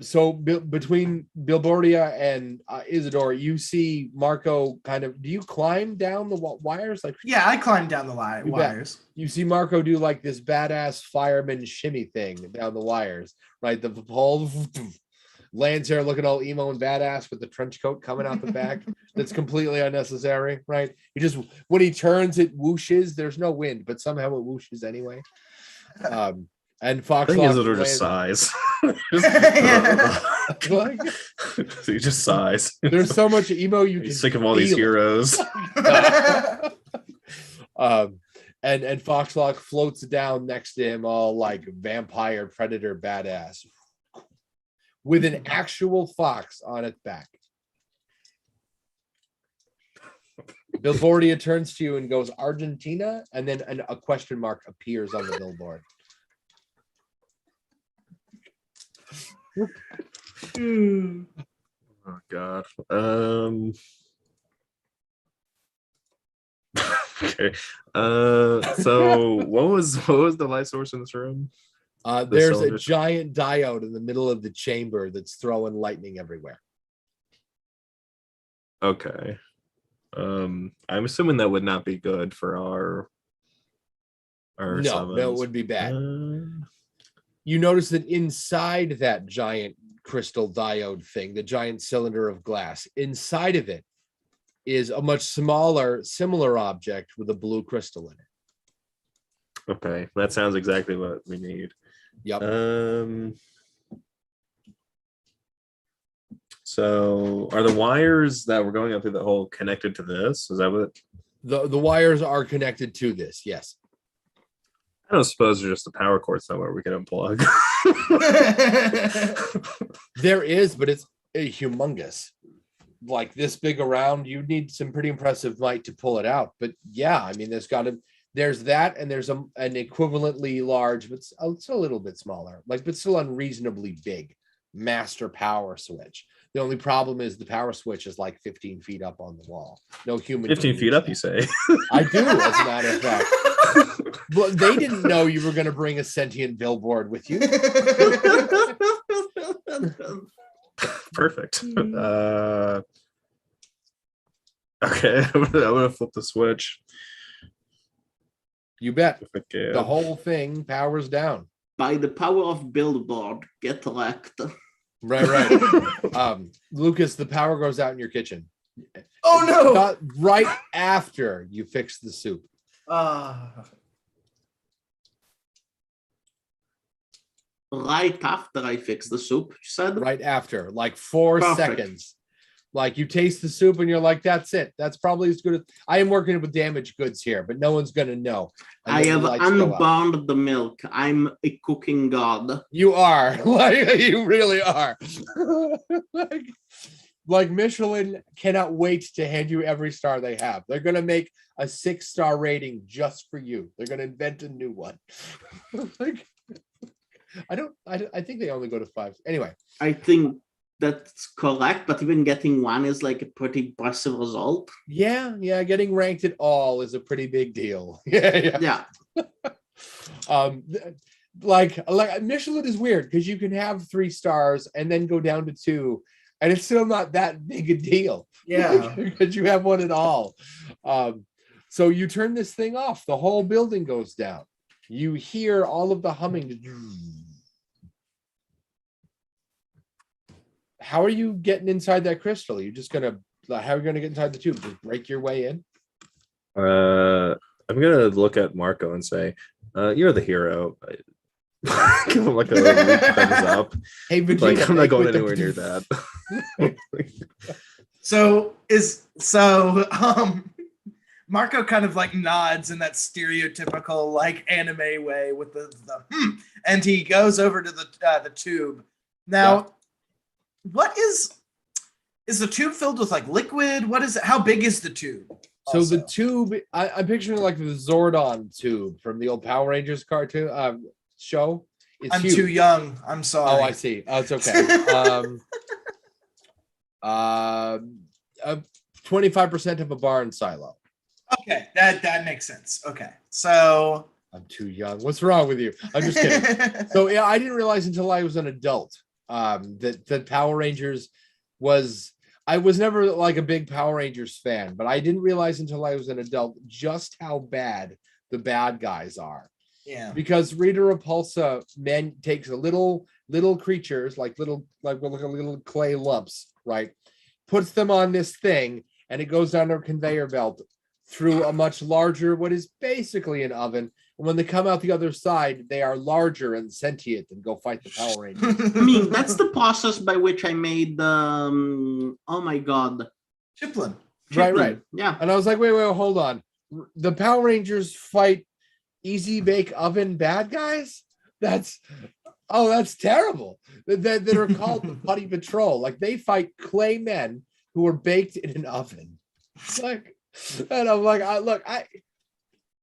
so between Bilbordia and Isidore, you see Marco kind of, do you climb down the wires? Like, Yeah, I climbed down the You bet. wires. you see Marco do like this badass fireman shimmy thing down the wires, right? The pole lands here looking all emo and badass with the trench coat coming out the back. That's completely unnecessary, right? He just, when he turns, it whooshes. There's no wind, but somehow it whooshes anyway. And Fox I think Isidore just sighs. like, He just sighs. there's so much emo you can He's sick of all these feel it. heroes. And Foxlock floats down next to him, all like vampire predator badass, with an actual fox on its back. Bilbordia turns to you and goes, Argentina, and then a question mark appears on the billboard. Oh god. Okay. So what was the light source in this room? There's a cylinders. giant diode in the middle of the chamber that's throwing lightning everywhere. Okay. I'm assuming that would not be good for our No, summons. it would be bad. Uh, You notice that inside that giant crystal diode thing, the giant cylinder of glass, inside of it is a much smaller, similar object with a blue crystal in it. okay, that sounds exactly what we need. Yep. So are the wires that were going up through the hole connected to this? Is that what? The wires are connected to this, yes. I don't suppose there's just a power cord somewhere we can unplug. There is, but it's humongous. Like this big around, you need some pretty impressive might to pull it out. But yeah, I mean, there's that, and there's an equivalently large, but it's a little bit smaller, but still unreasonably big master power switch. The only problem is the power switch is like 15 feet up on the wall. No human. 15 feet up, you say? I do, as a matter of fact. Well, they didn't know you were going to bring a sentient billboard with you. Perfect. Okay, I'm gonna flip the switch. You bet. If I can. The whole thing powers down. By the power of billboard, get wrecked. Right. Lucas, the power goes out in your kitchen. Oh no! Not right after you fix the soup. Right after I fix the soup, you said? Right after, like 4 Perfect. seconds. Like you taste the soup and you're like, that's it. That's probably as good as I am working with damaged goods here, but no one's gonna know. I until have the lights go out. unbound the milk. I'm a cooking god. You are. Like you really are. like Michelin cannot wait to hand you every star they have. They're gonna make a 6-star rating just for you. They're gonna invent a new one. Like I think they only go to 5. Anyway. I think that's correct, but even getting one is like a pretty impressive result. Yeah, getting ranked at all is a pretty big deal. Yeah. Like Michelin is weird because you can have 3 stars and then go down to 2, and it's still not that big a deal. Yeah. Because you have one at all. So you turn this thing off, the whole building goes down. You hear all of the humming. how are you getting inside that crystal? You're just gonna how are you gonna get inside the tube? Just break your way in? I'm gonna look at Marco and say, "You're the hero." Give him like a weak thumbs up. Hey, Vegeta, Like I'm not make going with the- anywhere near that. Marco kind of like nods in that stereotypical like anime way with the and he goes over to the tube. Now, what is the tube filled with like liquid? What is it? How big is the tube? So also? the tube, I'm picturing like the Zordon tube from the old Power Rangers cartoon show. It's I'm huge. too young. I'm sorry. Oh, I see. Oh, it's okay. 25% of a barn silo. Okay, that makes sense. Okay, so I'm too young. What's wrong with you? I'm just kidding. So yeah, I didn't realize until I was an adult that Power Rangers was. I was never like a big Power Rangers fan, but I didn't realize until I was an adult just how bad the bad guys are. Yeah. Because Rita Repulsa takes a little creatures like little clay lumps, right? Puts them on this thing, and it goes down a conveyor belt through a much larger, what is basically an oven. And when they come out the other side, they are larger and sentient and go fight the Power Rangers. I mean, that's the process by which I made oh my god. Chiplin. Right. Yeah. And I was like, wait, hold on. The Power Rangers fight easy bake oven bad guys? That's terrible. That are called the Putty Patrol. Like they fight clay men who are baked in an oven. Like, and I'm like,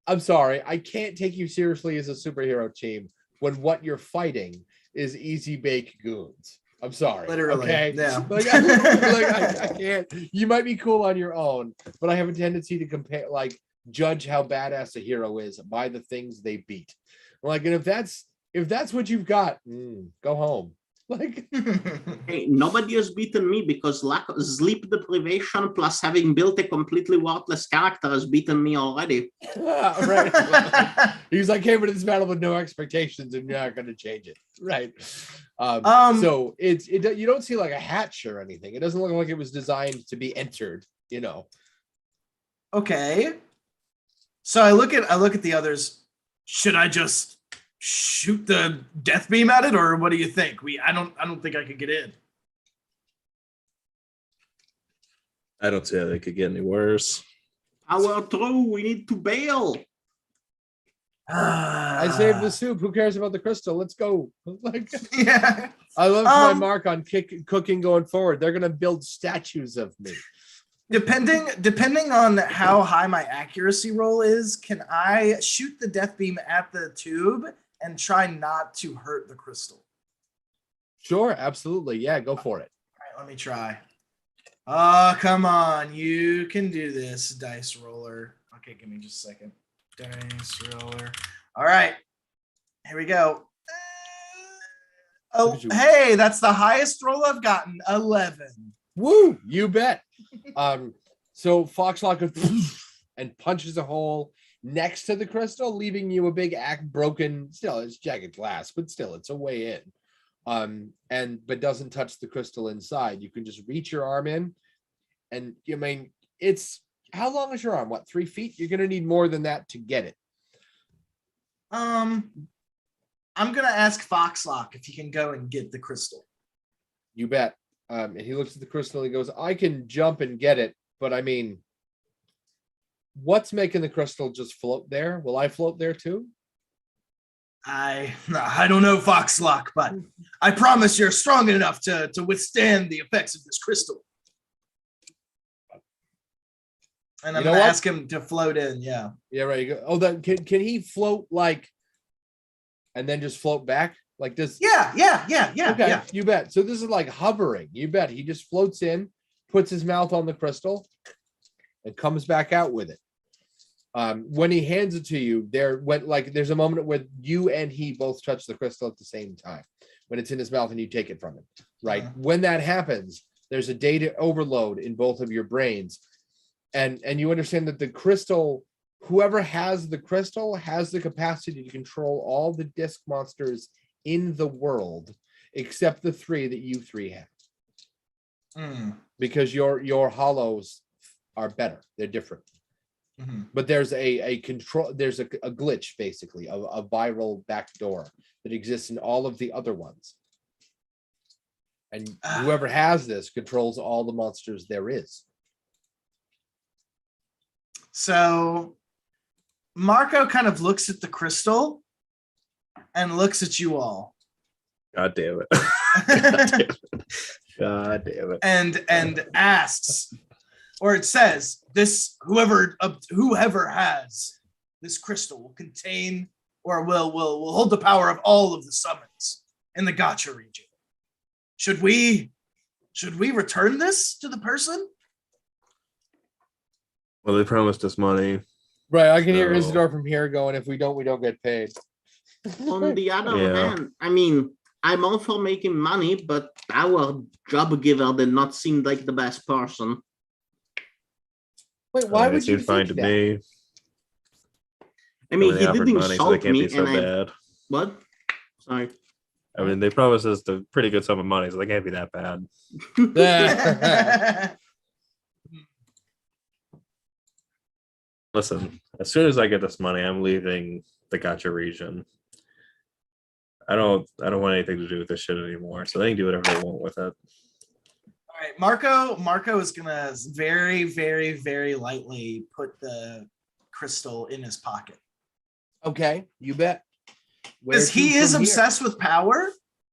I'm sorry, I can't take you seriously as a superhero team when what you're fighting is easy bake goons. I'm sorry. Literally. Okay. Yeah. I can't. You might be cool on your own, but I have a tendency to compare, like, judge how badass a hero is by the things they beat. Like, and if that's what you've got, go home. Like, hey, nobody has beaten me because lack of sleep deprivation plus having built a completely worthless character has beaten me already. right. He was like, came into this battle with no expectations, and you're not going to change it, right? So you don't see like a hatch or anything. It doesn't look like it was designed to be entered. Okay. So I look at the others. Should I just shoot the death beam at it, or what do you think? I don't think I could get in. I don't see how they could get any worse. Power through. We need to bail. I saved the soup. Who cares about the crystal? Let's go. Like, Yeah. I love my mark on cooking going forward. They're gonna build statues of me. Depending on how high my accuracy roll is, can I shoot the death beam at the tube and try not to hurt the crystal? Sure, absolutely. Yeah, go for it. All right, let me try. Oh, come on. You can do this, dice roller. Okay, give me just a second. Dice roller. All right. Here we go. Oh, hey, that's the highest roll I've gotten. 11. Woo, you bet. So Foxlock goes and punches a hole next to the crystal, leaving you a big broken. Still, it's jagged glass, but still, it's a way in. But doesn't touch the crystal inside. You can just reach your arm in, and it's how long is your arm? What, 3 feet? You're gonna need more than that to get it. I'm gonna ask Foxlock if he can go and get the crystal. You bet. And he looks at the crystal and he goes, I can jump and get it, but I mean, what's making the crystal just float there? Will I float there too? I don't know, Foxlock, but I promise you're strong enough to withstand the effects of this crystal. And I'm gonna ask him to float in. Yeah. Yeah, right. You go. Oh, then can he float like, and then just float back? Like this? Yeah. Okay, yeah. You bet. So this is like hovering. You bet. He just floats in, puts his mouth on the crystal, and comes back out with it. When he hands it to you, there's a moment where you and he both touch the crystal at the same time when it's in his mouth and you take it from him. Right. When that happens, there's a data overload in both of your brains, and you understand that the crystal, whoever has the crystal, has the capacity to control all the disc monsters in the world except the 3 that you 3 have. because your hollows are better. They're different. But there's a control, there's a glitch, basically, a viral backdoor that exists in all of the other ones. And whoever has this controls all the monsters there is. So Marco kind of looks at the crystal and looks at you all. God damn it. God damn it. And asks, or it says, this whoever has this crystal will contain or will hold the power of all of the summons in the Gacha region. Should we return this to the person? Well, they promised us money. Right, I can hear So- Isidore from here going, if we don't get paid. On the other Yeah. hand, I mean, I'm all for making money, but our job giver did not seem like the best person. Wait, why It would you seemed fine think to that? me. I mean, They he offered did money, so they insult can't me, be so and I bad. what? Sorry. I mean, they promised us a pretty good sum of money, so they can't be that bad. Listen, as soon as I get this money, I'm leaving the Gacha region. I don't want anything to do with this shit anymore. So they can do whatever they want with it. All right, Marco is gonna very, very, very lightly put the crystal in his pocket. Okay, you bet. Where Because to he is from here? obsessed with power,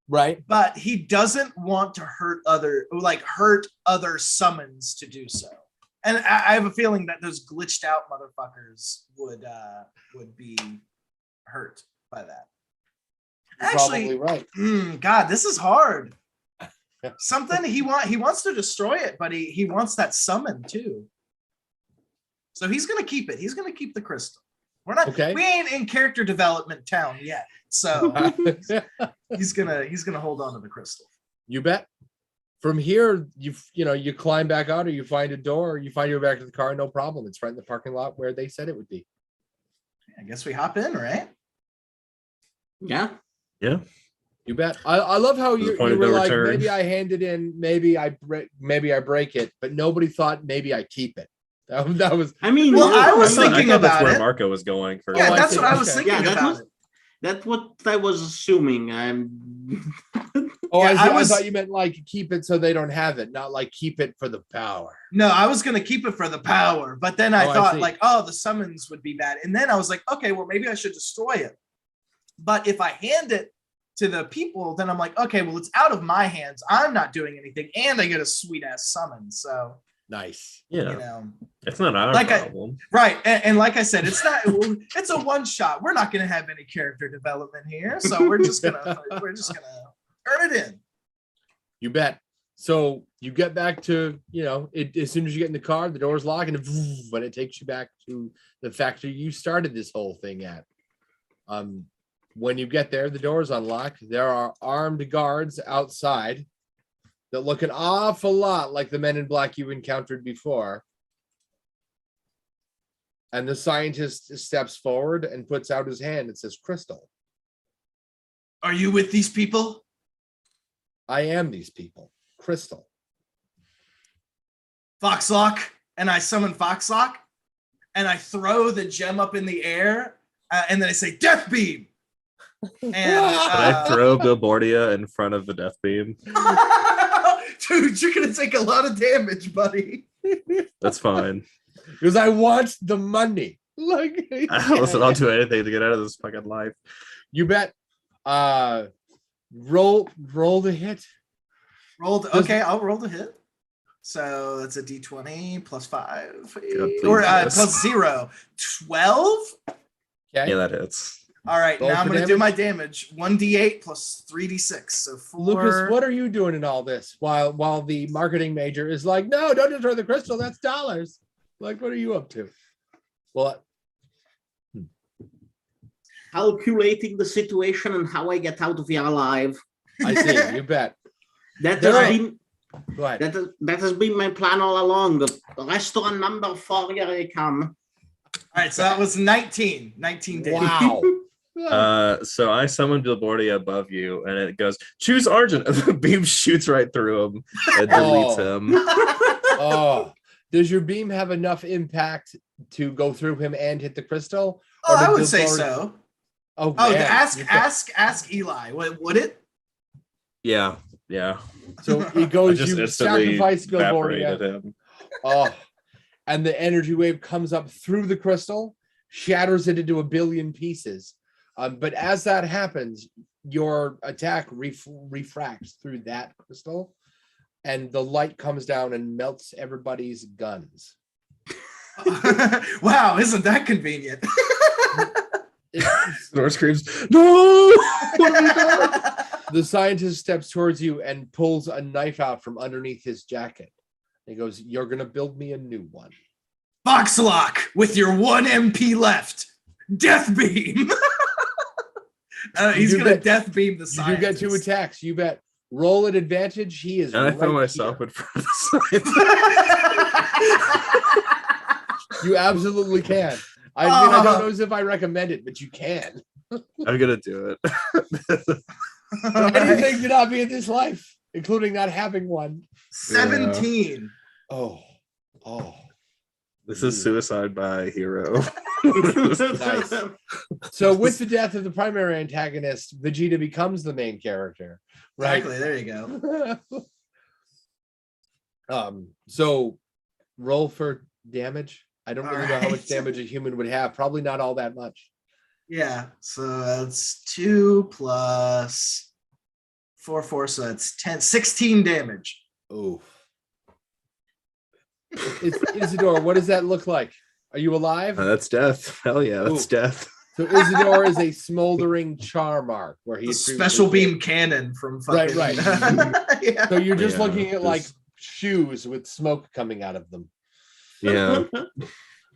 Right. but he doesn't want to hurt other summons to do so. And I have a feeling that those glitched out motherfuckers would be hurt by that. You're Actually, probably right. God, this is hard. Something he wants to destroy it, but he wants that summon too. So he's gonna keep it. He's gonna keep the crystal. We're not. Okay. We ain't in character development town yet. So he's gonna hold on to the crystal. You bet. From here, you climb back out, or you find a door, or you find your way back to the car. No problem. It's right in the parking lot where they said it would be. I guess we hop in, right? Yeah. Yeah. You bet. I love how To the you point of were no like, return. maybe I hand it in, maybe I break it, but nobody thought maybe I keep it. That was I mean, Well, I was I thinking thought that's about where it. Marco was going for. Yeah, I that's see. what I was Okay. thinking Yeah, that about was- it. that's what I was assuming. Oh, Yeah, I thought you meant like keep it so they don't have it, not like keep it for the power. No, I was gonna keep it for the power, but then I Oh, I thought see. like, oh, the summons would be bad, and then I was like, okay, well maybe I should destroy it. But if I hand it to the people, then I'm like, okay, well it's out of my hands. I'm not doing anything, and I get a sweet ass summon. So Nice. Yeah, you know, it's not our Like problem. right? And like I said, it's not. It's a one shot. We're not gonna have any character development here, so we're just gonna turn it in. You bet. So you get back to, it as soon as you get in the car, the doors lock, and but it takes you back to the factory you started this whole thing at. When you get there, the doors unlock. There are armed guards outside that look an awful lot like the men in black you encountered before. And the scientist steps forward and puts out his hand and says, "Crystal, Are you with these people? I am these people. Crystal." Foxlock, and I summon Foxlock, and I throw the gem up in the air, and then I say Death Beam. And Did I throw Bilbordia in front of the death beam? dude, you're gonna take a lot of damage, buddy. That's fine. Because I want the money. Like, Listen, I'll do anything to get out of this fucking life. you bet. Roll the hit. Rolled. Okay, I'll roll the hit. So that's a D20 plus 5, please, or yes. plus 0. 12. Okay. Yeah, that hits. All right, Roll now I'm for gonna do my damage. 1d8 plus 3d6. So 4. Lucas, what are you doing in all this while the marketing major is like, no, don't destroy the crystal. That's dollars. Like, what are you up to? Well, Calculating the situation and how I get out of here alive. I see. You bet. That There has are- been Go ahead. that has been my plan all along. The restaurant number 4, here I come. All right, so that was 19 damage. Wow. So I summon Bilbordia above you, and it goes, choose Argent, and the beam shoots right through him and deletes him. Oh, does your beam have enough impact to go through him and hit the crystal? Oh, I did would say Bilbordia- so. Oh, Oh, man. ask Eli. Would it? Yeah. So it I goes, just you instantly sacrifice evaporated Bilbordia. him. Oh, and the energy wave comes up through the crystal, shatters it into a billion pieces. But as that happens, your attack refracts through that crystal, and the light comes down and melts everybody's guns. Wow, isn't that convenient? Snore screams, no! What have we done? The scientist steps towards you and pulls a knife out from underneath his jacket. He goes, "You're gonna build me a new one." Boxlock with your 1 MP left. Death beam. He's gonna death beam the You scientist. do get 2 attacks. You bet. Roll at advantage. He is. And I found right myself here. in front of the scientist. You absolutely can. I mean, I don't know as if I recommend it, but you can. I'm gonna do it. Anything to not be in this life, including not having one. 17. Oh. This is suicide by hero. Nice. So with the death of the primary antagonist, Vegeta becomes the main character. Right. Exactly. There you go. So roll for damage. I don't really know how much Alright. damage a human would have. Probably not all that much. Yeah. So that's 2 plus 4, so that's 10, 16 damage. Oh. Isidore, what does that look like? Are you alive? That's death. Hell yeah, that's death. So Isidore is a smoldering char mark where The he's special beam cannon from fucking. Right. Yeah. So you're just Yeah, looking at like just- shoes with smoke coming out of them. Yeah.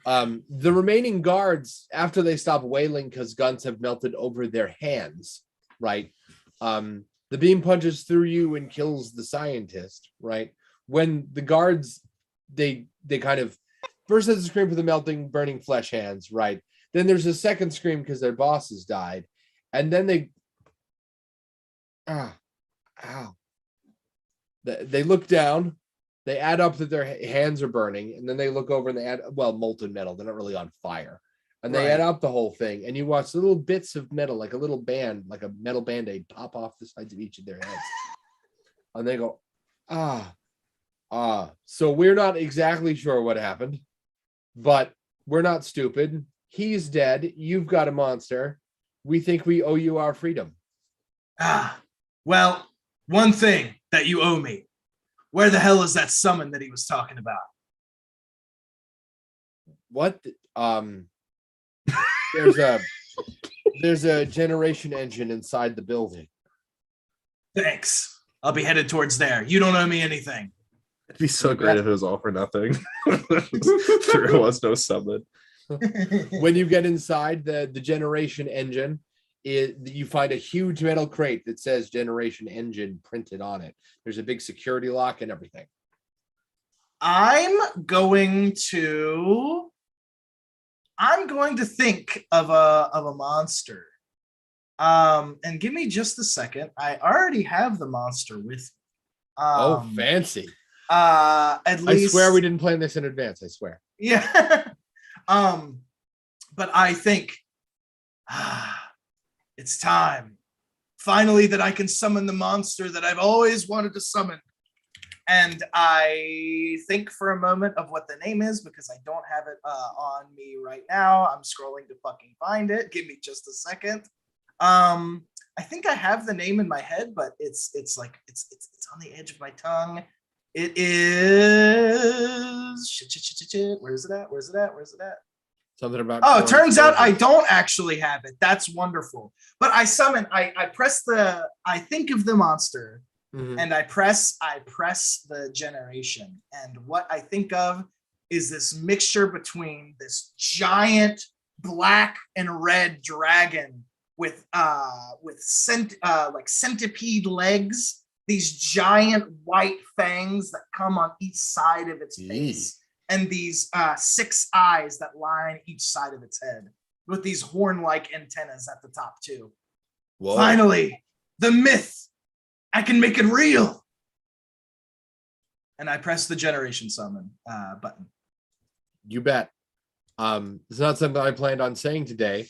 The remaining guards, after they stop wailing because guns have melted over their hands, right? The beam punches through you and kills the scientist, right? When the guards, they kind of first there's a scream for the melting, burning flesh hands, right? Then there's a second scream because their bosses died, and then they look down. They add up that their hands are burning, and then they look over and they add, molten metal. They're not really on fire. And they Right. add up the whole thing, and you watch little bits of metal, like a little band, like a metal band-aid, pop off the sides of each of their heads. And they go, So we're not exactly sure what happened, but we're not stupid. He's dead. You've got a monster. We think we owe you our freedom. Well, one thing that you owe me. Where the hell is that summon that he was talking about? What? There's a generation engine inside the building. Thanks. I'll be headed towards there. You don't owe me anything. It'd be so great if it was all for nothing. There was no summon. When you get inside the generation engine, you find a huge metal crate that says generation engine printed on it. There's a big security lock and everything. I'm going to think of a monster. And give me just a second. I already have the monster with me. Fancy. At least I swear we didn't plan this in advance. I swear. Yeah. But I think it's time finally that I can summon the monster that I've always wanted to summon. And I think for a moment of what the name is because I don't have it on me right now. I'm scrolling to fucking find it. Give me just a second. I think I have the name in my head, but it's on the edge of my tongue. It is shit. Where's it at? Something about. Oh, it turns out I don't actually have it. That's wonderful. But I summon. I press the. I think of the monster, and I press the generation. And what I think of is this mixture between this giant black and red dragon with centipede legs. These giant white fangs that come on each side of its face, and these 6 eyes that line each side of its head. with these horn-like antennas at the top too. Whoa. Finally, the myth. I can make it real. And I press the generation summon button. You bet. It's not something I planned on saying today.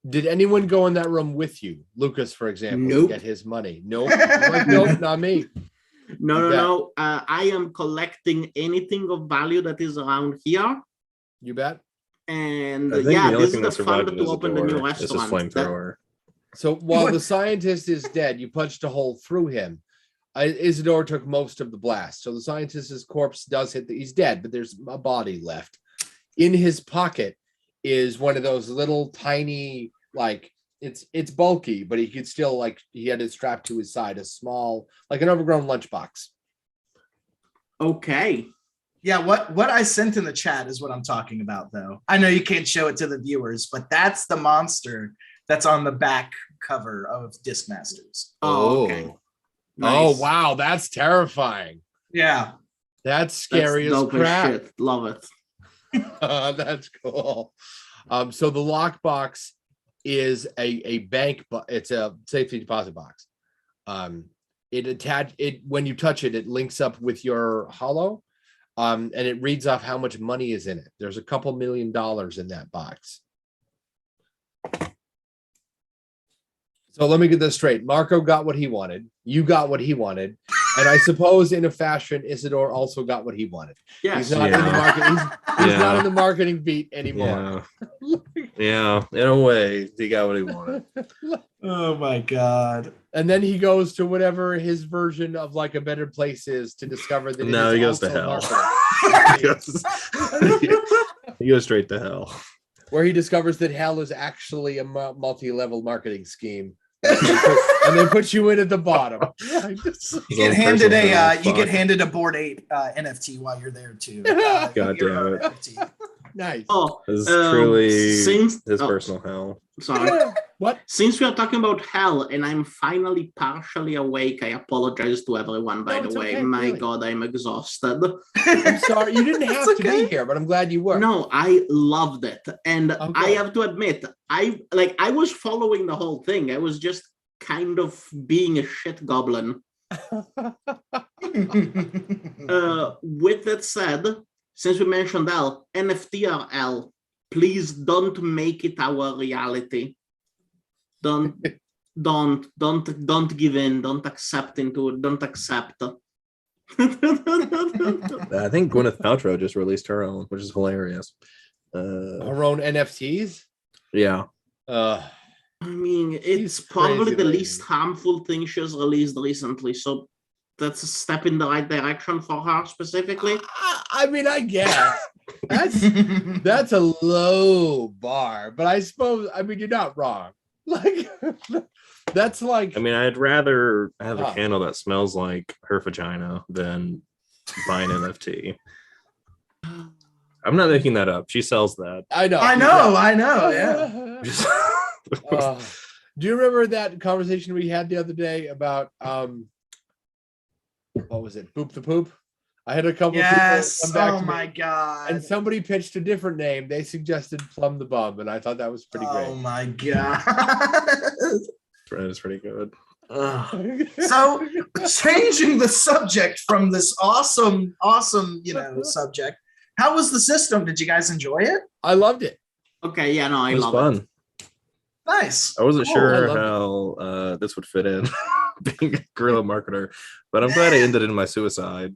Did anyone go in that room with you? Lucas, for example, Nope. to get his money? Nope. Like, nope, not me. No. I am collecting anything of value that is around here. You bet. And I think the yeah, only this thing is the that survived fund to open the new is his restaurant. That- flamethrower. So while the scientist is dead, you punched a hole through him. Isidore took most of the blast. So the scientist's corpse does hit he's dead, but there's a body left. In his pocket is one of those little tiny, like it's bulky, but he could still he had it strapped to his side, a small, like an overgrown lunchbox. Okay. Yeah, what I sent in the chat is what I'm talking about, though. I know you can't show it to the viewers, but that's the monster that's on the back cover of Discmasters. Oh, okay. Oh, Nice. wow, that's terrifying. Yeah. That's scary That's as dope crap. shit. Love it. That's cool. So the lockbox is a bank, but it's a safety deposit box. It when you touch it, it links up with your hollow, and it reads off how much money is in it. There's a couple $1 million in that box. So let me get this straight. Marco got what he wanted. You got what he wanted. And I suppose in a fashion, Isidore also got what he wanted. Yes. He's not in the Yeah. market. He's not in the marketing beat anymore. Yeah, in a way, he got what he wanted. Oh my God. And then he goes to whatever his version of like a better place is to discover that. No, he goes to also hell. marketing. He goes straight to hell. Where he discovers that hell is actually a multi-level marketing scheme. And they put you in at the bottom. You get handed a Board 8 NFT while you're there too. God your damn own it. NFT. Nice. Oh, This is truly since his oh, personal hell. Sorry. What? Since we are talking about hell and I'm finally partially awake, I apologize to everyone, by No, the it's way. okay, My really. God, I'm exhausted. I'm sorry. You didn't have It's to okay. be here, but I'm glad you were. No, I loved it. And Oh, I good. have to admit, I was following the whole thing. I was just kind of being a shit goblin. With that said, since we mentioned L, NFT or L, please don't make it our reality. Don't give in. Don't accept into it. Don't accept. I think Gwyneth Paltrow just released her own, which is hilarious. Her own NFTs. Yeah. I mean, it's She's probably crazy the lady. least harmful thing she's released recently. So that's a step in the right direction for her specifically. I mean, I guess that's a low bar, but I suppose you're not wrong. Like that's like I mean, I'd rather have a Huh. candle that smells like her vagina than buy an NFT. I'm not making that up. She sells that. I know. I know, yeah. Do you remember that conversation we had the other day about what was it? Boop the poop. I had a couple Yes. people come back Oh to my me, God. and somebody pitched a different name. They suggested Plum the Bum, and I thought that was pretty Oh great. my God. That is pretty good. Ugh. So changing the subject from this awesome, subject. How was the system? Did you guys enjoy it? I loved it. Okay, yeah, no, I It was love fun. it. Nice. I wasn't Cool, sure I love how this would fit in being a guerrilla marketer, but I'm glad I ended in my suicide.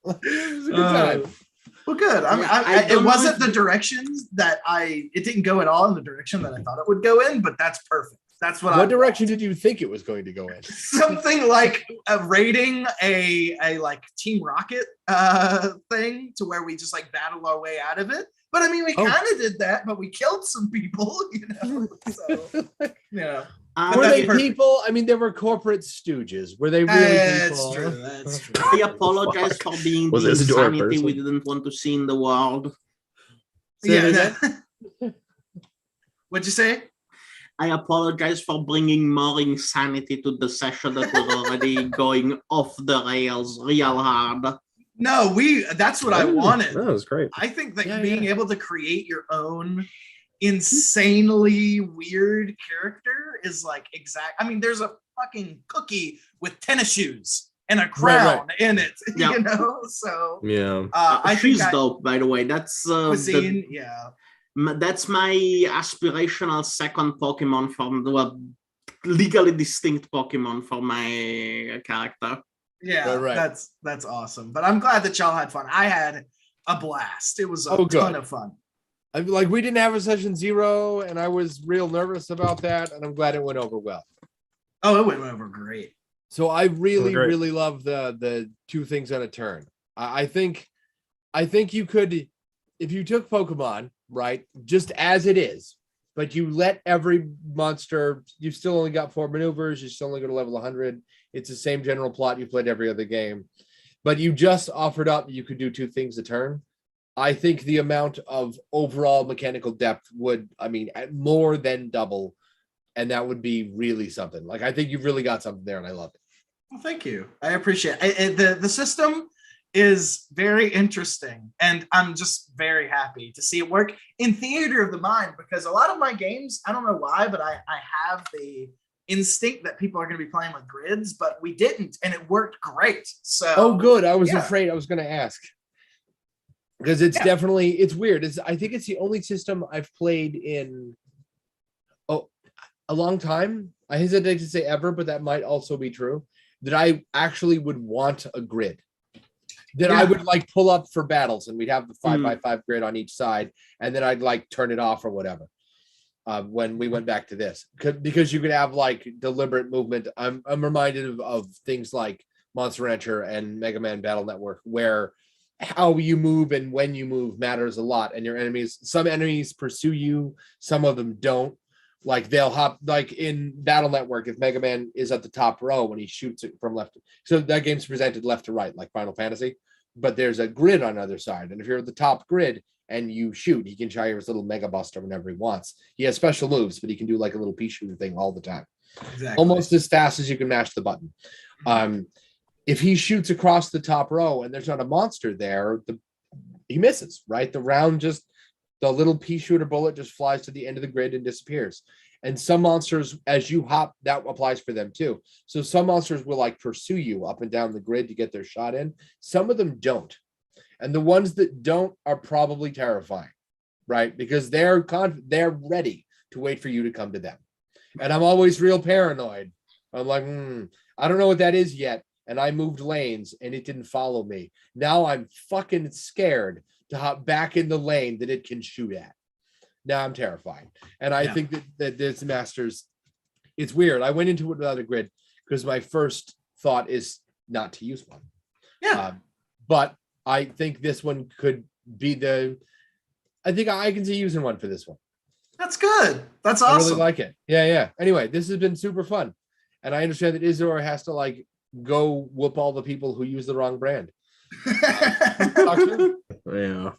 It was a good time. Well, good. Yeah, It don't know wasn't if the you- directions that it didn't go at all in the direction that I thought it would go in, but that's perfect. That's what What direction did you think it was going to go in? Something like raiding a like Team Rocket thing to where we just like battle our way out of it. But I mean, we Oh. kind of did that, but we killed some people, So, yeah. Um, Were that's they perfect. people? I mean, they were corporate stooges. Were they really That's people? true. That's true. I apologize for being Was the Isidore a insanity we person? didn't want to see in the world. Say that Yeah. again? What'd you say? I apologize for bringing more insanity to the session that was already going off the rails real hard. No, that's what I wanted. That was great. I think that Yeah, being yeah. able to create your own insanely weird character is like exact. I mean, there's a fucking cookie with tennis shoes and a crown in it, Yeah. you know. So Yeah. I think She's dope, by the way. That's cuisine, yeah. that's my aspirational second Pokemon from the legally distinct Pokemon for my character. Yeah, Right. that's awesome. But I'm glad that y'all had fun. I had a blast. It was a Oh, good. ton of fun. Like we didn't have a session 0, and I was real nervous about that, and I'm glad it went over well. Oh, it went over great. So I really, great. really love the 2 things on a turn. I think you could, if you took Pokemon, right, just as it is, but you let every monster, you still only got 4 maneuvers, you still only go to level 100. It's the same general plot you played every other game, but you just offered up you could do 2 things a turn. I think the amount of overall mechanical depth would, I mean, more than double, and that would be really something. Like, I think you've really got something there, and I love it. Well, thank you. I appreciate it. The system is very interesting, and I'm just very happy to see it work in Theater of the Mind, because a lot of my games, I don't know why, but I have the instinct that people are going to be playing with grids, but we didn't, and it worked great. So Oh, good. I was yeah. afraid I was going to ask. Because it's definitely, it's weird. I think it's the only system I've played in a long time. I hesitate to say ever, but that might also be true. That I actually would want a grid. That I would like pull up for battles, and we'd have the 5x5 grid on each side, and then I'd like turn it off or whatever. When we went back to this, because you could have like deliberate movement. I'm reminded of things like Monster Rancher and Mega Man Battle Network, where how you move and when you move matters a lot, and your enemies, some enemies pursue you, some of them don't. Like they'll hop, like in Battle Network, if Mega Man is at the top row when he shoots it from left, so that game's presented left to right like Final Fantasy, but there's a grid on the other side, and if you're at the top grid and you shoot, he can fire his little Mega Buster whenever he wants. He has special moves, but he can do like a little pea shooter thing all the time, exactly. almost as fast as you can mash the button. If he shoots across the top row and there's not a monster there, he misses, right? The little pea shooter bullet just flies to the end of the grid and disappears. And some monsters, as you hop, that applies for them too. So some monsters will like pursue you up and down the grid to get their shot in. Some of them don't. And the ones that don't are probably terrifying, right? Because they're ready to wait for you to come to them. And I'm always real paranoid. I'm like, I don't know what that is yet. And I moved lanes and it didn't follow me. Now I'm fucking scared to hop back in the lane that it can shoot at. Now I'm terrified. And I think that this Masters, it's weird. I went into it without a grid because my first thought is not to use one. Yeah. But I think this one could be I think I can see using one for this one. That's good. That's awesome. I really like it. Yeah. Anyway, this has been super fun. And I understand that Isidore has to like go whoop all the people who use the wrong brand. Yeah.